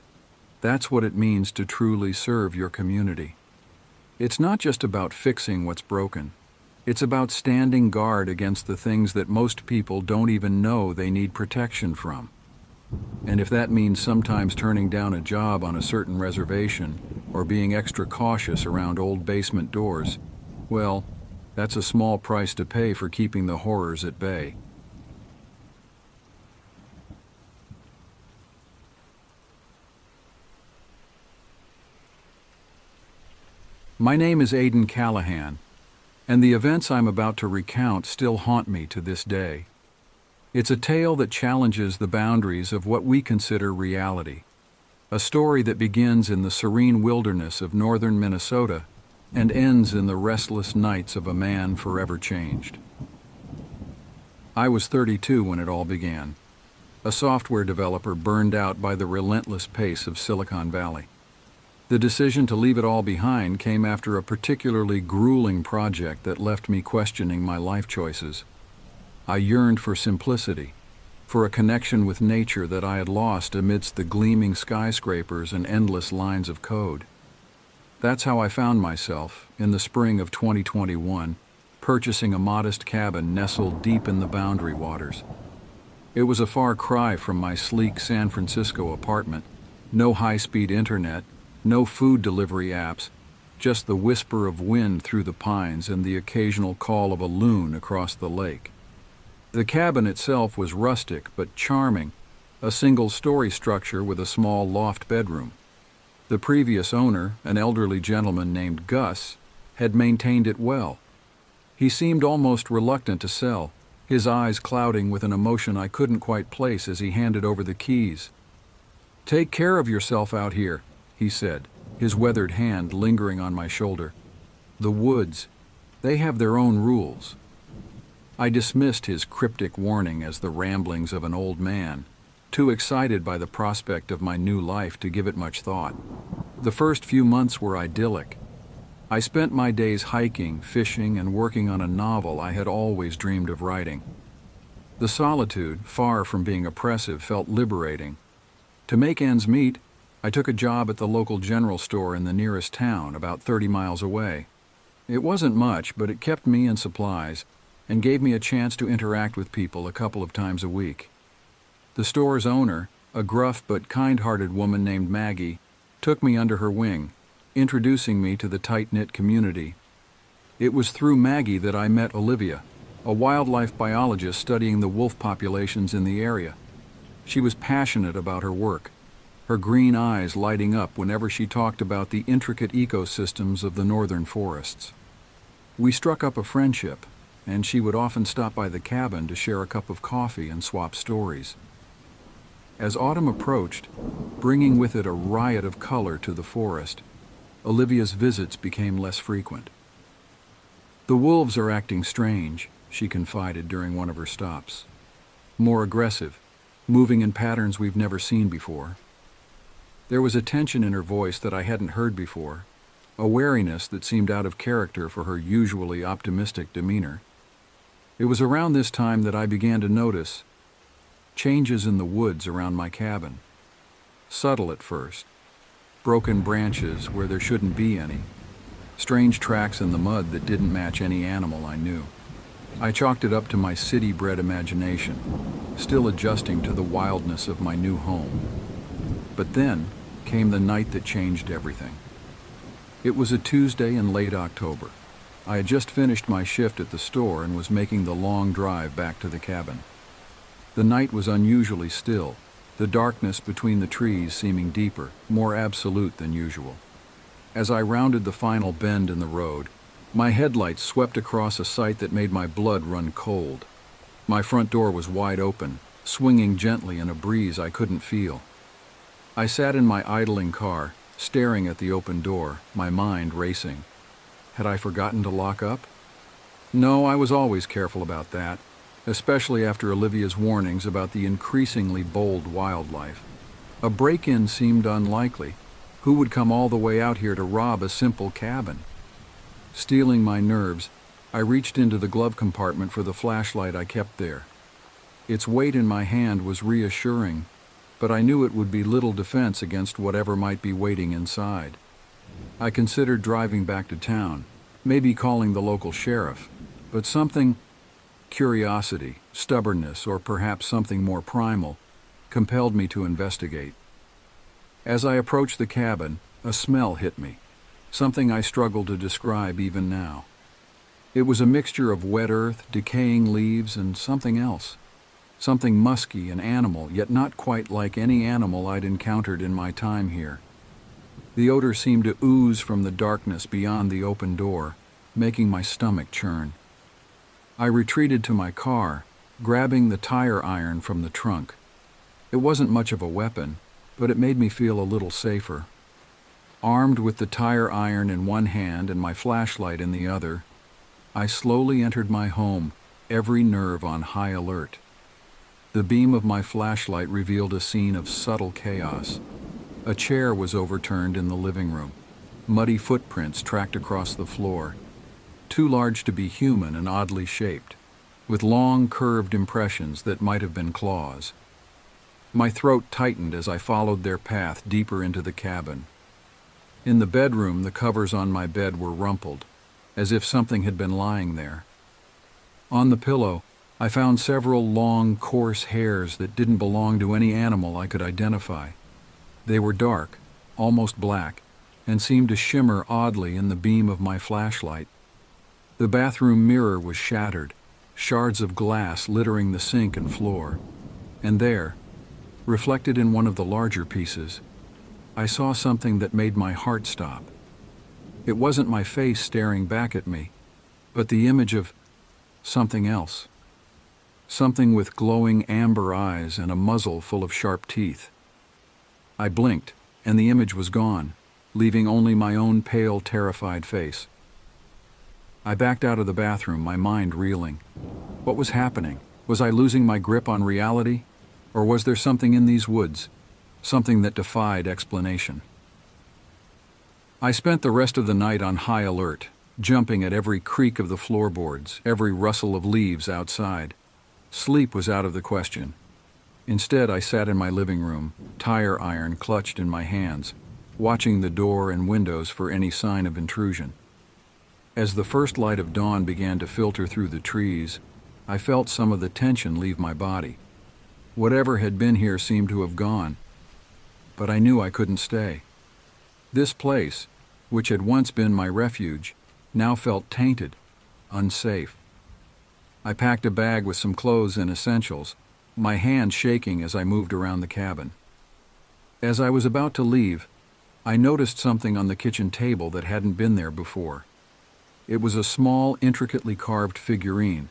that's what it means to truly serve your community. It's not just about fixing what's broken. It's about standing guard against the things that most people don't even know they need protection from. And if that means sometimes turning down a job on a certain reservation or being extra cautious around old basement doors, well, that's a small price to pay for keeping the horrors at bay. My name is Aidan Callahan, and the events I'm about to recount still haunt me to this day. It's a tale that challenges the boundaries of what we consider reality, a story that begins in the serene wilderness of northern Minnesota and ends in the restless nights of a man forever changed. I was 32 when it all began, a software developer burned out by the relentless pace of Silicon Valley. The decision to leave it all behind came after a particularly grueling project that left me questioning my life choices. I yearned for simplicity, for a connection with nature that I had lost amidst the gleaming skyscrapers and endless lines of code. That's how I found myself, in the spring of 2021, purchasing a modest cabin nestled deep in the Boundary Waters. It was a far cry from my sleek San Francisco apartment. No high-speed internet, no food delivery apps, just the whisper of wind through the pines and the occasional call of a loon across the lake. The cabin itself was rustic but charming, a single-story structure with a small loft bedroom. The previous owner, an elderly gentleman named Gus, had maintained it well. He seemed almost reluctant to sell, his eyes clouding with an emotion I couldn't quite place as he handed over the keys. "Take care of yourself out here," he said, his weathered hand lingering on my shoulder. "The woods, they have their own rules." I dismissed his cryptic warning as the ramblings of an old man, too excited by the prospect of my new life to give it much thought. The first few months were idyllic. I spent my days hiking, fishing, and working on a novel I had always dreamed of writing. The solitude, far from being oppressive, felt liberating. To make ends meet, I took a job at the local general store in the nearest town, about 30 miles away. It wasn't much, but it kept me in supplies and gave me a chance to interact with people a couple of times a week. The store's owner, a gruff but kind-hearted woman named Maggie, took me under her wing, introducing me to the tight-knit community. It was through Maggie that I met Olivia, a wildlife biologist studying the wolf populations in the area. She was passionate about her work, her green eyes lighting up whenever she talked about the intricate ecosystems of the northern forests. We struck up a friendship, and she would often stop by the cabin to share a cup of coffee and swap stories. As autumn approached, bringing with it a riot of color to the forest, Olivia's visits became less frequent. "The wolves are acting strange," she confided during one of her stops. "More aggressive, moving in patterns we've never seen before." There was a tension in her voice that I hadn't heard before, a wariness that seemed out of character for her usually optimistic demeanor. It was around this time that I began to notice changes in the woods around my cabin. Subtle at first, broken branches where there shouldn't be any, strange tracks in the mud that didn't match any animal I knew. I chalked it up to my city-bred imagination, still adjusting to the wildness of my new home. But then came the night that changed everything. It was a Tuesday in late October. I had just finished my shift at the store and was making the long drive back to the cabin. The night was unusually still, the darkness between the trees seeming deeper, more absolute than usual. As I rounded the final bend in the road, my headlights swept across a sight that made my blood run cold. My front door was wide open, swinging gently in a breeze I couldn't feel. I sat in my idling car, staring at the open door, my mind racing. Had I forgotten to lock up? No, I was always careful about that, especially after Olivia's warnings about the increasingly bold wildlife. A break-in seemed unlikely. Who would come all the way out here to rob a simple cabin? Steeling my nerves, I reached into the glove compartment for the flashlight I kept there. Its weight in my hand was reassuring, but I knew it would be little defense against whatever might be waiting inside. I considered driving back to town, maybe calling the local sheriff, but something, curiosity, stubbornness, or perhaps something more primal, compelled me to investigate. As I approached the cabin, a smell hit me, something I struggle to describe even now. It was a mixture of wet earth, decaying leaves, and something else. Something musky and animal, yet not quite like any animal I'd encountered in my time here. The odor seemed to ooze from the darkness beyond the open door, making my stomach churn. I retreated to my car, grabbing the tire iron from the trunk. It wasn't much of a weapon, but it made me feel a little safer. Armed with the tire iron in one hand and my flashlight in the other, I slowly entered my home, every nerve on high alert. The beam of my flashlight revealed a scene of subtle chaos. A chair was overturned in the living room. Muddy footprints tracked across the floor, too large to be human and oddly shaped, with long curved impressions that might have been claws. My throat tightened as I followed their path deeper into the cabin. In the bedroom, the covers on my bed were rumpled, as if something had been lying there. On the pillow, I found several long, coarse hairs that didn't belong to any animal I could identify. They were dark, almost black, and seemed to shimmer oddly in the beam of my flashlight. The bathroom mirror was shattered, shards of glass littering the sink and floor. And there, reflected in one of the larger pieces, I saw something that made my heart stop. It wasn't my face staring back at me, but the image of something else. Something with glowing amber eyes and a muzzle full of sharp teeth. I blinked, and the image was gone, leaving only my own pale, terrified face. I backed out of the bathroom, my mind reeling. What was happening? Was I losing my grip on reality? Or was there something in these woods, something that defied explanation? I spent the rest of the night on high alert, jumping at every creak of the floorboards, every rustle of leaves outside. Sleep was out of the question. Instead, I sat in my living room, tire iron clutched in my hands, watching the door and windows for any sign of intrusion. As the first light of dawn began to filter through the trees, I felt some of the tension leave my body. Whatever had been here seemed to have gone, but I knew I couldn't stay. This place, which had once been my refuge, now felt tainted, unsafe. I packed a bag with some clothes and essentials, my hand shaking as I moved around the cabin. As I was about to leave, I noticed something on the kitchen table that hadn't been there before. It was a small, intricately carved figurine,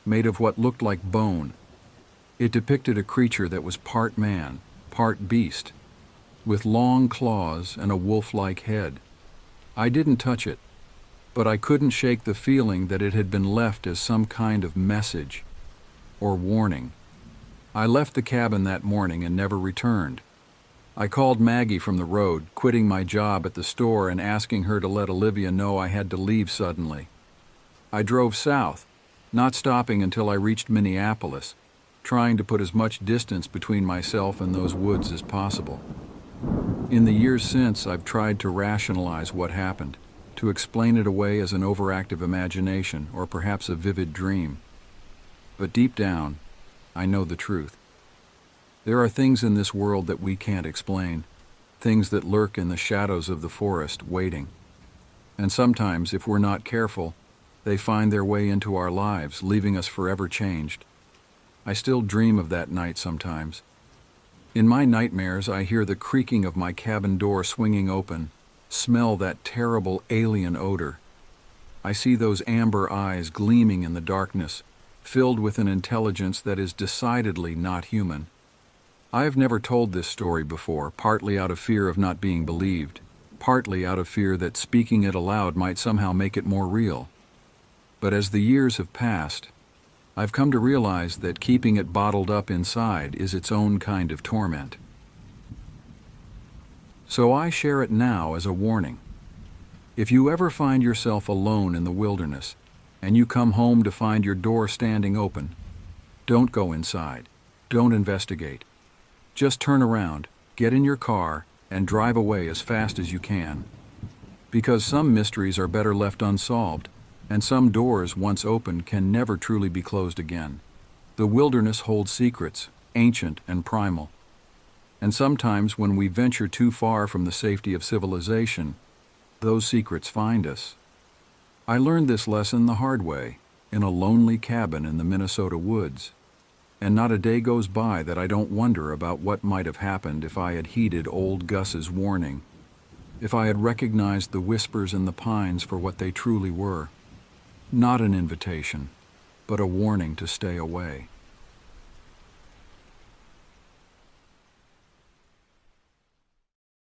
made of what looked like bone. It depicted a creature that was part man, part beast, with long claws and a wolf-like head. I didn't touch it, but I couldn't shake the feeling that it had been left as some kind of message or warning. I left the cabin that morning and never returned. I called Maggie from the road, quitting my job at the store and asking her to let Olivia know I had to leave suddenly. I drove south, not stopping until I reached Minneapolis, trying to put as much distance between myself and those woods as possible. In the years since, I've tried to rationalize what happened, to explain it away as an overactive imagination or perhaps a vivid dream. But deep down, I know the truth. There are things in this world that we can't explain, things that lurk in the shadows of the forest, waiting. And sometimes, if we're not careful, they find their way into our lives, leaving us forever changed. I still dream of that night sometimes. In my nightmares, I hear the creaking of my cabin door swinging open, smell that terrible alien odor. I see those amber eyes gleaming in the darkness, filled with an intelligence that is decidedly not human. I have never told this story before, partly out of fear of not being believed, partly out of fear that speaking it aloud might somehow make it more real. But as the years have passed, I've come to realize that keeping it bottled up inside is its own kind of torment. So I share it now as a warning. If you ever find yourself alone in the wilderness, and you come home to find your door standing open, don't go inside. Don't investigate. Just turn around, get in your car, and drive away as fast as you can. Because some mysteries are better left unsolved, and some doors, once opened, can never truly be closed again. The wilderness holds secrets, ancient and primal. And sometimes when we venture too far from the safety of civilization, those secrets find us. I learned this lesson the hard way, in a lonely cabin in the Minnesota woods. And not a day goes by that I don't wonder about what might have happened if I had heeded old Gus's warning, if I had recognized the whispers in the pines for what they truly were. Not an invitation, but a warning to stay away.